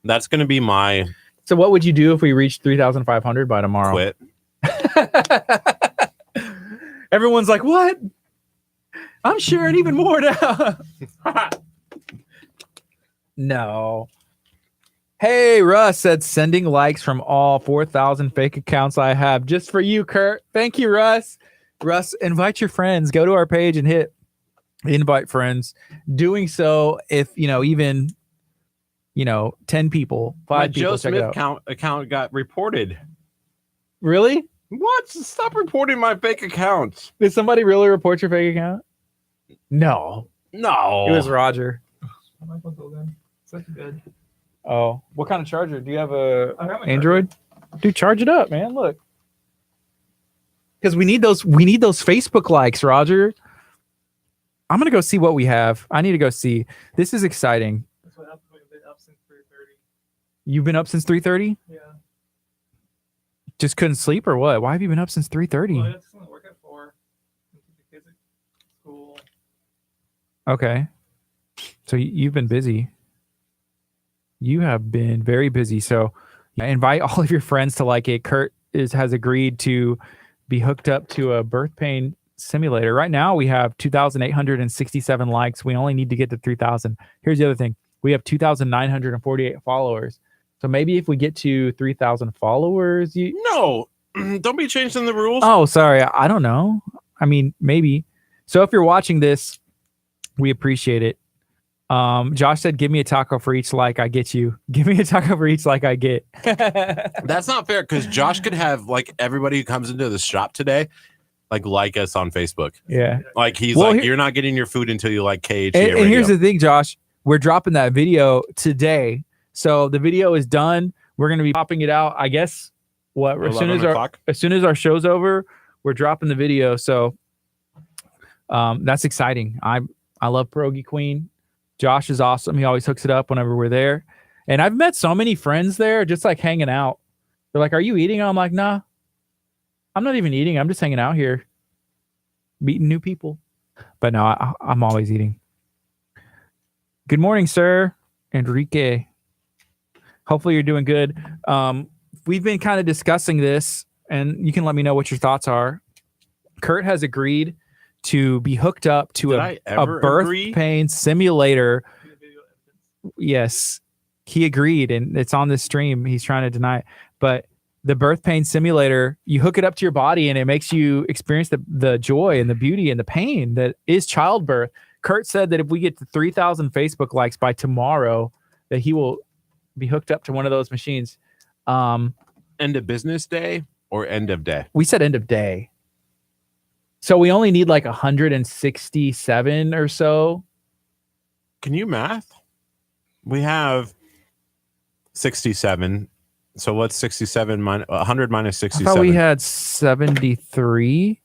That's going to be my So what would you do if we reached 3,500 by tomorrow? quit. Everyone's like, what? I'm sharing even more now. No. Hey, Russ said sending likes from all 4,000 fake accounts I have just for you, Curt. Thank you, Russ. Russ, invite your friends. Go to our page and hit invite friends. Doing so, if even 10 people, 5 My people Joe check it Smith out. account got reported. Really? What? Stop reporting my fake accounts. Did somebody really report your fake account? No. No. It was Roger. I might go go then. Such good. Oh, what kind of charger? Do you have a I got my Android? Dude, charge it up, man. Look. Because we need those Facebook likes, Roger. I'm gonna go see what we have. I need to go see. This is exciting. That's what I've been up since 3:30. You've been up since 3:30? Yeah. Just couldn't sleep or what? Why have you been up since 3:30? Well, I just want to work at 4. And keep the kids at school. Okay. So you've been busy. You have been very busy. So invite all of your friends to like it. Curt has agreed to be hooked up to a birth pain simulator. Right now we have 2,867 likes. We only need to get to 3,000. Here's the other thing. We have 2,948 followers. So maybe if we get to 3,000 followers, No. Don't be changing the rules. Oh, sorry. I don't know. I mean, maybe. So if you're watching this, we appreciate it. Josh said, give me a taco for each like I get you. Give me a taco for each like I get. That's not fair because Josh could have like everybody who comes into the shop today like us on Facebook. Yeah. Like he's Well, like, here- you're not getting your food until you like KHEA And Radio. here's the thing, Josh. We're dropping that video today. So the video is done. We're going to be popping it out, I guess, as 11 o'clock. as soon as our show's over, we're dropping the video. So that's exciting. I love Pierogi Queen. Josh is awesome. He always hooks it up whenever we're there. And I've met so many friends there just like hanging out. They're like, are you eating? I'm like, nah, I'm not even eating. I'm just hanging out here, meeting new people. But no, I'm always eating. Good morning, sir. Enrique. Hopefully you're doing good. We've been kind of discussing this, and you can let me know what your thoughts are. Curt has agreed to be hooked up to a birth pain simulator. Yes, he agreed, and it's on this stream. He's trying to deny it. But the birth pain simulator, you hook it up to your body, and it makes you experience the joy and the beauty and the pain that is childbirth. Curt said that if we get to 3,000 Facebook likes by tomorrow, that he will be hooked up to one of those machines. End of business day or end of day? We said end of day. So we only need like 167 or so. Can you math? We have 67. So what's 67 minus 100 minus 67? I thought we had 73.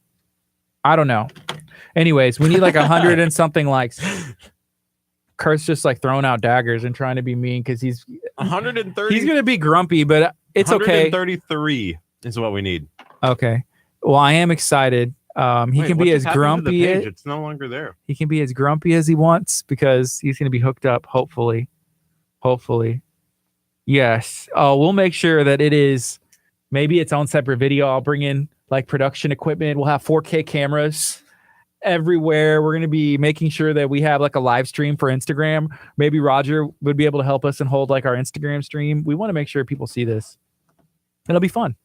I don't know. Anyways, we need like 100 and something likes. Curt's just like throwing out daggers and trying to be mean because he's 130. He's gonna be grumpy, but it's okay. 133 is what we need. Okay. Well, I am excited. He can be as grumpy. It's no longer there. He can be as grumpy as he wants because he's gonna be hooked up. Hopefully. Yes. Oh, we'll make sure that it is maybe its own separate video. I'll bring in like production equipment. We'll have 4K cameras everywhere. We're going to be making sure that we have like a live stream for Instagram. Maybe Roger would be able to help us and hold like our Instagram stream. We want to make sure people see this. It'll be fun.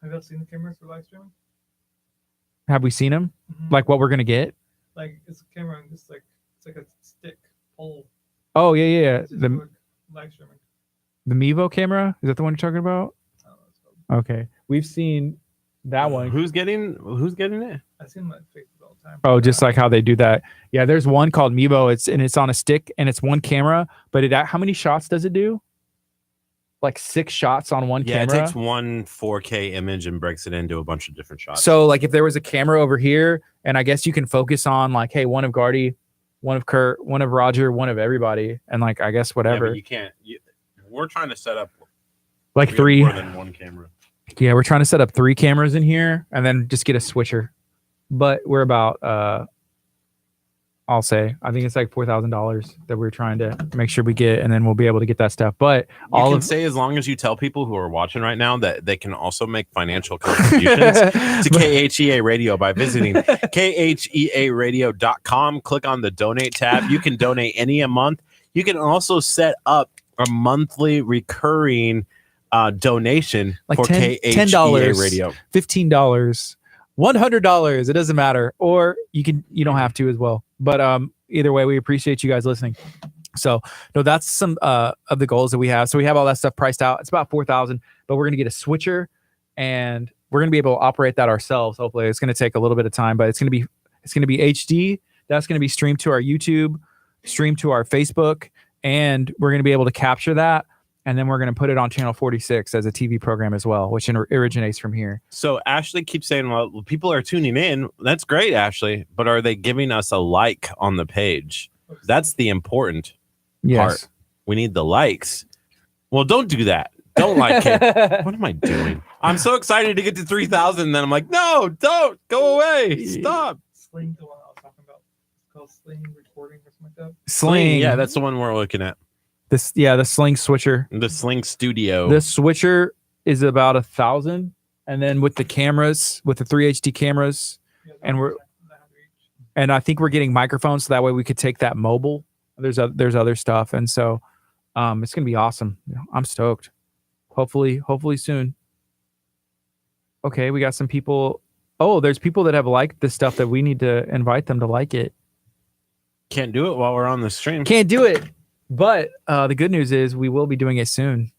Have you seen the cameras for live streaming? Have we seen them? Mm-hmm. Like what we're going to get? Like it's a camera and it's like a stick pole. Oh yeah. The live streaming. The Mevo camera? Is that the one you're talking about? Okay. We've seen that one. Who's getting it? I've seen my Facebook all the time. Oh, just like how they do that. Yeah, there's one called Mevo. It's on a stick and it's one camera, but how many shots does it do? Like 6 shots on one camera. Yeah, it takes one 4K image and breaks it into a bunch of different shots. So like if there was a camera over here, and I guess you can focus on like, hey, one of Gardy, one of Curt, one of Roger, one of everybody, and like I guess whatever. Yeah, but you can't. We're trying to set up like 3 more than one camera. Yeah, we're trying to set up 3 cameras in here and then just get a switcher. But we're about I'll say I think it's like $4,000 that we're trying to make sure we get, and then we'll be able to get that stuff. But say as long as you tell people who are watching right now that they can also make financial contributions to KHEA Radio by visiting khearadio.com. Click on the donate tab. You can donate any a month. You can also set up a monthly recurring donation like for $10 Radio. $15, $100. It doesn't matter. Or you don't have to as well. But either way, we appreciate you guys listening. So no, that's some of the goals that we have. So we have all that stuff priced out. It's about $4,000, but we're gonna get a switcher and we're gonna be able to operate that ourselves. Hopefully, it's gonna take a little bit of time, but it's gonna be HD. That's gonna be streamed to our YouTube, streamed to our Facebook, and we're gonna be able to capture that. And then we're going to put it on channel 46 as a TV program as well, which originates from here. So Ashley keeps saying, well, people are tuning in. That's great, Ashley. But are they giving us a like on the page? That's the important part. We need the likes. Well, don't do that. Don't like it. What am I doing? I'm so excited to get to 3,000. And then I'm like, no, don't go away. Stop. Sling, the one I was talking about. It's called Sling Recording or something like that. Sling. Yeah, that's the one we're looking at. The Sling switcher. The Sling Studio. The switcher is about $1,000, and then with the cameras, with the 3 HD cameras, and I think we're getting microphones so that way we could take that mobile. There's other stuff, and so it's gonna be awesome. I'm stoked. Hopefully soon. Okay, we got some people. Oh, there's people that have liked this stuff that we need to invite them to like it. Can't do it while we're on the stream. Can't do it. But the good news is we will be doing it soon.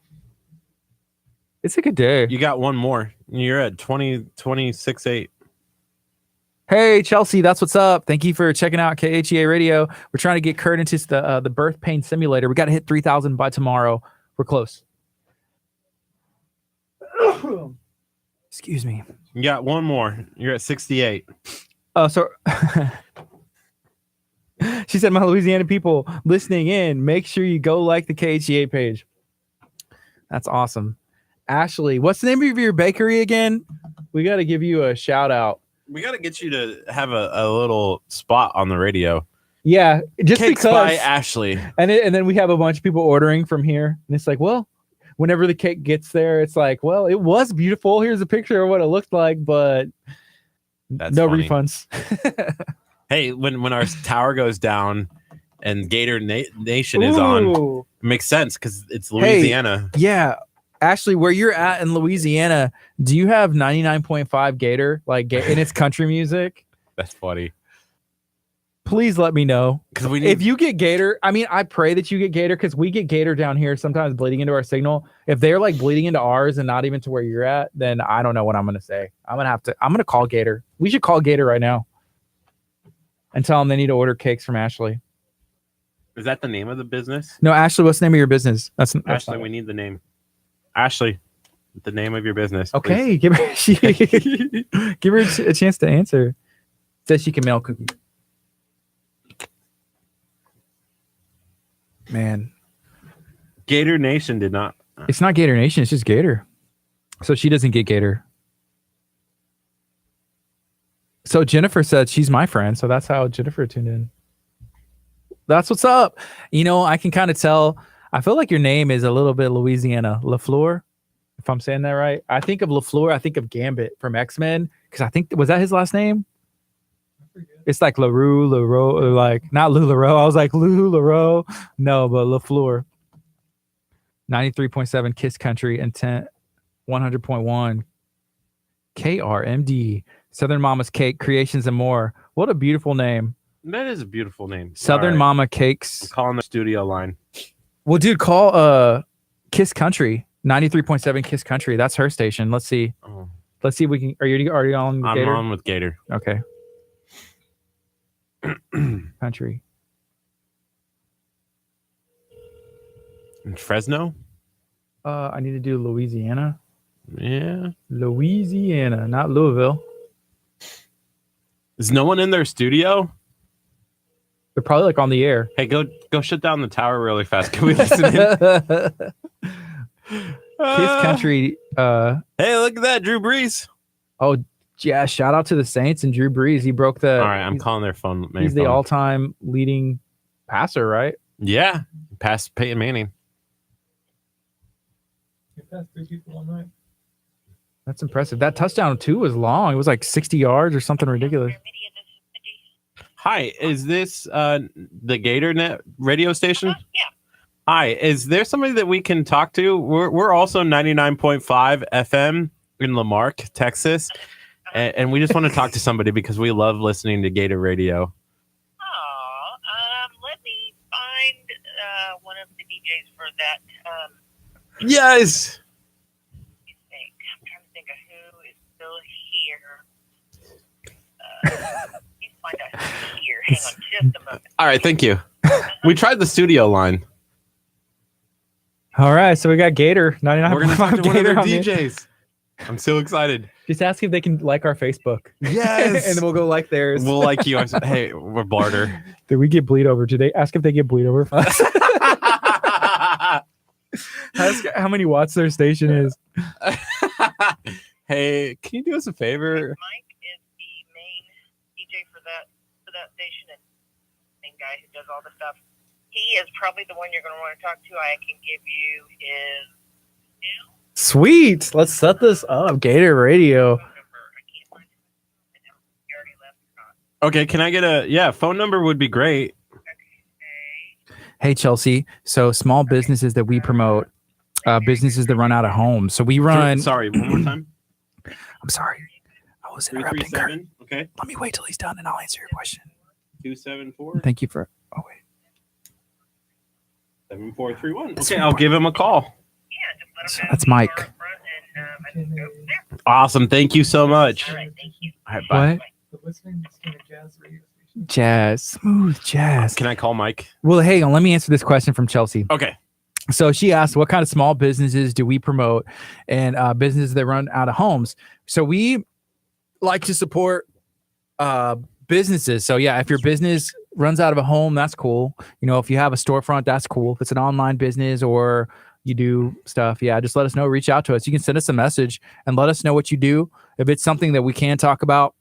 It's a good day. You got one more. You're at 26.8. Hey, Chelsea, that's what's up. Thank you for checking out KHEA Radio. We're trying to get Curt into the birth pain simulator. We got to hit 3,000 by tomorrow. We're close. Excuse me. You got one more. You're at 68. Oh, so... She said, my Louisiana people listening in, make sure you go like the KHEA page. That's awesome. Ashley, what's the name of your bakery again? We got to give you a shout out. We got to get you to have a little spot on the radio. Yeah, just Cakes because. by Ashley. And then we have a bunch of people ordering from here, and it's like, well, whenever the cake gets there, it's like, well, it was beautiful. Here's a picture of what it looked like, but That's no funny. refunds. Hey, when our tower goes down and Gator Nation is on, Ooh. it makes sense because it's Louisiana. Yeah. Ashley, where you're at in Louisiana, do you have 99.5 Gator and it's country music? That's funny. Please let me know. Because we need If you get Gator, I mean, I pray that you get Gator because we get Gator down here sometimes bleeding into our signal. If they're like bleeding into ours and not even to where you're at, then I don't know what I'm going to say. I'm going to call Gator. We should call Gator right now and tell them they need to order cakes from Ashley. Is that the name of the business? No, Ashley, what's the name of your business? That's Ashley, we need the name. Ashley, the name of your business. Okay, give her give her a chance to answer. Says she can mail cookies. Man, Gator Nation did not. it's not Gator Nation. It's just Gator. So she doesn't get Gator. So Jennifer said she's my friend. So that's how Jennifer tuned in. That's what's up. You know, I can kind of tell. I feel like your name is a little bit Louisiana. LaFleur, if I'm saying that right. I think of LaFleur. I think of Gambit from X-Men. Because I think, was that his last name? It's like LaRue, like not Lou LaRoe. I was like Lou LaRoe. No, but LaFleur. 93.7 Kiss Country and 100.1 KRMD. Southern Mama's Cake, Creations and More. What a beautiful name. That is a beautiful name. Southern All right. Mama Cakes. I'm calling the studio line. Well, dude, call Kiss Country. 93.7 Kiss Country. That's her station. Let's see. Oh, Let's see if we can. Are you already on I'm Gator? on with Gator. Okay. Country. In Fresno? I need to do Louisiana. Yeah. Louisiana, not Louisville. Is no one in their studio? They're probably like on the air. Hey, go shut down the tower really fast. Can we listen in? Kiss Country. Hey, look at that, Drew Brees. Oh, yeah. Shout out to the Saints and Drew Brees. He broke the. All right, I'm calling their phone. main He's the phone. all-time leading passer, right? Yeah, past Peyton Manning. You passed 3 people all night. That's impressive. That touchdown too was long. It was like 60 yards or something ridiculous. Hi, is this the Gator Net radio station? Yeah. Hi, is there somebody that we can talk to? We're also 99.5 FM in Lamarck, Texas, and we just want to talk to somebody because we love listening to Gator Radio. Let me find one of the DJs for that. Yes. Let me think. I'm trying to think of who is still here. Let me find out who's here. Hang on just a moment. All right, thank you. We tried the studio line. All right, so we got Gator. We're gonna talk 99.5 to one of Gator their on the- DJs. I'm so excited. Just ask if they can like our Facebook. Yes. And then we'll go like theirs. We'll like you. Hey, we're barter. Did we get bleed over? Did they ask if they get bleed over? Ask how many watts their station is. Hey, can you do us a favor? Mike is the main DJ for that station and main guy who does all the stuff. He is probably the one you're going to want to talk to. I can give you his new Sweet. Let's set this up. Gator Radio. phone number. I can't find it. I know he already left or not. Okay, can I get phone number would be great. Okay. Hey, Chelsea. So small businesses that we promote, businesses that run out of homes. So we run. Sorry, one more time. I'm sorry. I was interrupting Kurt. 337. Okay. Let me wait till he's done and I'll answer your question. 274 Thank you for. Oh, wait. 7431. Okay, I'll give him a call. Yeah, just let him So know that's who you Mike. are up front and I can go from there. Awesome. Thank you so much. All right, thank you. All right, bye. What? The listening to a jazz radio station. Jazz. Smooth jazz. Can I call Mike? Well, hang on. Let me answer this question from Chelsea. Okay. So she asked, what kind of small businesses do we promote and businesses that run out of homes? So we like to support businesses. So yeah, if your business runs out of a home, that's cool. You know, if you have a storefront, that's cool. If it's an online business or you do stuff, yeah, just let us know. Reach out to us. You can send us a message and let us know what you do. If it's something that we can talk about,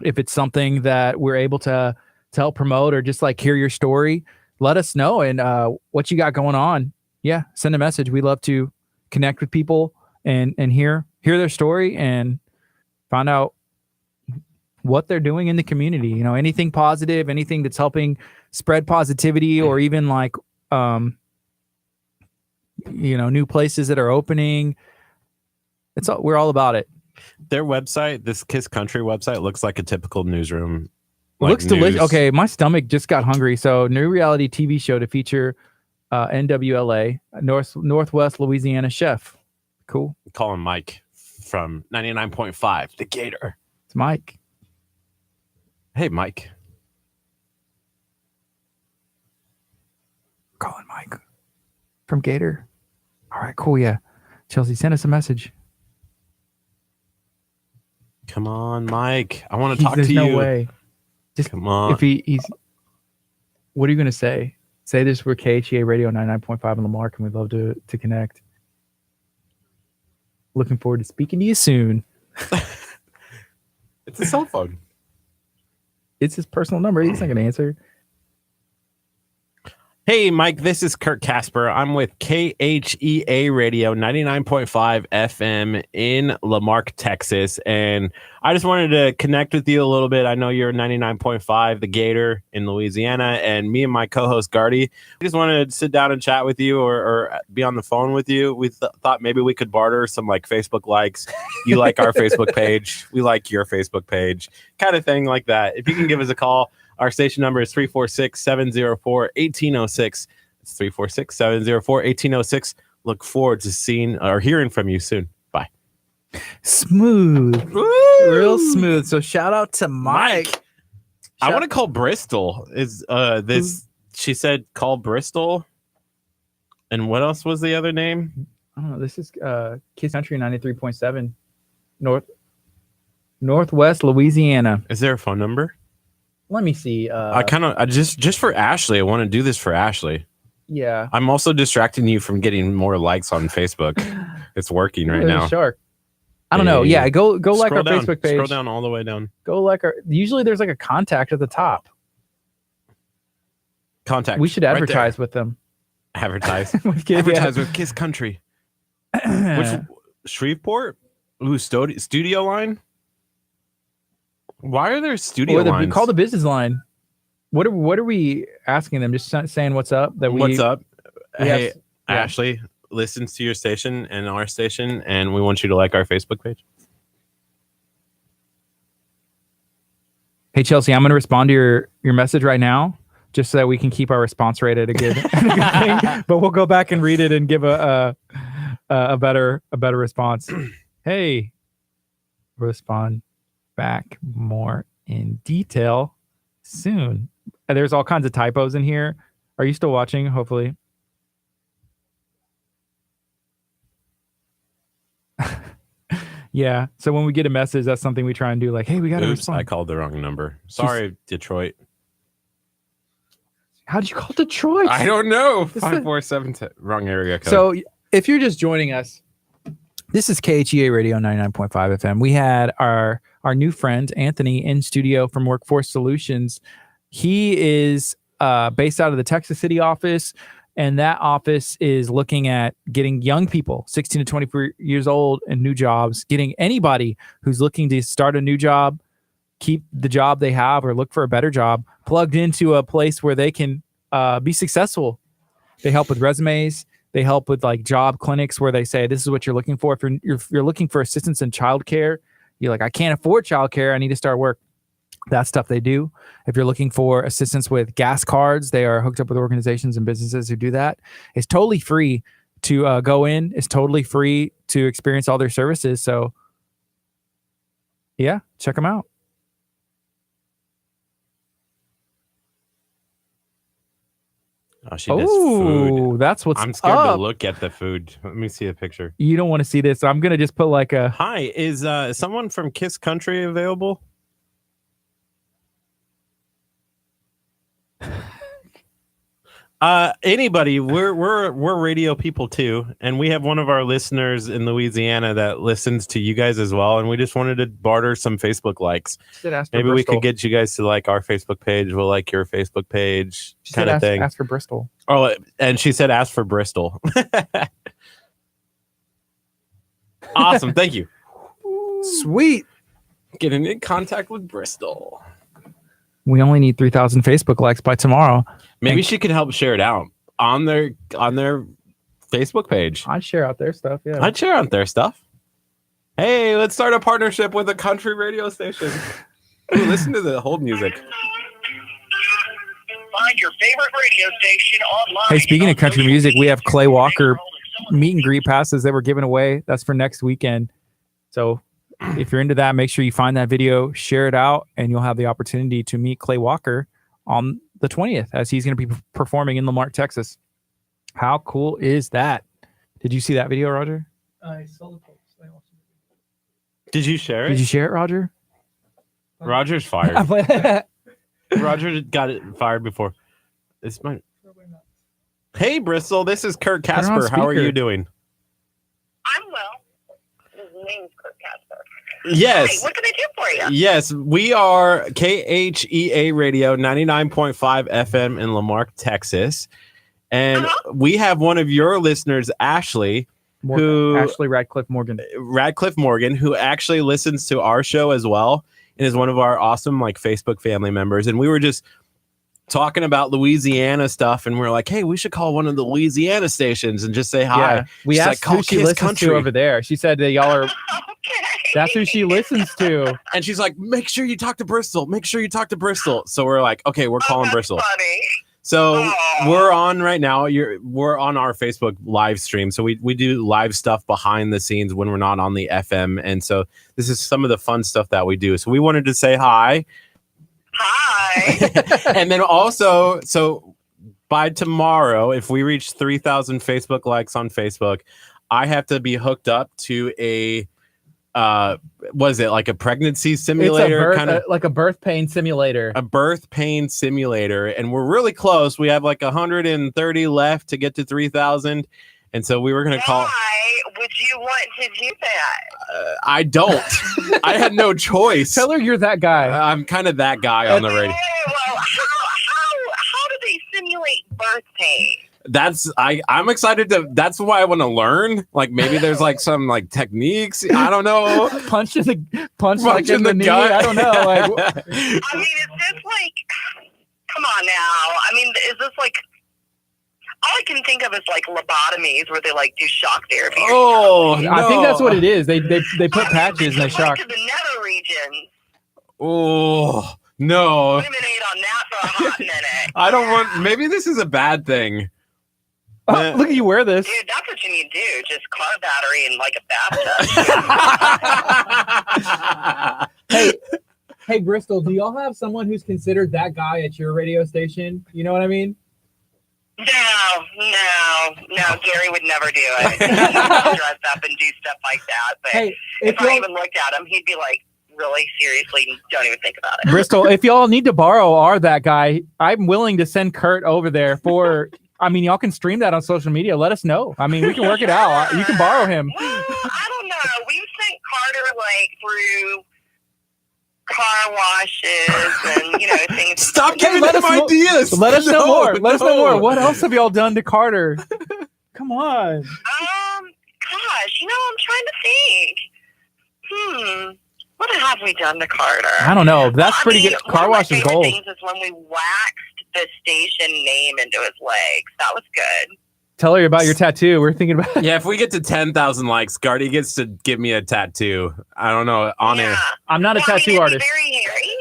if it's something that we're able to to help promote or just like hear your story, let us know and what you got going on. Yeah, send a message. We love to connect with people and hear their story and find out what they're doing in the community. You know, anything positive, anything that's helping spread positivity, or even like new places that are opening. We're all about it. Their website, this Kiss Country website, looks like a typical newsroom. Looks delicious. Okay, my stomach just got hungry. So, new reality TV show to feature NWLA, Northwest Louisiana chef. Cool. Call him Mike from 99.5, The Gator. It's Mike. Hey, Mike. Calling Mike from Gator. All right, cool. Yeah. Chelsea, send us a message. Come on, Mike. I want to talk to you. you. There's no way. Just come on. If he's, what are you going to say? Say this, we're KHEA Radio 99.5 in Lamar, and we'd love to connect. Looking forward to speaking to you soon. It's a cell phone. It's his personal number. He's not going to answer. Hey, Mike, this is Curt Casper. I'm with KHEA Radio 99.5 FM in Lamarck, Texas. And I just wanted to connect with you a little bit. I know you're 99.5, The Gator in Louisiana. And me and my co-host, Gardy, we just wanted to sit down and chat with you or be on the phone with you. We thought maybe we could barter some like Facebook likes. You like our Facebook page. We like your Facebook page. Kind of thing like that. If you can give us a call. Our station number is 346-704-1806. It's 346-704-1806. Look forward to seeing or hearing from you soon. Bye. Smooth. Woo! Real smooth. So shout out to Mike. I want to call Bristol. Is this she said call Bristol? And what else was the other name? I don't know. This is Kiss Country 93.7 Northwest Louisiana. Is there a phone number? Let me see. I just for Ashley. I want to do this for Ashley. Yeah. I'm also distracting you from getting more likes on Facebook. It's working right now. Shark. I don't know. Yeah, go like our down. Facebook page. Scroll down all the way down. Go like our. Usually there's like a contact at the top. Contact. We should advertise with them. Advertise. Advertise with Kiss Country. Which Shreveport? Ooh, studio line. Why are there studio lines? We call the business line. What are we asking them? Just saying what's up. What's up? Hey, yeah. Ashley listens to your station and our station, and we want you to like our Facebook page. Hey Chelsea, I'm going to respond to your message right now, just so that we can keep our response rate at a good thing. But we'll go back and read it and give a better response. Hey, respond back more in detail soon. There's all kinds of typos in here. Are you still watching? Hopefully. Yeah. So when we get a message, that's something we try and do. Like, hey, we got to respond. I called the wrong number. Sorry, Detroit. How did you call Detroit? I don't know. 547 wrong area code. So if you're just joining us, this is KHEA Radio 99.5 FM. We had our new friend, Anthony, in studio from Workforce Solutions. He is based out of the Texas City office, and that office is looking at getting young people, 16 to 24 years old, and new jobs, getting anybody who's looking to start a new job, keep the job they have, or look for a better job, plugged into a place where they can be successful. They help with resumes. They help with like job clinics where they say, this is what you're looking for. If you're looking for assistance in childcare, you're like, I can't afford childcare. I need to start work. That stuff they do. If you're looking for assistance with gas cards, they are hooked up with organizations and businesses who do that. It's totally free to go in. It's totally free to experience all their services. So yeah, check them out. Oh, she does food. That's what's I'm scared up. to look at the food. Let me see a picture. You don't want to see this. I'm going to just put like a... Hi, is someone from Kiss Country available? Anybody, we're radio people too, and we have one of our listeners in Louisiana that listens to you guys as well, and we just wanted to barter some Facebook likes. Maybe we could get you guys to like our Facebook page. We'll like your Facebook page, kind of thing. Ask for Bristol. Oh, and she said, "Ask for Bristol." Awesome, thank you. Sweet. Getting in contact with Bristol. We only need 3,000 Facebook likes by tomorrow. Maybe she could help share it out on their Facebook page. I'd share out their stuff. Yeah. I'd share out their stuff. Hey, let's start a partnership with a country radio station. Ooh, listen to the hold music. Find your favorite radio station online. Hey, speaking of country music, we have Clay Walker meet and greet passes that we're giving away. That's for next weekend. So if you're into that, make sure you find that video, share it out, and you'll have the opportunity to meet Clay Walker on the 20th as he's going to be performing in Lamar, Texas. How cool is that? Did you see that video, Roger? I saw the post. Did you share it? Did you share it, Roger? Roger's fired. Roger got it fired before. This might. Hey, Bristol. This is Curt Put her on Casper. How are speaker. you doing? I'm well. His name's Curt Casper. Yes. Hi, what can I do for you? Yes, we are KHEA Radio 99.5 FM in Lamar, Texas. And we have one of your listeners, Ashley, Ashley Radcliffe Morgan, who actually listens to our show as well and is one of our awesome like Facebook family members. And we were just talking about Louisiana stuff, and we're like, hey, we should call one of the Louisiana stations and just say hi. Yeah, we She's asked like, who she listens to over there. She said that y'all are. Okay. That's who she listens to. And she's like, make sure you talk to Bristol. Make sure you talk to Bristol. So we're like, okay, we're calling That's Bristol. funny. So Aw. we're on right now. We're on our Facebook live stream. So we do live stuff behind the scenes when we're not on the FM. And so this is some of the fun stuff that we do. So we wanted to say hi. Hi. And then also, so by tomorrow, if we reach 3,000 Facebook likes on Facebook, I have to be hooked up to a was it like a pregnancy simulator, kind of like a birth pain simulator. a birth pain simulator, and we're really close. We have like 130 left to get to 3,000, and so we were gonna call. Why would you want to do that? I don't. I had no choice. Tell her you're that guy. I'm kind of that guy on the radio. Well, how do they simulate birth pain? I'm excited to. That's why I want to learn. Like maybe there's like some like techniques. I don't know. punch like Punch in the knee. gut. I don't know. Like I mean, is this like? Come on now. I mean, is this like? All I can think of is like lobotomies where they like do shock therapy. Oh, I think that's what it is. They put I mean, patches and they went shock. to the nether regions. Oh no. Ruminate on that for a hot minute. I don't want. Maybe this is a bad thing. Oh, look at you wear this. Dude, that's what you need to do. Just car battery and like a bathtub. Hey, Bristol, do y'all have someone who's considered that guy at your radio station? You know what I mean? No. Gary would never do it. He would dress up and do stuff like that. But Hey, if if I y'all, even looked at him, he'd be like, really, seriously, don't even think about it. Bristol, if y'all need to borrow our that guy, I'm willing to send Curt over there for. I mean, y'all can stream that on social media. Let us know. I mean, we can work it out. You can borrow him. Well, I don't know. We've sent Carter like through car washes and things. Stop Hey, giving let them us know- ideas. Let us know more. Let us know No. more. What else have y'all done to Carter? Come on. Gosh, I'm trying to think. What have we done to Carter? I don't know. That's pretty good. One Car of my wash is favorite gold. things is when we waxed the station name into his legs. That was good. Tell her about your tattoo. We're thinking about. Yeah, if we get to 10,000 likes, Gardy gets to give me a tattoo. I don't know, on air. I'm not a Well, I mean, tattoo is he artist. very hairy.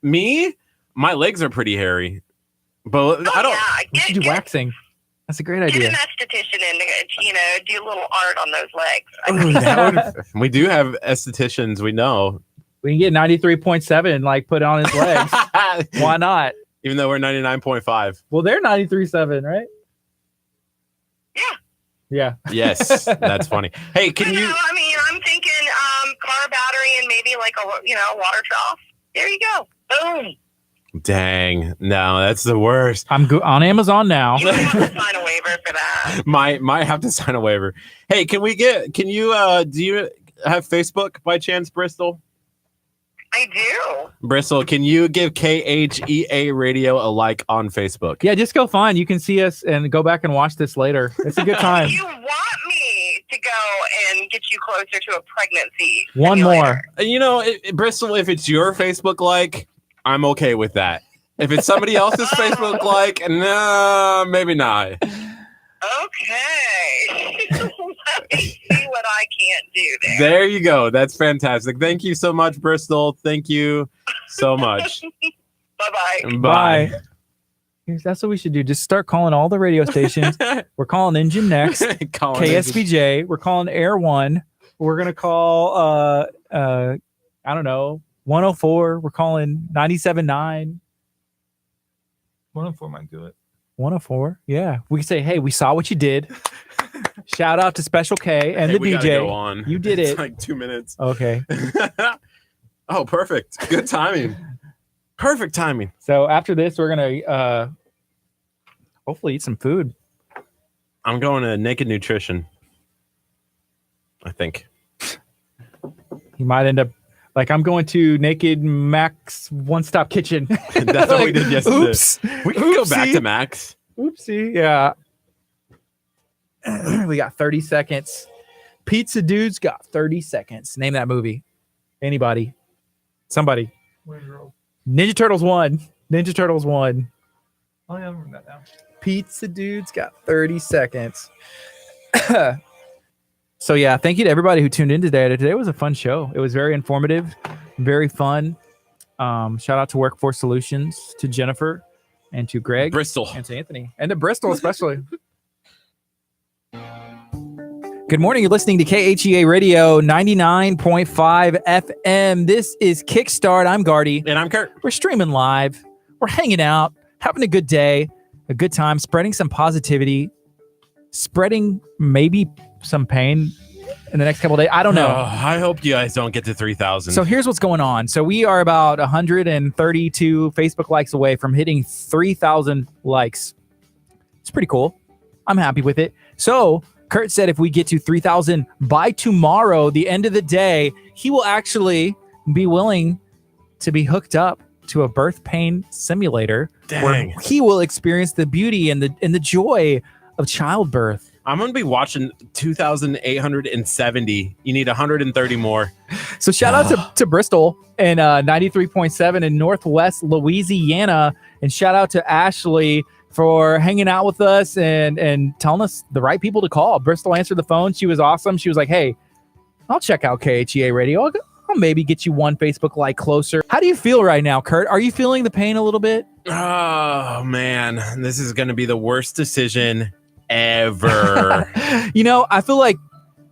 Me? My legs are pretty hairy. But I don't. We should do waxing. That's a great Get idea. an esthetician in to, do a little art on those legs. Ooh, that would, we do have estheticians, we know. We can get 93.7 like put on his legs. Why not? Even though we're 99.5. Well, they're 93.7, right? Yeah. Yeah. Yes, that's funny. Hey, can you? I mean, I'm thinking car battery and maybe like a water trough. There you go. Boom. Dang. No, that's the worst. I'm on Amazon now. You might have to sign a waiver for that. Might have to sign a waiver. Hey, can you do you have Facebook by chance, Bristol? I do. Bristol, can you give KHEA Radio a like on Facebook? Yeah, just go find. You can see us and go back and watch this later. It's a good time. You want me to go and get you closer to a pregnancy? One simulator. more. You know, Bristol, if it's your Facebook like, I'm okay with that. If it's somebody else's Facebook like, no, maybe not. Okay. Let me see what I can't do there. There you go. That's fantastic. Thank you so much, Bristol. Thank you so much. Bye-bye. Bye. That's what we should do. Just start calling all the radio stations. We're calling Engine Next, KSVJ. We're calling Air One. We're gonna call I don't know, 104. We're calling 97.9. 104 might do it. 104. Yeah. We can say, hey, we saw what you did. Shout out to Special K and the we gotta DJ. go on. You did It's it. like 2 minutes. Okay. Oh, perfect. Good timing. Perfect timing. So after this, we're gonna hopefully eat some food. I'm going to Naked Nutrition. I think. You might end up like I'm going to Naked Max One Stop Kitchen. That's what we did yesterday. Oops. We can go back Oopsie. to Max. Oopsie. Yeah. We got 30 seconds. Pizza Dude's got 30 seconds. Name that movie. Anybody. Somebody. Ninja Turtles 1. Ninja Turtles 1. Oh, yeah, I remember that now. Pizza Dude's got 30 seconds. So yeah, thank you to everybody who tuned in today. Today was a fun show. It was very informative, very fun. Shout out to Workforce Solutions, to Jennifer, and to Greg, Bristol. and to Anthony, and to Bristol especially. Good morning. You're listening to KHEA Radio 99.5 FM. This is Kickstart. I'm Gardy. And I'm Curt. We're streaming live. We're hanging out, having a good day, a good time, spreading some positivity, spreading maybe some pain in the next couple of days. I don't know. I hope you guys don't get to 3,000. So here's what's going on. So we are about 132 Facebook likes away from hitting 3,000 likes. It's pretty cool. I'm happy with it. So Curt said if we get to 3,000 by tomorrow, the end of the day, he will actually be willing to be hooked up to a birth pain simulator. Dang. Where he will experience the beauty and the joy of childbirth. I'm going to be watching 2,870. You need 130 more. So shout out to Bristol and 93.7 in Northwest Louisiana. And shout out to Ashley for hanging out with us and telling us the right people to call. Bristol answered the phone. She was awesome. She was like, hey, I'll check out KHEA Radio. I'll maybe get you one Facebook like closer. How do you feel right now, Curt? Are you feeling the pain a little bit? Oh, man. This is going to be the worst decision ever. You know, I feel like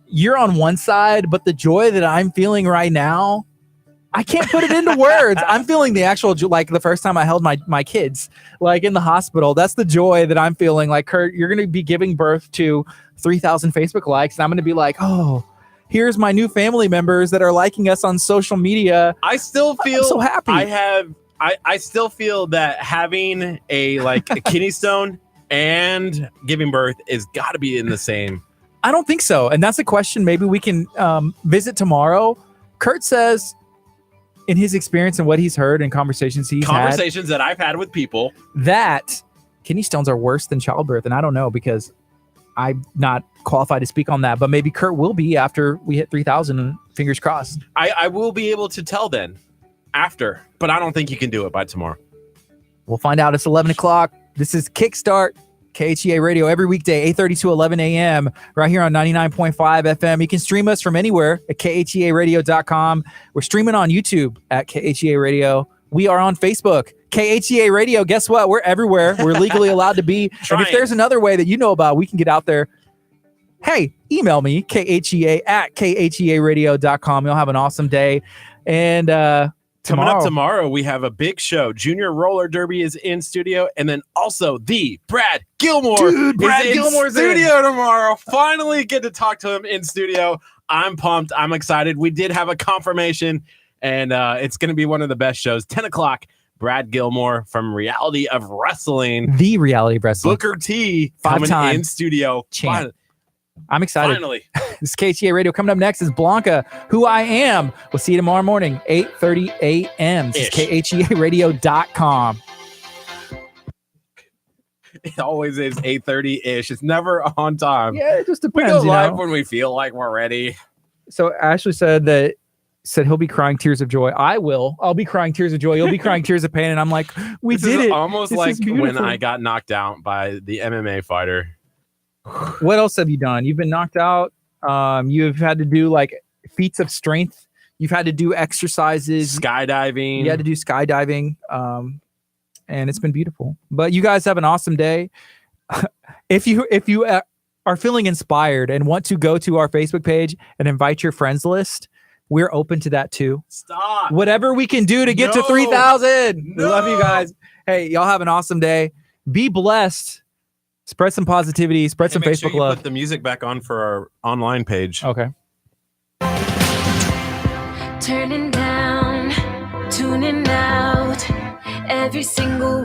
you're on one side, but the joy that I'm feeling right now, I can't put it into words. I'm feeling the actual, like the first time I held my kids, like in the hospital. That's the joy that I'm feeling. Like, Curt, you're going to be giving birth to 3,000 Facebook likes. And I'm going to be like, oh, here's my new family members that are liking us on social media. I still feel I'm so happy. I still feel that having a kidney stone and giving birth is got to be in the same. I don't think so. And that's a question maybe we can visit tomorrow. Curt says in his experience and what he's heard in conversations that I've had with people, that kidney stones are worse than childbirth. And I don't know because I'm not qualified to speak on that. But maybe Curt will be after we hit 3,000. Fingers crossed. I will be able to tell then after. But I don't think you can do it by tomorrow. We'll find out. It's 11 o'clock. This is Kickstart, KHEA Radio, every weekday, 8:30 to 11 a.m., right here on 99.5 FM. You can stream us from anywhere at khearadio.com. We're streaming on YouTube at KHEA Radio. We are on Facebook, KHEA Radio. Guess what? We're everywhere. We're legally allowed to be. And if there's another way that you know about, we can get out there. Hey, email me, khea@khearadio.com. You'll have an awesome day. And coming up tomorrow, we have a big show. Junior Roller Derby is in studio, and then also the Brad Gilmore. Dude, Brad Gilmore's in studio tomorrow. Finally get to talk to him in studio. I'm pumped. I'm excited. We did have a confirmation, and it's going to be one of the best shows. 10 o'clock, Brad Gilmore from Reality of Wrestling, The Reality of Wrestling. Booker T Five-time coming in studio. champ. I'm excited. Finally. This is KTA Radio. Coming up next is Blanca, Who I Am. We'll see you tomorrow morning, 8:30 a.m. This is KHEARadio.com. It always is 8:30-ish. It's never on time. Yeah, it just We depends. go live you know? when we feel like we're ready. So Ashley said he'll be crying tears of joy. I will. I'll be crying tears of joy. You'll be crying tears of pain. And I'm like, we This did is it. almost This like is when beautiful. I got knocked out by the MMA fighter. What else have you done? You've been knocked out. You've had to do like feats of strength. You've had to do exercises. Skydiving. You had to do skydiving. And it's been beautiful. But you guys have an awesome day. If you are feeling inspired and want to go to our Facebook page and invite your friends list, we're open to that too. Stop. Whatever we can do to get to No. 3,000. We love you No. guys. Hey, y'all have an awesome day. Be blessed. Spread some positivity. Spread some Make Facebook sure you love. Put the music back on for our online page. Okay. Turning down, tuning out every single